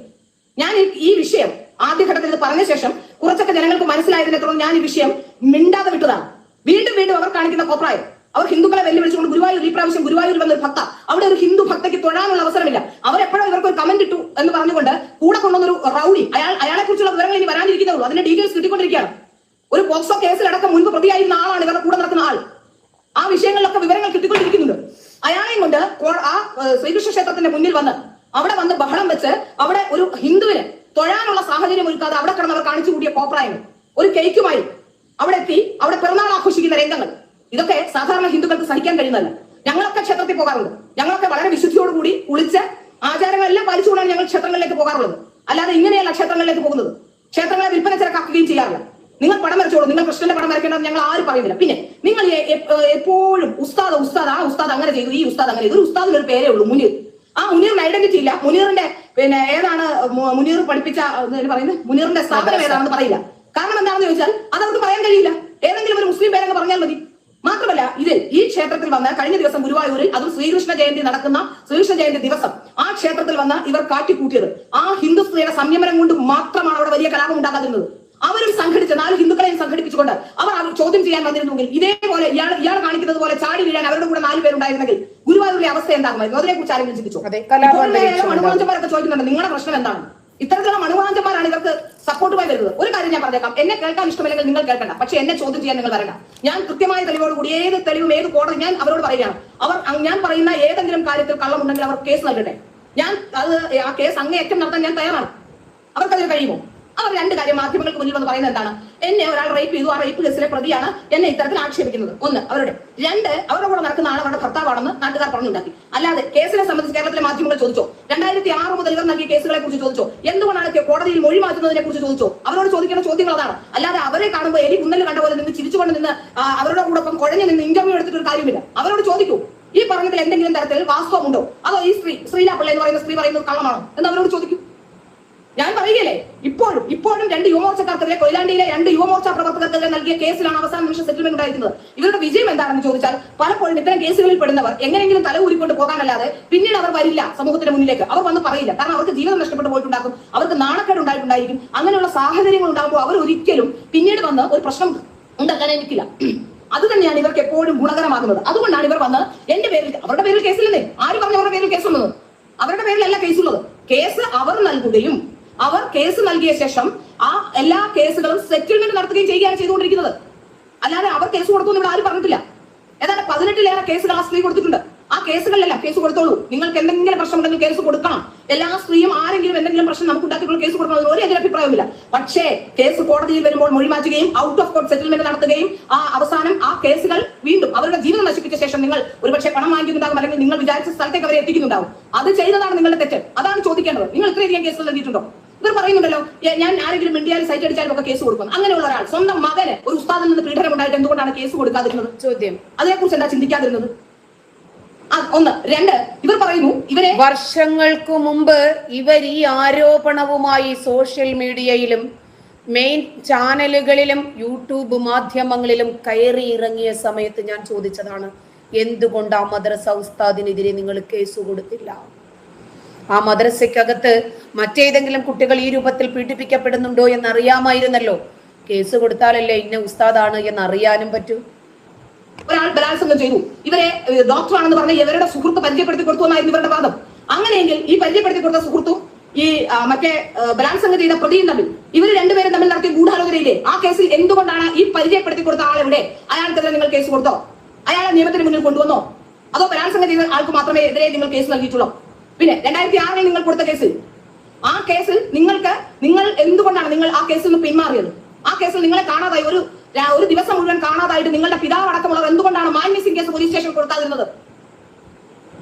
ഞാൻ ഈ വിഷയം ആദ്യഘട്ടത്തിൽ ഇത് പറഞ്ഞ ശേഷം കുറച്ചൊക്കെ ജനങ്ങൾക്ക് മനസ്സിലായതിനെ തുടർന്ന് ഞാൻ ഈ വിഷയം മിണ്ടാതെ വിട്ടതാണ്. വീണ്ടും അവർ കാണിക്കുന്ന കോപ്രായം. അവർ ഹിന്ദുക്കളെ വെല്ലുവിളിച്ചുകൊണ്ട് ഗുരുവായൂർ, ഈ പ്രാവശ്യം ഗുരുവായൂർ വന്നൊരു ഭക്ത, അവിടെ ഒരു ഹിന്ദു ഭക്തയ്ക്ക് തൊഴാനുള്ള അവസരമില്ല. അവരെപ്പോഴും ഇവർക്ക് ഒരു കമന്റ് ഇട്ടു എന്ന് പറഞ്ഞുകൊണ്ട് കൂടെ കൊണ്ടുവന്നൊരു റൗഡി, അയാളെ കുറിച്ചുള്ള വിവരങ്ങൾ ഇനി വരാനിരിക്കുന്നേ ഉള്ളൂ. അതിന്റെ ഡീറ്റെയിൽസ് കിട്ടിക്കൊണ്ടിരിക്കുകയാണ്. ഒരു പോക്സോ കേസിലടക്കം മുൻപ് പ്രതിയായിരുന്ന ആളാണ് ഇവരുടെ കൂടെ നടക്കുന്ന ആൾ. ആ വിഷയങ്ങളിലൊക്കെ വിവരങ്ങൾ കിട്ടിക്കൊണ്ടിരിക്കുന്നുണ്ട്. അയാളെയും കൊണ്ട് ആ ശ്രീകൃഷ്ണ ക്ഷേത്രത്തിന്റെ മുന്നിൽ അവിടെ വന്ന് ബഹളം വെച്ച് അവിടെ ഒരു ഹിന്ദുവിന് തൊഴാനുള്ള സാഹചര്യം ഒരുക്കാതെ അവിടെ കിടന്നവർ കാണിച്ചു കൂടിയ കോപ്രായങ്ങൾ, ഒരു കേക്കുമായി അവിടെ എത്തി അവിടെ പിറന്നാൾ ആഘോഷിക്കുന്ന രംഗങ്ങൾ, ഇതൊക്കെ സാധാരണ ഹിന്ദുക്കൾക്ക് സഹിക്കാൻ കഴിയുന്നതല്ല. ഞങ്ങളൊക്കെ ക്ഷേത്രത്തിൽ പോകാറുണ്ട്. ഞങ്ങളൊക്കെ വളരെ വിശുദ്ധിയോടുകൂടി കുളിച്ച് ആചാരങ്ങളെല്ലാം പാലിച്ചുകൊണ്ടാണ് ഞങ്ങൾ ക്ഷേത്രങ്ങളിലേക്ക് പോകാറുള്ളത്. അല്ലാതെ ഇങ്ങനെയല്ല ക്ഷേത്രങ്ങളിലേക്ക് പോകുന്നത്. ക്ഷേത്രങ്ങളെ വിൽപ്പന ചരക്കാക്കുകയും ചെയ്യാറില്ല. നിങ്ങൾ പടം വരച്ചോളൂ, നിങ്ങൾ കൃഷ്ണന്റെ പടം വരയ്ക്കേണ്ടത് ഞങ്ങൾ ആരും പറയുന്നില്ല. പിന്നെ നിങ്ങൾ എപ്പോഴും ഉസ്താദ് ആ ഉസ്താദ് അങ്ങനെ ചെയ്തു, ഈ ഉസ്താദ് അങ്ങനെ ചെയ്തു. ഒരു ഉസ്താദിന് ഒരു പേരേ ഉള്ളൂ, മുനീർ. ആ മുനീറിന് ഐഡന്റിറ്റി ഇല്ല. മുനീറിന്റെ ഏതാണ് മുനീർ പഠിപ്പിച്ച പറയുന്നത്, മുനീറിന്റെ സ്ഥാപനം ഏതാണെന്ന് പറയില്ല. കാരണം എന്താണെന്ന് ചോദിച്ചാൽ അത് അവർക്ക് പറയാൻ കഴിയില്ല. ഏതെങ്കിലും ഒരു മുസ്ലിം പേരെന്ന് പറഞ്ഞാൽ മതി. മാത്രമല്ല ഈ ക്ഷേത്രത്തിൽ വന്ന് കഴിഞ്ഞ ദിവസം ഗുരുവായൂരിൽ, അതും ശ്രീകൃഷ്ണ ജയന്തി നടക്കുന്ന ശ്രീകൃഷ്ണ ജയന്തി ദിവസം ആ ക്ഷേത്രത്തിൽ വന്ന് ഇവർ കാട്ടിക്കൂട്ടിയത് ആ ഹിന്ദു സ്ത്രീയുടെ സംയമനം കൊണ്ട് മാത്രമാണ് അവിടെ വലിയ കലാപം ഉണ്ടാകാതിരുന്നത്. അവരും സംഘടിച്ച് 4 ഹിന്ദുക്കളെയും സംഘടിപ്പിച്ചുകൊണ്ട് അവർ ചോദ്യം ചെയ്യാൻ വന്നിരുന്നെങ്കിൽ ഇതേപോലെ ഇയാൾ കാണിക്കുന്നത് പോലെ ചാടി വീഴാൻ അവരുടെ കൂടെ 4 പേരുണ്ടായിരുന്നെങ്കിൽ ഗുരുവായൂരിലെ അവസ്ഥ എന്താകുമായിരുന്നു? അതിനെ കുറിച്ച് ആരെങ്കിലും ചിന്തിച്ചു? ചോദിക്കുന്നുണ്ട് നിങ്ങളുടെ പ്രശ്നം എന്താണ്? ഇത്തരത്തിലുള്ള മണുവാഞ്ചന്മാരാണ് ഇവർക്ക് സപ്പോർട്ടുമായി വരുന്നത്. ഒരു കാര്യം ഞാൻ പറഞ്ഞേക്കാം, എന്നെ കേൾക്കാൻ ഇഷ്ടമില്ലെങ്കിൽ നിങ്ങൾ കേൾക്കണ്ട, പക്ഷെ എന്നെ ചോദ്യം ചെയ്യാൻ നിങ്ങൾ വരണ്ട. ഞാൻ കൃത്യമായ തെളിവോടുകൂടി ഏത് തെളിവും ഏത് കോടതി ഞാൻ അവരോട് പറയുകയാണ്. ഞാൻ പറയുന്ന ഏതെങ്കിലും കാര്യത്തിൽ കള്ളമുണ്ടെങ്കിൽ അവർ കേസ് നൽകട്ടെ. ഞാൻ ആ കേസ് അങ്ങേയറ്റം നടത്താൻ ഞാൻ തയ്യാറാണ്. അവർക്കതിന് കഴിയുമോ? അവർ രണ്ട് കാര്യം മാധ്യമങ്ങൾക്ക് മുന്നിൽ വന്ന് പറയുന്നത് എന്താണ്? എന്നെ ഒരാൾ റേപ്പ് ചെയ്തു, ആ റേപ്പ് കേസിലെ പ്രതിയാണ് എന്നെ ഇത്തരത്തിൽ ആക്ഷേപിക്കുന്നത്. ഒന്ന് അവരുടെ. രണ്ട്, അവരുടെ കൂടെ നടക്കുന്ന ആൾ അവരുടെ ഭർത്താവാണെന്ന് നാട്ടുകാർ പറഞ്ഞുണ്ടാക്കി. അല്ലാതെ കേസിനെ സംബന്ധിച്ച് കേരളത്തിലെ മാധ്യമങ്ങൾ ചോദിച്ചോ? 2006 മുതൽ ഇവർ നൽകിയ കേസുകളെ കുറിച്ച് ചോദിച്ചോ? എന്തുകൊണ്ടാണ് കോടതിയിൽ മൊഴി മാറ്റുന്നതിനെ കുറിച്ച് ചോദിച്ചോ? അവരോട് ചോദിക്കുന്ന ചോദ്യങ്ങൾ അതാണ്. അല്ലാതെ അവരെ കാണുമ്പോൾ എലി കുന്നൽ കണ്ട പോലെ നിന്ന് ചിരിച്ചുകൊണ്ട് നിന്ന് അവരുടെ കൂടെ കുഴഞ്ഞു നിന്ന് ഇന്റർവ്യൂ എടുത്തിട്ട് ഒരു കാര്യമില്ല. അവരോട് ചോദിക്കൂ, ഈ പറഞ്ഞതിൽ എന്തെങ്കിലും തരത്തിൽ വാസ്തവമുണ്ടോ, അതോ ഈ ശ്രീലാപ്പിള്ള എന്ന് പറയുന്ന സ്ത്രീ പറയുന്നത് കള്ളമാണോ എന്ന് അവരോട് ചോദിക്കൂ. ഞാൻ പറയുകയല്ലേ, ഇപ്പോഴും 2 യുവമോർച്ചക്കാർക്കെതിരെ, കൊയിലാണ്ടിയിലെ 2 യുവമോർച്ച പ്രവർത്തകർക്കെതിരെ നൽകിയ കേസിലാണ് അവസാന നിമിഷം സെറ്റിൽമെന്റ് ഉണ്ടായിരിക്കുന്നത്. ഇവരുടെ വിജയം എന്താണെന്ന് ചോദിച്ചാൽ പലപ്പോഴും ഇത്തരം കേസുകളിൽ പെടുന്നവർ എങ്ങനെയെങ്കിലും തല ഊരിക്കൊണ്ട് പോകാനല്ലാതെ പിന്നീട് അവർ വരില്ല സമൂഹത്തിന് മുന്നിലേക്ക്. അവർ വന്ന് പറയില്ല. കാരണം അവർക്ക് ജീവിതം നഷ്ടപ്പെട്ടു പോയിട്ടുണ്ടാക്കും, അവർക്ക് നാണക്കേട് ഉണ്ടായിട്ടുണ്ടായിരിക്കും. അങ്ങനെയുള്ള സാഹചര്യങ്ങൾ ഉണ്ടാകുമ്പോൾ അവർ ഒരിക്കലും പിന്നീട് വന്ന് ഒരു പ്രശ്നം ഉണ്ടാക്കാൻ എനിക്കില്ല. അത് തന്നെയാണ് ഇവർക്ക് എപ്പോഴും ഗുണകരമാകുന്നത്. അതുകൊണ്ടാണ് ഇവർ വന്ന് എന്റെ പേരിൽ, അവരുടെ പേരിൽ കേസില്ലെന്നേ. ആര് പറഞ്ഞു അവരുടെ പേരിൽ കേസുള്ളത്? അവരുടെ പേരിലല്ല കേസുള്ളത്. കേസ് അവർ നൽകുകയും അവർ കേസ് നൽകിയ ശേഷം ആ എല്ലാ കേസുകളും സെറ്റിൽമെന്റ് നടത്തുകയും ചെയ്യുകയാണ് ചെയ്തുകൊണ്ടിരിക്കുന്നത്. അല്ലാതെ അവർ കേസ് കൊടുത്തു ഇവിടെ ആരും പറഞ്ഞിട്ടില്ല. ഏതാണ്ട് 18-ലേറെ കേസുകൾ ആ സ്ത്രീ കൊടുത്തിട്ടുണ്ട്. ആ കേസുകളിലെല്ലാം കേസ് കൊടുത്തോളൂ. നിങ്ങൾക്ക് എന്തെങ്കിലും പ്രശ്നം ഉണ്ടെങ്കിൽ കേസ് കൊടുക്കണം. എല്ലാ സ്ത്രീയും ആരെങ്കിലും എന്തെങ്കിലും പ്രശ്നം നമുക്ക് ഉണ്ടാക്കിയുള്ള കേസ് കൊടുക്കണം, ഒരു എതിരഭിപ്രായമില്ല. പക്ഷേ കേസ് കോടതിയിൽ വരുമ്പോൾ മൊഴി മാറ്റുകയും ഔട്ട് ഓഫ് കോർട്ട് സെറ്റിൽമെന്റ് നടത്തുകയും അവസാനം ആ കേസുകൾ വീണ്ടും അവരുടെ ജീവിതം നശിപ്പിച്ച ശേഷം നിങ്ങൾ ഒരുപക്ഷെ പണം വാങ്ങിക്കുന്നുണ്ടാകും, അല്ലെങ്കിൽ നിങ്ങൾ വിചാരിച്ച സ്ഥലത്തേക്ക് അവരെ എത്തിക്കുന്നുണ്ടാവും. അത് ചെയ്തതാണ് നിങ്ങളുടെ തെറ്റ്. അതാണ് ചോദിക്കേണ്ടത്. നിങ്ങൾ ഇത്രയധികം കേസുകൾ നൽകിയിട്ടുണ്ടോ? ഇവർ പറയുന്നുണ്ടല്ലോ, ഞാൻ ആരെങ്കിലും മിണ്ടിയാലും സൈറ്റ് അടിച്ചാലും ഒക്കെ കേസ് കൊടുക്കും. അങ്ങനെയുള്ള ഒരാൾ സ്വന്തം മകന് ഒരു ഉസ്താദിൽ നിന്ന് പീഡനം ഉണ്ടായിട്ട് എന്തുകൊണ്ടാണ് കേസ് കൊടുക്കാതിരുന്നത്? ചോദ്യം. അതിനെക്കുറിച്ച് എന്താ ചിന്തിക്കാതിരുന്നത്? ഒന്ന്. രണ്ട്, ഇവർ പറയുന്നു ഇവരെ വർഷങ്ങൾക്ക് മുമ്പ് ഇവർ ഈ ആരോപണവുമായി സോഷ്യൽ മീഡിയയിലും മെയിൻ ചാനലുകളിലും യൂട്യൂബ് മാധ്യമങ്ങളിലും കയറി ഇറങ്ങിയ സമയത്ത് ഞാൻ ചോദിച്ചതാണ്, എന്തുകൊണ്ട് ആ മദ്രസ ഉസ്താദിനെതിരെ നിങ്ങൾ കേസ് കൊടുത്തില്ല? ആ മദ്രസയ്ക്കകത്ത് മറ്റേതെങ്കിലും കുട്ടികൾ ഈ രൂപത്തിൽ പീഡിപ്പിക്കപ്പെടുന്നുണ്ടോ എന്നറിയാമായിരുന്നല്ലോ. കേസ് കൊടുത്താലല്ലേ ഇന്ന ഉസ്താദാണ് എന്ന് അറിയാനും പറ്റൂ. ഒരാൾ ബലാത്സംഗം ചെയ്തു, ഇവരെ ഡോക്ടറാണെന്ന് പറഞ്ഞ് ഇവരുടെ സുഹൃത്ത് പരിചയപ്പെടുത്തി കൊടുത്തു എന്നായിരുന്നു ഇവരുടെ വാദം. അങ്ങനെയെങ്കിൽ ഈ പരിചയപ്പെടുത്തി കൊടുത്ത സുഹൃത്തും ഈ മറ്റേ ബലാത്സംഗം ചെയ്ത പ്രതിയും തമ്മിൽ, ഇവർ രണ്ടുപേരും തമ്മിൽ നടത്തിയ ഗൂഢാലോചനയില്ലേ? ആ കേസിൽ എന്തുകൊണ്ടാണ് ഈ പരിചയപ്പെടുത്തി കൊടുത്ത ആളെവിടെ? അയാൾക്കെതിരെ നിങ്ങൾ കേസ് കൊടുത്തോ? അയാളെ നിയമത്തിന് മുന്നിൽ കൊണ്ടുവന്നോ? അതോ ബലാത്സംഗം ചെയ്ത ആൾക്ക് മാത്രമേ എതിരെ നിങ്ങൾ കേസ് നൽകിയിട്ടുള്ളൂ? പിന്നെ 2006 നിങ്ങൾ കൊടുത്ത കേസിൽ, ആ കേസിൽ നിങ്ങൾ എന്തുകൊണ്ടാണ് നിങ്ങൾ ആ കേസിൽ നിന്ന് പിന്മാറിയത്? ആ കേസിൽ നിങ്ങളെ കാണാതായി ഒരു ദിവസം മുഴുവൻ കാണാതായിട്ട് നിങ്ങളുടെ പിതാവ് അടക്കമുള്ളവർ എന്തുകൊണ്ടാണ് man missing case police station കൊടുക്കാതിരുന്നത്?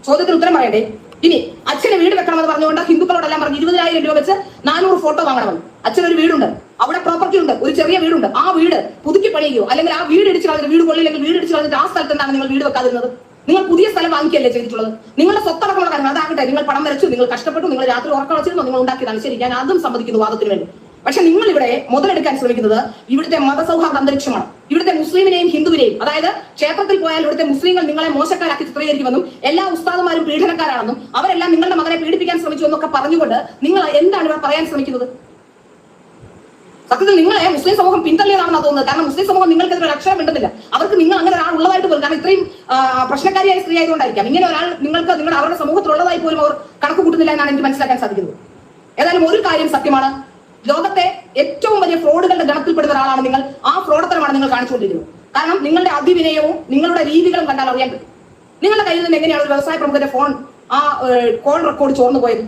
ചോദ്യത്തിന് ഉത്തരം പറയണ്ടേ? ഇനി അച്ഛന് വീട് വെക്കണമെന്ന് പറഞ്ഞുകൊണ്ട് ഹിന്ദുക്കളോടെല്ലാം പറഞ്ഞു 20,000 രൂപ വെച്ച് 400 ഫോട്ടോ വാങ്ങണമെന്ന്. അച്ഛനൊരു വീടുണ്ട്, അവിടെ പ്രോപ്പർട്ടി ഉണ്ട്, ഒരു ചെറിയ വീടുണ്ട്. ആ വീട് പുതുക്കി പണിയുകയോ അല്ലെങ്കിൽ ആ വീട് ഇടിച്ചു കളഞ്ഞിട്ട്, വീട് കൊള്ളില്ലെങ്കിൽ വീട് ഇടിച്ചു കളഞ്ഞിട്ട് ആ സ്ഥലത്ത് എന്താണ് നിങ്ങൾ വീട് വെക്കാതിരുന്നത്? നിങ്ങൾ പുതിയ സ്ഥലം വാങ്ങിക്കല്ലേ ചെയ്തിട്ടുള്ളത്? നിങ്ങളുടെ സ്വത്തടക്കമുള്ള കാര്യങ്ങൾ അതാകട്ടെ. നിങ്ങൾ പണം വരച്ചു, നിങ്ങൾ കഷ്ടപ്പെട്ടു, നിങ്ങൾ രാത്രി ഉറക്കം വെച്ചിരുന്നോ, നിങ്ങൾ ഉണ്ടാക്കിയതാണ്. ശരി, ഞാൻ അതും സമ്മതിക്കുന്നു വാദത്തിന് വേണ്ടി. പക്ഷെ നിങ്ങൾ ഇവിടെ മുതലെടുക്കാൻ ശ്രമിക്കുന്നത് ഇവിടുത്തെ മതസൗഹാർദ്ദ അന്തരീക്ഷമാണ്. ഇവിടുത്തെ മുസ്ലിമിനെയും ഹിന്ദുവിനെയും, അതായത് ക്ഷേത്രത്തിൽ പോയാൽ ഇവിടുത്തെ മുസ്ലിങ്ങൾ നിങ്ങളെ മോശക്കാരാക്കി ചിത്രീകരിക്കുമെന്നും എല്ലാ ഉസ്താദുമാരും പീഡനക്കാരാണെന്നും അവരെല്ലാം നിങ്ങളുടെ മകനെ പീഡിപ്പിക്കാൻ ശ്രമിച്ചു എന്നൊക്കെ പറഞ്ഞുകൊണ്ട് നിങ്ങൾ എന്താണ് ഇവിടെ പറയാൻ ശ്രമിക്കുന്നത്? സത്യത്തിൽ നിങ്ങളെ മുസ്ലിം സമൂഹം പിന്തള്ളിയതാണെന്ന് തോന്നുന്നത്. കാരണം മുസ്ലിം സമൂഹം നിങ്ങൾക്കെതിരെ ഒരു അക്ഷരം മിണ്ടുന്നില്ല. അവർക്ക് നിങ്ങൾ അങ്ങനെ ഒരാൾ ഉള്ളതായിട്ട് പോലും, കാരണം ഇത്രയും പ്രശ്നക്കാരിയായ സ്ത്രീ ആയതുകൊണ്ടായിരിക്കാം ഇങ്ങനെ ഒരാൾ നിങ്ങളുടെ അവരുടെ സമൂഹത്തിലുള്ളതായി പോലും അവർ കണക്ക് കൂട്ടുന്നില്ല എന്നാണ് എനിക്ക് മനസ്സിലാക്കാൻ സാധിക്കുന്നത്. ഏതായാലും ഒരു കാര്യം സത്യമാണ്, ലോകത്തെ ഏറ്റവും വലിയ ഫ്രോഡുകളുടെ ഗണത്തിൽപ്പെടുന്ന ഒരാളാണ് നിങ്ങൾ. ആ ഫ്രോഡത്തരമാണ് നിങ്ങൾ കാണിച്ചുകൊണ്ടിരിക്കുന്നത്. കാരണം നിങ്ങളുടെ അതിവിനയവും നിങ്ങളുടെ രീതികളും കണ്ടാൽ അറിയാൻ പറ്റും. നിങ്ങളുടെ കയ്യിൽ നിന്ന് എങ്ങനെയാണ് ഒരു വ്യവസായ പ്രമുഖന്റെ ഫോൺ ആ കോൾ റെക്കോർഡ് ചോർന്നു പോയത്?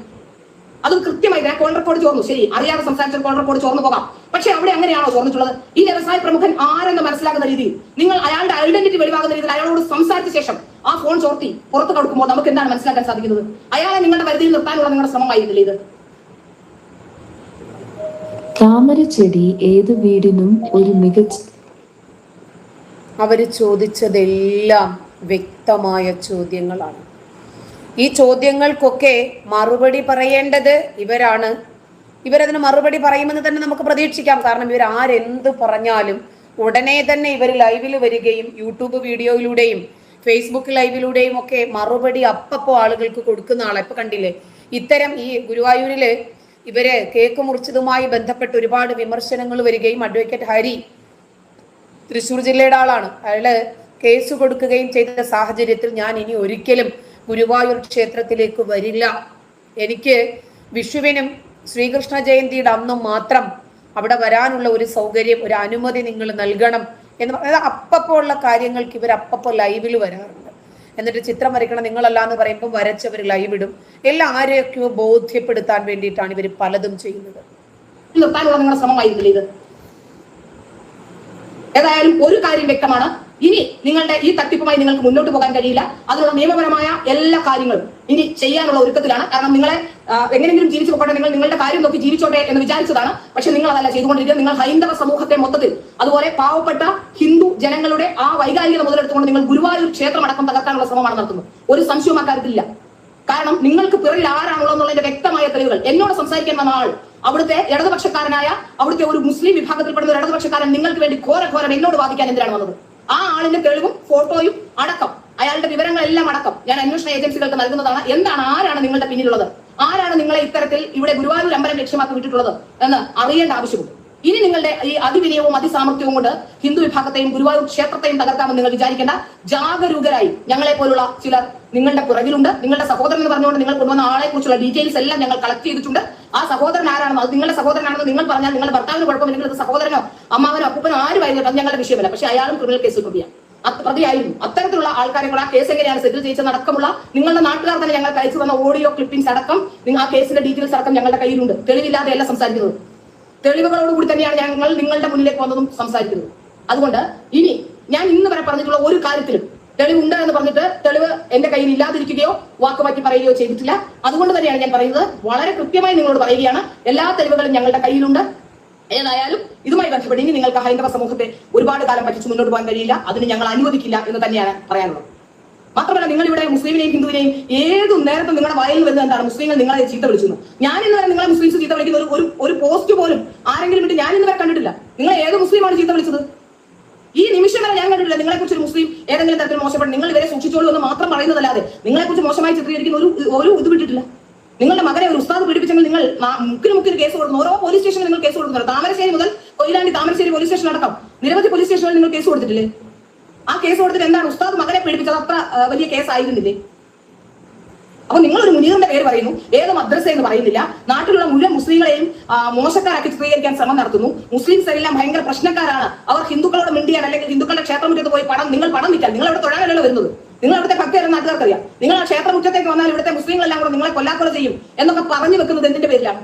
അതും കൃത്യമായി കോൾ റെക്കോർഡ് ചോർന്നു. ശരി, അറിയാതെ സംസാരിച്ച കോൾ റെക്കോർഡ് ചോർന്നു പോകാം. പക്ഷെ അവിടെ അങ്ങനെയാണോ ചോർന്നിട്ടുള്ളത്? ഈ വ്യവസായ പ്രമുഖൻ ആരെന്ന് മനസ്സിലാക്കുന്ന രീതിയിൽ, നിങ്ങൾ അയാളുടെ ഐഡന്റിറ്റി വെളിവാകുന്ന രീതിയിൽ അയാളോട് സംസാരിച്ച ശേഷം ആ ഫോൺ ചോർത്തി പുറത്ത് കൊടുക്കുമ്പോൾ നമുക്ക് എന്താണ് മനസ്സിലാക്കാൻ സാധിക്കുന്നത്? അയാളെ നിങ്ങളുടെ പരിധിയിൽ നിർത്താനുള്ള നിങ്ങളുടെ ശ്രമമായിരുന്നില്ല ഇത്? താമരച്ചെടി ഏത് വീടിനും ഒരു മികച്ച. അവര് ചോദിച്ചതെല്ലാം വ്യക്തമായ ചോദ്യങ്ങളാണ്. ഈ ചോദ്യങ്ങൾക്കൊക്കെ മറുപടി പറയേണ്ടത് ഇവരാണ്. ഇവരതിന് മറുപടി പറയുമെന്ന് തന്നെ നമുക്ക് പ്രതീക്ഷിക്കാം. കാരണം ഇവർ ആരെന്ത് പറഞ്ഞാലും ഉടനെ തന്നെ ഇവർ ലൈവിൽ വരികയും യൂട്യൂബ് വീഡിയോയിലൂടെയും ഫേസ്ബുക്ക് ലൈവിലൂടെയും ഒക്കെ മറുപടി അപ്പപ്പോ ആളുകൾക്ക് കൊടുക്കുന്ന ആളെ ഇപ്പൊ കണ്ടില്ലേ. ഇത്തരം ഈ ഗുരുവായൂരില് ഇവര് കേക്ക് മുറിച്ചതുമായി ബന്ധപ്പെട്ട് ഒരുപാട് വിമർശനങ്ങൾ വരികയും അഡ്വക്കേറ്റ് ഹരി തൃശ്ശൂർ ജില്ലയുടെ ആളാണ്, അയാള് കേസ് കൊടുക്കുകയും ചെയ്ത സാഹചര്യത്തിൽ ഞാൻ ഇനി ഒരിക്കലും ഗുരുവായൂർ ക്ഷേത്രത്തിലേക്ക് വരില്ല, എനിക്ക് വിഷുവിനും ശ്രീകൃഷ്ണ ജയന്തിയുടെ അന്നും മാത്രം അവിടെ വരാനുള്ള ഒരു സൗകര്യം, ഒരു അനുമതി നിങ്ങൾ നൽകണം എന്ന് പറഞ്ഞാൽ അപ്പപ്പോൾ ഉള്ള കാര്യങ്ങൾക്ക് ഇവർ അപ്പപ്പോൾ ലൈവിൽ വരാറുണ്ട്. എന്നിട്ട് ചിത്രം വരയ്ക്കണം നിങ്ങളല്ല എന്ന് പറയുമ്പോൾ വരച്ചവർ ലൈവ് ഇടും. എല്ലാം ആരെയൊക്കെയോ ബോധ്യപ്പെടുത്താൻ വേണ്ടിയിട്ടാണ് ഇവർ പലതും ചെയ്യുന്നത്. നിർത്താനുള്ള നിങ്ങളുടെ ശ്രമമായിരുന്നില്ല ഇത്? ഏതായാലും ഒരു കാര്യം വ്യക്തമാണ്, ഇനി നിങ്ങളുടെ ഈ തട്ടിപ്പുമായി നിങ്ങൾക്ക് മുന്നോട്ട് പോകാൻ കഴിയില്ല. അതിനുള്ള നിയമപരമായ എല്ലാ കാര്യങ്ങളും ഇനി ചെയ്യാനുള്ള ഒരുക്കത്തിലാണ്. കാരണം നിങ്ങളെ എങ്ങനെയെങ്കിലും ജീവിച്ചു പോകട്ടെ, നിങ്ങൾ നിങ്ങളുടെ കാര്യം നോക്കി ജീവിച്ചോട്ടെ എന്ന് വിചാരിച്ചതാണ്. പക്ഷെ നിങ്ങൾ അതല്ല ചെയ്തുകൊണ്ടിരിക്കുന്നത്. നിങ്ങൾ ഹൈന്ദവ സമൂഹത്തെ മൊത്തത്തിൽ, അതുപോലെ പാവപ്പെട്ട ഹിന്ദു ജനങ്ങളുടെ ആ വൈകാരികത മുതലെടുത്തുകൊണ്ട് നിങ്ങൾ ഗുരുവായൂർ ക്ഷേത്രം അടക്കം തകർക്കാനുള്ള ശ്രമമാണ് നടത്തുന്നത്. ഒരു സംശയവും അക്കാര്യത്തിലില്ല. കാരണം നിങ്ങൾക്ക് പിറകിൽ ആരാണുള്ളൂ എന്നുള്ളതിന്റെ വ്യക്തമായ തെളിവുകൾ. എന്നോട് സംസാരിക്കാൻ വന്ന ആൾ അവിടുത്തെ ഇടതുപക്ഷക്കാരനായ, അവിടുത്തെ ഒരു മുസ്ലിം വിഭാഗത്തിൽപ്പെടുന്ന ഒരു ഇടതുപക്ഷക്കാരൻ നിങ്ങൾക്ക് വേണ്ടി ഘോരം എന്നോട് വാദിക്കാൻ എന്തിനാണ് വന്നത്? ആ ആളിന്റെ തെളിവും ഫോട്ടോയും അടക്കം, അയാളുടെ വിവരങ്ങളെല്ലാം അടക്കം ഞാൻ അന്വേഷണ ഏജൻസികൾക്ക് നൽകുന്നതാണ്. എന്താണ്, ആരാണ് നിങ്ങളുടെ പിന്നിലുള്ളത്, ആരാണ് നിങ്ങളെ ഇത്തരത്തിൽ ഇവിടെ ഗുരുവായൂർ അമ്പലം ലക്ഷ്യമാക്കി വിട്ടിട്ടുള്ളത് എന്ന് അറിയേണ്ട ആവശ്യമുണ്ട്. ഇനി നിങ്ങളുടെ ഈ അതിവിനയവും അതിസാമർത്ഥ്യവും കൊണ്ട് ഹിന്ദു വിഭാഗത്തെയും ഗുരുവായൂർ ക്ഷേത്രത്തെയും തകർക്കാമെന്ന് നിങ്ങൾ വിചാരിക്കേണ്ട. ജാഗരൂകരായി ഞങ്ങളെ പോലുള്ള ചിലർ നിങ്ങളുടെ പുറകിലുണ്ട്. നിങ്ങളുടെ സഹോദരൻ എന്ന് പറഞ്ഞുകൊണ്ട് നിങ്ങൾ കൊണ്ടുവന്ന ആളെ കുറിച്ചുള്ള ഡീറ്റെയിൽസ് എല്ലാം ഞങ്ങൾ കളക്ട് ചെയ്തിട്ടുണ്ട്. ആ സഹോദരൻ ആരാണെന്ന്, അത് നിങ്ങളുടെ സഹോദരനാണെന്ന് നിങ്ങൾ പറഞ്ഞാൽ നിങ്ങളുടെ ഭർത്താവിന് കുഴപ്പമില്ലെങ്കിൽ അത് സഹോദരനോ അമ്മാവനോ അപ്പൂപ്പനോ ആരുമായിരുന്നു, അത് ഞങ്ങളുടെ വിഷയമല്ല. പക്ഷെ അയാളും ക്രിമിനൽ കേസിൽ പ്രതിയായിരുന്നു. അത്തരത്തിലുള്ള ആൾക്കാരെ കൂടെ ആ കേസ് എങ്ങനെയാണ് സെറ്റിൽ ചെയ്തതടക്കമുള്ള നിങ്ങളുടെ നാട്ടുകാർ തന്നെ ഞങ്ങൾ അയച്ചു തന്ന ഓഡിയോ ക്ലിപ്പിംഗ്സ് അടക്കം, ആ കേസിന്റെ ഡീറ്റെയിൽസ് അടക്കം ഞങ്ങളുടെ കയ്യിലുണ്ട്. തെളിവില്ലാതെയല്ല സംസാരിക്കുന്നത്, തെളിവുകളോടുകൂടി തന്നെയാണ് ഞങ്ങൾ നിങ്ങളുടെ മുന്നിലേക്ക് വന്നതും സംസാരിക്കുന്നത്. അതുകൊണ്ട് ഇനി ഞാൻ ഇന്ന് വരെ പറഞ്ഞിട്ടുള്ള ഒരു കാര്യത്തിലും തെളിവുണ്ട് എന്ന് പറഞ്ഞിട്ട് തെളിവ് എന്റെ കയ്യിൽ ഇല്ലാതിരിക്കുകയോ വാക്ക് മാറ്റി പറയുകയോ ചെയ്തിട്ടില്ല. അതുകൊണ്ട് തന്നെയാണ് ഞാൻ പറയുന്നത്, വളരെ കൃത്യമായി നിങ്ങളോട് പറയുകയാണ്, എല്ലാ തെളിവുകളും ഞങ്ങളുടെ കയ്യിലുണ്ട്. ഏതായാലും ഇതുമായി ബന്ധപ്പെട്ട് ഇനി നിങ്ങൾക്ക് ഹൈന്ദവ സമൂഹത്തെ ഒരുപാട് കാലം പറ്റിച്ച് മുന്നോട്ട് പോകാൻ കഴിയില്ല. അതിന് ഞങ്ങൾ അനുവദിക്കില്ല എന്ന് തന്നെയാണ് പറയാനുള്ളത്. മാത്രമല്ല, നിങ്ങൾ ഇവിടെ മുസ്ലിമിനെയും ഹിന്ദുവിനെയും ഏതു നേരത്തും നിങ്ങളുടെ വായിൽ വരുന്നത് എന്താണ്? മുസ്ലിങ്ങൾ നിങ്ങളെ ചീത്ത വിളിച്ചു. ഞാൻ ഇന്ന് വരെ നിങ്ങളെ മുസ്ലിംസ് ചീത്ത വിളിക്കുന്ന ഒരു പോസ്റ്റ് പോലും ആരെങ്കിലും ഇട്ട് ഞാൻ ഇന്ന് വരെ കണ്ടിട്ടില്ല. നിങ്ങൾ ഏത് മുസ്ലിമാണ് ചീത്ത വിളിച്ചത്? ഈ നിമിഷം വരെ ഞാൻ കണ്ടിട്ടില്ല നിങ്ങളെ കുറിച്ച് ഒരു മുസ്ലിം ഏതെങ്കിലും തരത്തിൽ മോശപ്പെട്ട് നിങ്ങൾ ഇവരെ സൂക്ഷിച്ചോളൂ എന്ന് മാത്രം പറയുന്നതല്ലാതെ നിങ്ങളെ കുറിച്ച് മോശമായി ചിത്രീകരിക്കുന്ന ഒരു ഇത് വിട്ടിട്ടില്ല. നിങ്ങളുടെ മകനെ ഒരു ഉസ്താദ് പീഡിപ്പിച്ചെങ്കിൽ നിങ്ങൾ മുക്കിന് കേസ് കൊടുക്കുന്നു. ഓരോ പോലീസ് സ്റ്റേഷനിൽ നിങ്ങൾ കേസ് കൊടുക്കുന്നുണ്ട്. താമരശ്ശേരി മുതൽ കൊയിലാണ്ടി താമരശ്ശേരി പോലീസ് സ്റ്റേഷൻ അടക്കം നിരവധി പോലീസ് സ്റ്റേഷനിൽ നിങ്ങൾ കേസ് കൊടുത്തിട്ടില്ലേ? ആ കേസ് കൊടുത്തിട്ട് എന്താണ്? ഉസ്താദ് മകനെ പീഡിപ്പിച്ചത് അത്ര വലിയ കേസ് ആയിരുന്നില്ലേ? അപ്പൊ നിങ്ങളൊരു മുനീറിന്റെ പേര് പറയുന്നു, ഏത് മദ്രസ എന്ന് പറയുന്നില്ല, നാട്ടിലുള്ള മുഴുവൻ മുസ്ലിങ്ങളെയും മോശക്കാരാക്കി ചിത്രീകരിക്കാൻ ശ്രമം നടത്തുന്നു. മുസ്ലിംസ് എല്ലാം ഭയങ്കര പ്രശ്നക്കാരാണ്, അവർ ഹിന്ദുക്കളോട് മിണ്ടിയാൽ അല്ലെങ്കിൽ ഹിന്ദുക്കളുടെ ക്ഷേത്രമുറ്റത്ത് പോയി നിങ്ങൾ പണം നിൽക്കാൻ, നിങ്ങൾ അവിടെ തൊഴാനല്ലോ വരുന്നത്, നിങ്ങൾ അവിടുത്തെ ഭക്തരെന്ന് നാട്ടുകാർക്കറിയാം. നിങ്ങൾ ആ ക്ഷേത്രമുറ്റത്തേക്ക് വന്നാൽ ഇവിടുത്തെ മുസ്ലിങ്ങളെല്ലാം കൂടെ നിങ്ങളെ കൊല്ലാക്കൊല ചെയ്യും എന്നൊക്കെ പറഞ്ഞു വെക്കുന്നത് എന്തിന്റെ പേരിലാണ്?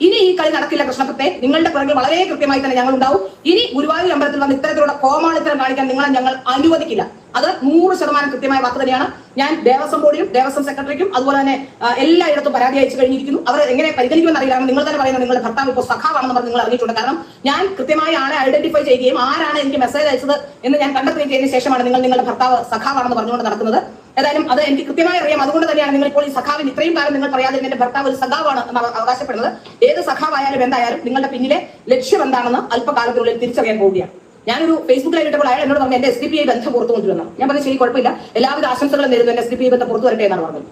ഇനി ഈ കളി നടക്കില്ല കൃഷ്ണഭക്തെ. നിങ്ങളുടെ പിറകിൽ വളരെ കൃത്യമായി തന്നെ ഞങ്ങൾ ഉണ്ടാവും. ഇനി ഗുരുവായൂർ അമ്പലത്തിൽ വന്ന് ഇത്തരത്തിലുള്ള കോമാളിത്തരം കാണിക്കാൻ നിങ്ങളെ ഞങ്ങൾ അനുവദിക്കില്ല. അത് 100% കൃത്യമായ വാക്ക് തന്നെയാണ്. ഞാൻ ദേവസ്വം ബോർഡിലും ദേവസ്വം സെക്രട്ടറിക്കും അതുപോലെ തന്നെ എല്ലായിടത്തും പരാതി അയച്ചു കഴിഞ്ഞിരിക്കുന്നു. അവർ എങ്ങനെ പരിഗണിക്കുമെന്ന് അറിയില്ല. നിങ്ങൾ തന്നെ പറയുന്നത് നിങ്ങളുടെ ഭർത്താവ് ഇപ്പോൾ സഖാവാണെന്ന് പറഞ്ഞ് നിങ്ങൾ അറിയിച്ചിട്ടുണ്ട്. കാരണം ഞാൻ കൃത്യമായി ആളെ ഐഡന്റിഫൈ ചെയ്യുകയും ആരാണ് എനിക്ക് മെസ്സേജ് അയച്ചത് എന്ന് ഞാൻ കണ്ടെത്തുകയും ചെയ്തതിനു ശേഷമാണ് നിങ്ങളുടെ ഭർത്താവ് സഖാവാണെന്ന് പറഞ്ഞുകൊണ്ട് നടക്കുന്നത്. ഏതായാലും അത് എനിക്ക് കൃത്യമായി അറിയാം. അതുകൊണ്ട് തന്നെയാണ് നിങ്ങൾ ഇപ്പോൾ ഈ സഖാവിന് ഇത്രയും കാലം നിങ്ങൾ പറയാതെ എന്റെ ഭർത്താവ് ഒരു സഖാവാണ് എന്ന് അവകാശപ്പെടുന്നത്. ഏത് സഖാവായാലും എന്തായാലും നിങ്ങളുടെ പിന്നിലെ ലക്ഷ്യം എന്താണെന്ന് അല്പകാലത്തിനുള്ളിൽ തിരിച്ചറിയാൻ പോവുകയാണ്. ഞാനൊരു ഫേസ്ബുക്കിലായി ഇട്ടപ്പോൾ അയാൾ എന്നോട് പറഞ്ഞു എന്റെ SDPI ബന്ധം പുറത്തു കൊണ്ടുവന്നു. ഞാൻ പറഞ്ഞു ശരി, കുഴപ്പമില്ല, എല്ലാവിധ ആശംസകളും നേരുന്നു, എന്റെ SDPI ബന്ധം പുറത്തു വരട്ടെ എന്നാണ് പറഞ്ഞത്.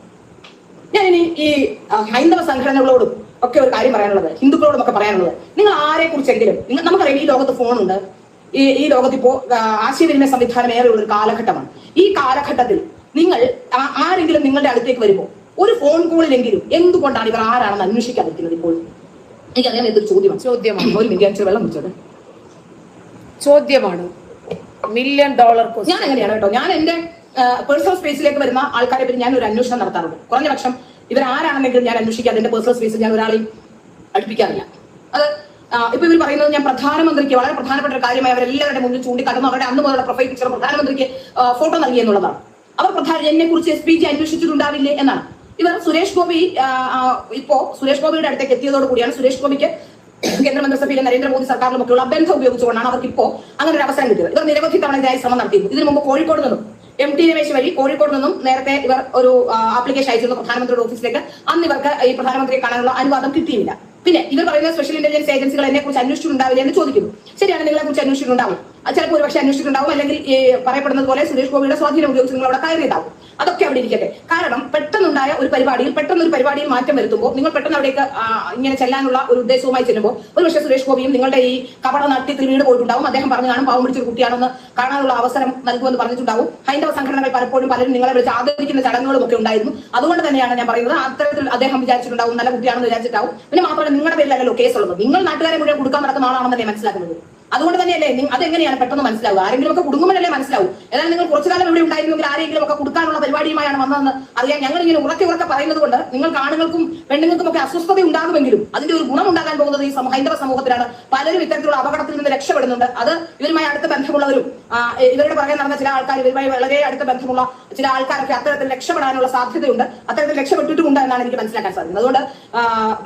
ഞാൻ ഇനി ഈ ഹൈന്ദവ സംഘടനകളോടും ഒക്കെ ഒരു കാര്യം പറയാനുള്ളത്, ഹിന്ദുക്കളോടും ഒക്കെ പറയാനുള്ളത്, നിങ്ങൾ ആരെ കുറിച്ചെങ്കിലും നമുക്കറിയാം ഈ ലോകത്ത് ഫോണുണ്ട്, ഈ ലോകത്ത് ഇപ്പോ ആശയവിനിമയ സംവിധാനം ഏറെയുള്ള ഒരു കാലഘട്ടമാണ്. ഈ കാലഘട്ടത്തിൽ നിങ്ങൾ ആരെങ്കിലും നിങ്ങളുടെ അടുത്തേക്ക് വരുമ്പോൾ ഒരു ഫോൺ കോളിലെങ്കിലും എന്തുകൊണ്ടാണ് ഇവർ ആരാണെന്ന് അന്വേഷിക്കാതിരിക്കുന്നത്? ഇപ്പോൾ എനിക്കറിയാം ഇതൊരു ചോദ്യമാണ്. ഒരു മിനിറ്റ് വെള്ളം കുടിച്ചത് ചോദ്യമാണ്, $1 million question. ഞാൻ എങ്ങനെയാണ് കേട്ടോ, ഞാൻ എന്റെ പേഴ്സണൽ സ്പേസിലേക്ക് വരുന്ന ആൾക്കാരെ പറ്റി ഞാൻ ഒരു അന്വേഷണം നടത്താറുണ്ട്. കുറഞ്ഞ പക്ഷം ഇവർ ആരാണെന്നെങ്കിലും ഞാൻ അന്വേഷിക്കാതെ എന്റെ പേഴ്സണൽ സ്പേസിൽ ഞാൻ ഒരാളെയും അടുപ്പിക്കാറില്ല. അത് ഇപ്പൊ ഇവർ പറയുന്നത് ഞാൻ പ്രധാനമന്ത്രിക്ക് വളരെ പ്രധാനപ്പെട്ട ഒരു കാര്യമായി അവരെല്ലാവരുടെ മുന്നിൽ ചൂണ്ടിക്കാട്ടുന്നു. അവരുടെ അന്ന് മുതലുള്ള പ്രൊഫൈൽ പിക്ചർ പ്രധാനമന്ത്രിക്ക് ഫോട്ടോ നൽകി എന്നുള്ളതാണ്. അവർ എന്നെ കുറിച്ച് SPG അന്വേഷിച്ചിട്ടുണ്ടാവില്ലേ എന്നാണ്. ഇവർ സുരേഷ് ഗോപി ഇപ്പോ സുരേഷ് ഗോപിയുടെ അടുത്തേക്ക് എത്തിയതോട് കൂടിയാണ് സുരേഷ് ഗോപിക്ക് കേന്ദ്രമന്ത്രിസഭയിലെ നരേന്ദ്രമോദി സർക്കാരിലുമൊക്കെയുള്ള ബന്ധം ഉപയോഗിച്ചുകൊണ്ടാണ് അവർക്ക് ഇപ്പോൾ അങ്ങനെ ഒരു അവസരം കിട്ടിയത്. ഇവർ നിരവധി തവണ ഇതിനായി ശ്രമം നടത്തിയിരുന്നു. ഇതിനു മുമ്പ് കോഴിക്കോട് നിന്നും MT രമേശ് വഴി കോഴിക്കോട് നിന്നും നേരത്തെ ഇവർ ഒരു ആപ്ലിക്കേഷൻ അയച്ചിരുന്നു പ്രധാനമന്ത്രിയുടെ ഓഫീസിലേക്ക്. അന്ന് ഇവർക്ക് ഈ പ്രധാനമന്ത്രിയെ കാണാനുള്ള അനുവാദം കിട്ടിയില്ല. പിന്നെ ഇവർ പറയുന്ന സ്പെഷ്യൽ ഇന്റലിജൻസ് ഏജൻസികൾ എന്നെ കുറിച്ച് അന്വേഷിച്ചിട്ടുണ്ടാവില്ല എന്ന് ചോദിക്കുന്നു. ശരിയാണ്, നിങ്ങളെ കുറിച്ച് അന്വേഷിച്ചിട്ടുണ്ടാവും. ചിലപ്പോൾ ഒരുപക്ഷെ അന്വേഷിച്ചിട്ടുണ്ടാവും, അല്ലെങ്കിൽ ഈ പറയപ്പെടുന്നത് പോലെ സുരേഷ് ഗോപിയുടെ സ്വാധീനം ഉപയോഗിച്ച് നിങ്ങൾ അവിടെ കയറിയതാവും. അതൊക്കെ അവിടെ ഇരിക്കട്ടെ. കാരണം പെട്ടെന്നുണ്ടായ ഒരു പരിപാടിയിൽ മാറ്റം വരുത്തുമ്പോൾ നിങ്ങൾ പെട്ടെന്ന് അവിടേക്ക് ഇങ്ങനെ ചെല്ലാനുള്ള ഒരു ഉദ്ദേശവുമായി ചെല്ലുമ്പോൾ ഒരുപക്ഷെ സുരേഷ് ഗോപിയും നിങ്ങളുടെ ഈ കപട നാട്യത്തിൽ വീട് പോയിട്ടുണ്ടാവും. അദ്ദേഹം പറഞ്ഞു കാണും പാവം പിടിച്ചൊരു കുട്ടിയാണെന്ന് കാണാനുള്ള അവസരം നൽകുമെന്ന് പറഞ്ഞിട്ടുണ്ടാവും. ഹൈന്ദവ സംഘടനകൾ പലപ്പോഴും പലരും നിങ്ങളെ വിളിച്ച് ആദരിക്കുന്ന ചടങ്ങുകളും ഒക്കെ ഉണ്ടായിരുന്നു. അതുകൊണ്ട് തന്നെയാണ് ഞാൻ പറയുന്നത്, അത്തരത്തിൽ അദ്ദേഹം വിചാരിച്ചിട്ടുണ്ടാവും, നല്ല കുട്ടിയാണെന്ന് വിചാരിച്ചിട്ടാവും. പിന്നെ മാത്രമല്ല നിങ്ങളുടെ പേരിലല്ലോ കേസുള്ളത്, നിങ്ങൾ നാട്ടുകാരെ മുഴുവൻ കൊടുക്കാൻ നടക്കുന്ന ആളാണെന്നല്ലേ മനസ്സിലാക്കുന്നത്. അതുകൊണ്ട് തന്നെയല്ലേ അതെങ്ങനെയാണ് പെട്ടെന്ന് മനസ്സിലാവുക? ആരെങ്കിലും ഒക്കെ കുടുങ്ങുമ്പോഴല്ലേ മനസ്സിലാവും. ഏതായാലും നിങ്ങൾ കുറച്ചു കാലം ഇവിടെ ഉണ്ടായിരുന്നെങ്കിൽ ആരെങ്കിലും ഒക്കെ കൊടുക്കാനുള്ള പരിപാടിയുമായാണ് വന്നതെന്ന് അറിയാൻ ഞങ്ങൾ ഇങ്ങനെ ഉറക്കെ പറയുന്നത് കൊണ്ട് നിങ്ങൾക്ക് ആണുങ്ങൾക്കും പെണ്ണുങ്ങൾക്കും ഒക്കെ അസ്വസ്ഥത ഉണ്ടാകുമെങ്കിലും അതിന്റെ ഒരു ഗുണം ഉണ്ടാകാൻ പോകുന്നത് ഈ ഹൈന്ദവ സമൂഹത്തിലാണ്. പലരും ഇത്തരത്തിലുള്ള അപകടത്തിൽ നിന്ന് രക്ഷപ്പെടുന്നുണ്ട്. അത് ഇവരുമായി അടുത്ത ബന്ധമുള്ളവരും ഇവരുടെ പറയാൻ നടന്ന ചില ആൾക്കാർ, ഇവരുമായി വളരെ അടുത്ത ബന്ധമുള്ള ചില ആൾക്കാരൊക്കെ അത്തരത്തിൽ രക്ഷപ്പെടാനുള്ള സാധ്യതയുണ്ട്. അത്തരത്തിൽ രക്ഷപ്പെട്ടിട്ടുമുണ്ട് എന്നാണ് എനിക്ക് മനസ്സിലാക്കാൻ സാധിക്കുന്നത്. അതുകൊണ്ട്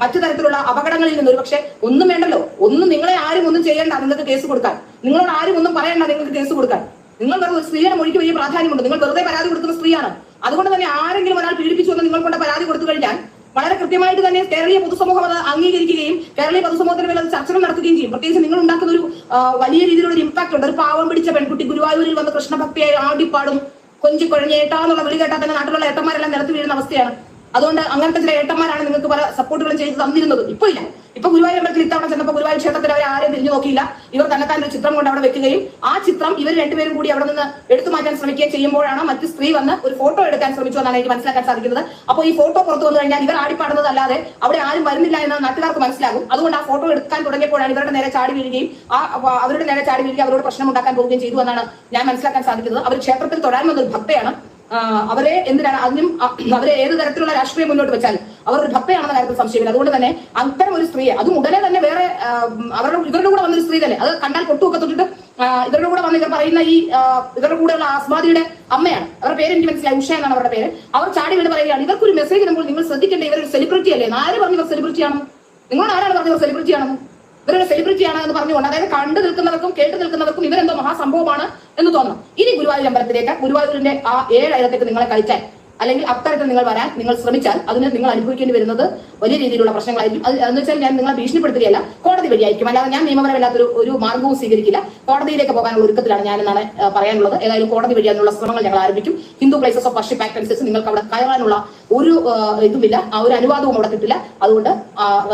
മറ്റു തരത്തിലുള്ള അപകടങ്ങളിൽ നിന്ന് ഒരുപക്ഷെ ഒന്നും വേണ്ടല്ലോ, നിങ്ങളെ ആരും ഒന്നും ചെയ്യേണ്ട, നിങ്ങൾക്ക് കേസ് കൊടുക്കാൻ, നിങ്ങളോട് ആരും ഒന്നും പറയണ്ട, നിങ്ങൾക്ക് കേസ് കൊടുക്കാൻ. നിങ്ങൾ വെറുതെ സ്ത്രീയുടെ മൊഴിക്ക് വലിയ പ്രാധാന്യമുണ്ട്. നിങ്ങൾ വെറുതെ പരാതി കൊടുക്കുന്ന സ്ത്രീയാണ്. അതുകൊണ്ട് തന്നെ ആരെങ്കിലും ഒരാൾ പീഡിപ്പിച്ചു എന്ന് നിങ്ങൾ കൊണ്ട് പരാതി കൊടുത്തു കഴിഞ്ഞാൽ വളരെ കൃത്യമായിട്ട് തന്നെ കേരളീയ പൊതുസമൂഹം അത് അംഗീകരിക്കുകയും കേരളീയ പൊതുസമൂഹത്തിന് മേലെ അത് ചർച്ചകൾ നടത്തുകയും ചെയ്യും. പ്രത്യേകിച്ച് നിങ്ങൾ ഉണ്ടാക്കുന്ന ഒരു വലിയ രീതിയിലുള്ള ഒരു ഇമ്പാക്ട് ഉണ്ട്. ഒരു പാവം പിടിച്ച പെൺകുട്ടി ഗുരുവായൂരിൽ വന്ന് കൃഷ്ണഭക്തിയായി ആടിപ്പാടും, കൊഞ്ചിക്കൊഴഞ്ഞ് ഏട്ടാന്നുള്ള വിളി കേട്ടാൽ തന്നെ നാട്ടിലുള്ള ഏട്ടന്മാരെല്ലാം നിലത്ത് വീഴുന്ന അവസ്ഥയാണ്. അതുകൊണ്ട് അങ്ങനത്തെ ചില ഏട്ടന്മാരാണ് നിങ്ങൾക്ക് പല സപ്പോർട്ടുകളും ചെയ്ത് തന്നിരുന്നത്. ഇപ്പൊ ഇല്ല. ഇപ്പൊ ഗുരുവായൂർ അമ്പലത്തിൽ ഇത്തവണ ചെന്നപ്പോൾ ഗുരുവായൂർ ക്ഷേത്രത്തിൽ അവർ ആരെയും തിരിഞ്ഞു നോക്കിയില്ല. ഇവർ തന്നെത്താൻ ഒരു ചിത്രം കൊണ്ട് അവിടെ വെക്കുകയും ആ ചിത്രം ഇവർ രണ്ടുപേരും കൂടി അവിടെ നിന്ന് എടുത്തു മാറ്റാൻ ശ്രമിക്കുകയും ചെയ്യുമ്പോഴാണ് മറ്റു സ്ത്രീ വന്ന് ഒരു ഫോട്ടോ എടുക്കാൻ ശ്രമിച്ചു എന്നാണ് എനിക്ക് മനസ്സിലാക്കാൻ സാധിക്കുന്നത്. അപ്പോൾ ഈ ഫോട്ടോ പുറത്തു വന്നു കഴിഞ്ഞാൽ ഇവർ ആടിപ്പാടുന്നത് അല്ലാതെ അവിടെ ആരും വരുന്നില്ല എന്ന് നാട്ടുകാർക്ക് മനസ്സിലാകും. അതുകൊണ്ട് ആ ഫോട്ടോ എടുക്കാൻ തുടങ്ങിയപ്പോഴാണ് ഇവരുടെ നേരെ ചാടി വീഴുകയും അവരുടെ നേരെ ചാടി വീഴുകയും അവരോട് പ്രശ്നം ഉണ്ടാക്കാൻ പോവുകയും ചെയ്തു എന്നാണ് ഞാൻ മനസ്സിലാക്കാൻ സാധിക്കുന്നത്. അവർ ക്ഷേത്രത്തിൽ തൊഴാൻ വന്നൊരു ഭക്തയാണ്. അവരെ എന്തിനാണ് അതിനും അവരെ ഏത് തരത്തിലുള്ള രാഷ്ട്രീയം മുന്നോട്ട് വെച്ചാലും അവർ ഒരു ഭക്തയാണെന്ന കാര്യത്തിൽ സംശയമില്ല. അതുകൊണ്ട് തന്നെ അത്തരം ഒരു സ്ത്രീയെ, അതും ഉടനെ തന്നെ വേറെ ഇവരുടെ കൂടെ വന്നൊരു സ്ത്രീ തന്നെ, അത് കണ്ടാൽ പൊട്ടുമൊക്കെ തൊട്ടിട്ട് ഇവരുടെ കൂടെ വന്ന് ഇവർ പറയുന്ന ഈ ഇവരുടെ കൂടെയുള്ള ആസ്മാദിയുടെ അമ്മയാണ്, അവരുടെ പേര് എനിക്ക് മനസ്സിലായി, ഉഷ എന്നാണ് അവരുടെ പേര്. അവർ ചാടി വീട് പറയുകയാണ്, ഇവർക്കൊരു മെസ്സേജ് ഇടുമ്പോൾ നിങ്ങൾ ശ്രദ്ധിക്കേണ്ട, ഇവരൊരു സെലിബ്രിറ്റി അല്ലേ? ആര് പറഞ്ഞു ഇവർ സെലിബ്രിറ്റി ആണെന്ന്? നിങ്ങളോട് ആരാണ് പറഞ്ഞത് ഇവർ സെലിബ്രിറ്റി ആണെന്ന്? ഇവരൊരു സെലിബ്രിറ്റി ആണ് എന്ന് പറഞ്ഞുകൊണ്ട്, അതായത് കണ്ടു നിൽക്കുന്നവർക്കും കേട്ടു നിൽക്കുന്നവർക്കും ഇവരെന്തോ മഹാസംഭവമാണ് എന്ന് തോന്നണം. ഇനി ഗുരുവായൂർ അമ്പലത്തിലേക്ക്, ഗുരുവായൂരിന്റെ ആ 7 അയലത്തേക്ക് നിങ്ങളെ കഴിച്ചാൽ, അല്ലെങ്കിൽ അത്തരത്തിൽ നിങ്ങൾ വരാൻ നിങ്ങൾ ശ്രമിച്ചാൽ അതിന് നിങ്ങൾ അനുഭവിക്കേണ്ടി വരുന്നത് വലിയ രീതിയിലുള്ള പ്രശ്നങ്ങളായിരിക്കും. അത് എന്ന് വെച്ചാൽ ഞാൻ നിങ്ങളെ ഭീഷണിപ്പെടുത്തുകയല്ല, കോടതി വഴിയായിരിക്കും. അല്ലാതെ ഞാൻ നിയമപരമല്ലാത്തൊരു ഒരു മാർഗവും സ്വീകരിക്കില്ല. കോടതിയിലേക്ക് പോകാനുള്ള ഒരുക്കത്തിലാണ് ഞാനെന്നാണ് പറയാനുള്ളത്. ഏതായാലും കോടതി വഴി അതിനുള്ള ശ്രമങ്ങൾ ഞങ്ങൾ ആരംഭിക്കും. Hindu places of worship act അനുസരിച്ച് നിങ്ങൾക്ക് അവിടെ കയറാനുള്ള ഒരു ഇതുമില്ല, ആ ഒരു അനുവാദവും അവിടെ കിട്ടില്ല. അതുകൊണ്ട്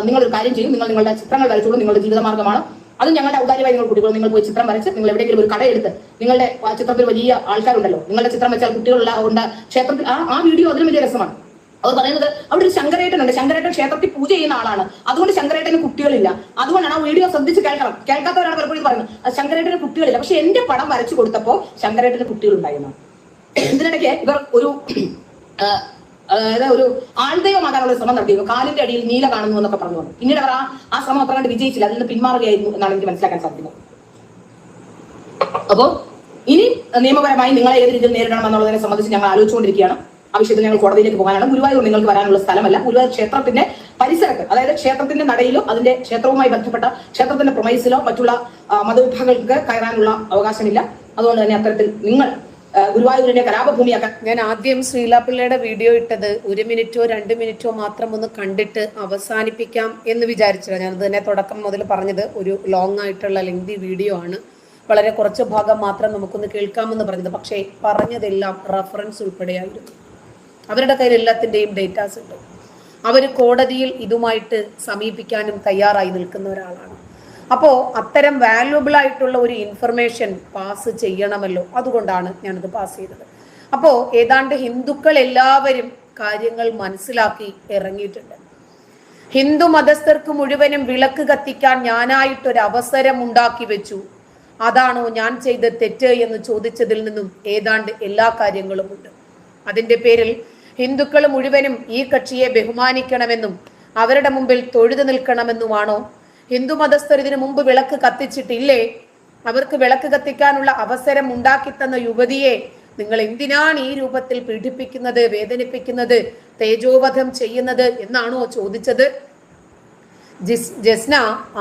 നിങ്ങളൊരു കാര്യം ചെയ്യും, നിങ്ങൾ നിങ്ങളുടെ ചിത്രങ്ങൾ വരച്ചോളൂ, നിങ്ങളുടെ ജീവിതമാർഗ്ഗമാണ് അത്. ഞങ്ങളുടെ ഔദാര്യമായി നിങ്ങൾ കുട്ടികൾ, നിങ്ങൾ പോയി ചിത്രം വരച്ച് നിങ്ങൾ എവിടെയെങ്കിലും ഒരു കടയെടുത്ത് നിങ്ങളുടെ ചിത്രത്തിൽ വലിയ ആൾക്കാരുണ്ടല്ലോ, നിങ്ങളുടെ ചിത്രം വെച്ചാൽ കുട്ടികളുള്ള ഉണ്ട് ക്ഷേത്രത്തിൽ. ആ വീഡിയോ അതിലും വലിയ രസമാണ്. അവർ പറയുന്നത് അവിടെ ഒരു ശങ്കരേട്ടനുണ്ട്, ശങ്കരേട്ടൻ ക്ഷേത്രത്തിൽ പൂജ ചെയ്യുന്ന ആളാണ്, അതുകൊണ്ട് ശങ്കരേട്ടന് കുട്ടികളില്ല. അതുകൊണ്ടാണ് ആ വീഡിയോ ശ്രദ്ധിച്ച് കേൾക്കണം. കേൾക്കാത്തവരാണ് പലപ്പോഴും പറയുന്നത് ശങ്കരേട്ടന് കുട്ടികളില്ല. പക്ഷെ എന്റെ പടം വരച്ചു കൊടുത്തപ്പോൾ ശങ്കരേട്ടന് കുട്ടികളുണ്ടായിരുന്നു. ഇതിനിടയ്ക്ക് ഇവർ ഒരു അതായത് ഒരു ആൾദൈവമാകാനുള്ള ശ്രമം നടത്തിയിരുന്നു. കാലിന്റെ അടിയിൽ നീല കാണുന്നു എന്നൊക്കെ പറഞ്ഞു വന്നു. പിന്നീട് അവർ ആ ശ്രമം അത്ര കണ്ട് വിജയിച്ചില്ല, അതിൽ നിന്ന് പിന്മാറുകയായിരുന്നു എന്നാണ് എനിക്ക് മനസ്സിലാക്കാൻ സാധിക്കുന്നത്. അപ്പോൾ ഇനി നിയമപരമായി നിങ്ങളെ ഏത് രീതിയിൽ നേരിടണം എന്നുള്ളതിനെ സംബന്ധിച്ച് ഞങ്ങൾ ആലോചിച്ചുകൊണ്ടിരിക്കുകയാണ്. ആ വിഷയത്തിൽ ഞങ്ങൾ കോടതിയിലേക്ക് പോകാനാണ്. ഗുരുവായൂർ നിങ്ങൾക്ക് വരാനുള്ള സ്ഥലമല്ല. ഗുരുവായൂർ ക്ഷേത്രത്തിന്റെ പരിസരത്ത്, അതായത് ക്ഷേത്രത്തിന്റെ നടയിലോ അതിന്റെ ക്ഷേത്രവുമായി ബന്ധപ്പെട്ട ക്ഷേത്രത്തിന്റെ പ്രൊമൈസിലോ മറ്റുള്ള മതവിഭാഗങ്ങൾക്ക് കയറാനുള്ള അവകാശമില്ല. അതുകൊണ്ട് തന്നെ അത്തരത്തിൽ നിങ്ങൾ ഗുരുവായൂരിന്റെ കലാപഭൂമിയാക്കാൻ. ഞാൻ ആദ്യം ശ്രീലാപിള്ളയുടെ വീഡിയോ ഇട്ടത് 1 മിനിറ്റോ 2 മിനിറ്റോ മാത്രം ഒന്ന് കണ്ടിട്ട് അവസാനിപ്പിക്കാം എന്ന് വിചാരിച്ചില്ല. ഞാനത് തന്നെ തുടക്കം മുതൽ പറഞ്ഞത് ഒരു ലോങ് ആയിട്ടുള്ള ലെങ്തി വീഡിയോ ആണ്, വളരെ കുറച്ച് ഭാഗം മാത്രം നമുക്കൊന്ന് കേൾക്കാമെന്ന് പറഞ്ഞത്. പക്ഷേ പറഞ്ഞതെല്ലാം റഫറൻസ് ഉൾപ്പെടെയായിരുന്നു. അവരുടെ കയ്യിൽ എല്ലാത്തിൻ്റെയും ഡേറ്റാസ് ഉണ്ട്. അവർ കോടതിയിൽ ഇതുമായിട്ട് സമീപിക്കാനും തയ്യാറായി നിൽക്കുന്ന ഒരാളാണ്. അപ്പോൾ അത്തരം വാല്യുബിൾ ആയിട്ടുള്ള ഒരു ഇൻഫർമേഷൻ പാസ് ചെയ്യണമല്ലോ, അതുകൊണ്ടാണ് ഞാനത് പാസ് ചെയ്തത്. അപ്പോൾ ഏതാണ്ട് ഹിന്ദുക്കൾ എല്ലാവരും കാര്യങ്ങൾ മനസ്സിലാക്കി ഇറങ്ങിയിട്ടുണ്ട്. ഹിന്ദു മതസ്ഥർക്ക് മുഴുവനും വിളക്ക് കത്തിക്കാൻ ഞാനായിട്ടൊരു അവസരം ഉണ്ടാക്കി വെച്ചു, അതാണോ ഞാൻ ചെയ്ത തെറ്റ് എന്ന് ചോദിച്ചതിൽ നിന്നും ഏതാണ്ട് എല്ലാ കാര്യങ്ങളും ഉണ്ട്. അതിൻ്റെ പേരിൽ ഹിന്ദുക്കൾ മുഴുവനും ഈ കക്ഷിയെ ബഹുമാനിക്കണമെന്നും അവരുടെ മുമ്പിൽ തൊഴുതു നിൽക്കണമെന്നുമാണോ? ഹിന്ദു മതസ്ഥർ ഇതിനു മുമ്പ് വിളക്ക് കത്തിച്ചിട്ടില്ലേ? അവർക്ക് വിളക്ക് കത്തിക്കാനുള്ള അവസരം ഉണ്ടാക്കി തന്ന യുവതിയെ നിങ്ങൾ എന്തിനാണ് ഈ രൂപത്തിൽ പീഡിപ്പിക്കുന്നത്, വേദനിപ്പിക്കുന്നത്, തേജോവധം ചെയ്യുന്നത് എന്നാണോ ചോദിച്ചത്? ജസ്ന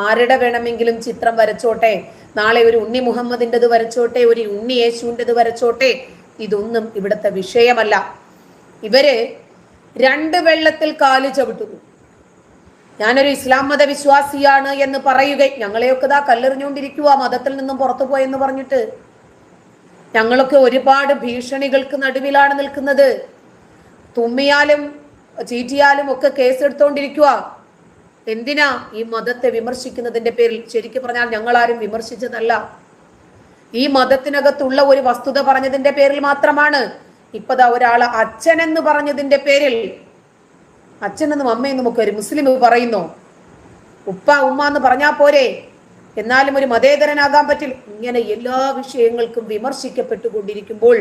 ആരുടെ വേണമെങ്കിലും ചിത്രം വരച്ചോട്ടെ, നാളെ ഒരു ഉണ്ണി മുഹമ്മദിൻ്റെത് വരച്ചോട്ടെ, ഒരു ഉണ്ണി യേശുവിൻ്റെത് വരച്ചോട്ടെ, ഇതൊന്നും ഇവിടുത്തെ വിഷയമല്ല. ഇവര് 2 വെള്ളത്തിൽ കാല് ചവിട്ടുന്നു. ഞാനൊരു ഇസ്ലാം മതവിശ്വാസിയാണ് എന്ന് പറയുകയും ഞങ്ങളെയൊക്കെ ഇതാ കല്ലെറിഞ്ഞുകൊണ്ടിരിക്കുക മതത്തിൽ നിന്നും പുറത്തു പോയെന്ന് പറഞ്ഞിട്ട്. ഞങ്ങളൊക്കെ ഒരുപാട് ഭീഷണികൾക്ക് നടുവിലാണ് നിൽക്കുന്നത്. തുമ്മിയാലും ചീറ്റിയാലും ഒക്കെ കേസെടുത്തോണ്ടിരിക്കുക. എന്തിനാ? ഈ മതത്തെ വിമർശിക്കുന്നതിന്റെ പേരിൽ. ശരിക്കും പറഞ്ഞാൽ ഞങ്ങളാരും വിമർശിച്ചതല്ല, ഈ മതത്തിനകത്തുള്ള ഒരു വസ്തുത പറഞ്ഞതിന്റെ പേരിൽ മാത്രമാണ്. ഇപ്പതാ ഒരാള് അച്ഛൻ എന്ന് പറഞ്ഞതിന്റെ പേരിൽ, അച്ഛനെന്നും അമ്മയെന്നും ഒക്കെ ഒരു മുസ്ലിം പറയുന്നു. ഉപ്പ ഉമ്മ എന്ന് പറഞ്ഞാ പോരെ, എന്നാലും ഒരു മതേതരനാകാൻ പറ്റില്ല. ഇങ്ങനെ എല്ലാ വിഷയങ്ങൾക്കും വിമർശിക്കപ്പെട്ടുകൊണ്ടിരിക്കുമ്പോൾ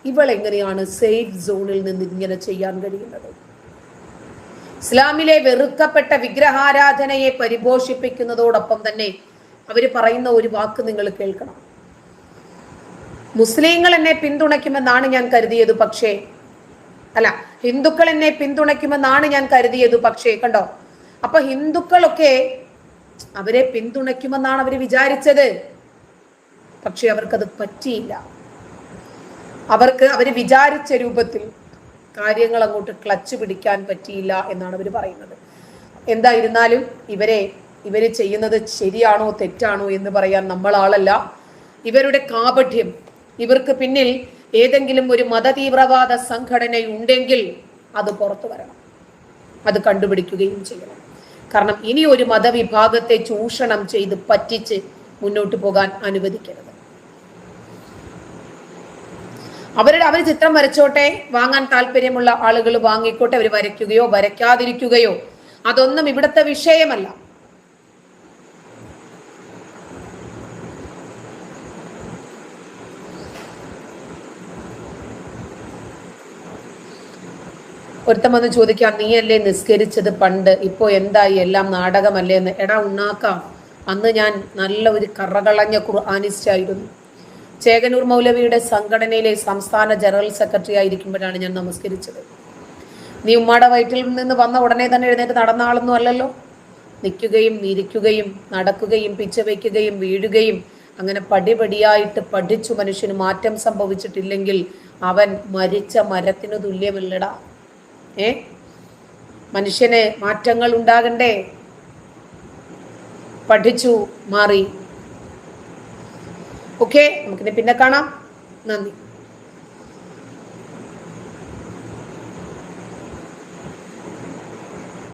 ഇവളെങ്ങനെയാണ് സേഫ് സോണിൽ നിന്ന് ഇങ്ങനെ ചെയ്യാൻ കഴിയുന്നത്? ഇസ്ലാമിലെ വെറുക്കപ്പെട്ട വിഗ്രഹാരാധനയെ പരിപോഷിപ്പിക്കുന്നതോടൊപ്പം തന്നെ അവര് പറയുന്ന ഒരു വാക്ക് നിങ്ങൾ കേൾക്കണം. മുസ്ലിങ്ങൾ എന്നെ പിന്തുണയ്ക്കുമെന്നാണ് ഞാൻ കരുതിയത്, പക്ഷേ അല്ല, ഹിന്ദുക്കൾ എന്നെ പിന്തുണയ്ക്കുമെന്നാണ് ഞാൻ കരുതിയത്, പക്ഷേ കണ്ടോ, അപ്പൊ ഹിന്ദുക്കളൊക്കെ അവരെ പിന്തുണയ്ക്കുമെന്നാണ് അവര് വിചാരിച്ചത്. പക്ഷെ അവർക്കത് പറ്റിയില്ല. അവര് വിചാരിച്ച രൂപത്തിൽ കാര്യങ്ങൾ അങ്ങോട്ട് ക്ലച്ച് പിടിക്കാൻ പറ്റിയില്ല എന്നാണ് അവർ പറയുന്നത്. എന്തായിരുന്നാലും ഇവര് ചെയ്യുന്നത് ശരിയാണോ തെറ്റാണോ എന്ന് പറയാൻ നമ്മളാളല്ല. ഇവരുടെ കാപഠ്യം, ഇവർക്ക് പിന്നിൽ ഏതെങ്കിലും ഒരു മതതീവ്രവാദ സംഘടന ഉണ്ടെങ്കിൽ അത് പുറത്തു വരണം, അത് കണ്ടുപിടിക്കുകയും ചെയ്യണം. കാരണം ഇനി ഒരു മതവിഭാഗത്തെ ചൂഷണം ചെയ്ത് പറ്റിച്ച് മുന്നോട്ട് പോകാൻ അനുവദിക്കരുത്. അവർ ചിത്രം വരച്ചോട്ടെ, വാങ്ങാൻ താല്പര്യമുള്ള ആളുകൾ വാങ്ങിക്കോട്ടെ, അവർ വരയ്ക്കുകയോ വരയ്ക്കാതിരിക്കുകയോ അതൊന്നും ഇവിടുത്തെ വിഷയമല്ല. ഒരുത്തം വന്ന് ചോദിക്കാം, നീയല്ലേ നിസ്കരിച്ചത് പണ്ട്, ഇപ്പോ എന്തായി, എല്ലാം നാടകമല്ലേ എന്ന്. എടാ ഉണ്ണാക്കാം, അന്ന് ഞാൻ നല്ല ഒരു കറകളഞ്ഞ ഖുർആനിസ്റ്റ് ആയിരുന്നു. ചേകനൂർ മൗലവിയുടെ സംഘടനയിലെ സംസ്ഥാന ജനറൽ സെക്രട്ടറി ആയിരിക്കുമ്പോഴാണ് ഞാൻ നമസ്കരിച്ചത്. നീ ഉമ്മാടെ വയറ്റിൽ നിന്ന് വന്ന ഉടനെ തന്നെ എഴുന്നേറ്റ് നടന്ന ആളൊന്നും അല്ലല്ലോ. നിൽക്കുകയും ഇരിക്കുകയും നടക്കുകയും പിച്ച വയ്ക്കുകയും വീഴുകയും അങ്ങനെ പടിപടിയായിട്ട് പഠിച്ചു മനുഷ്യന് മാറ്റം സംഭവിച്ചിട്ടില്ലെങ്കിൽ അവൻ മരിച്ച മരത്തിനു തുല്യമല്ലടാ. മനുഷ്യന് മാറ്റങ്ങൾ ഉണ്ടാകണ്ടേ? പഠിച്ചു മാറി. ഓക്കെ, നമുക്കിനി പിന്നെ കാണാം. നന്ദി.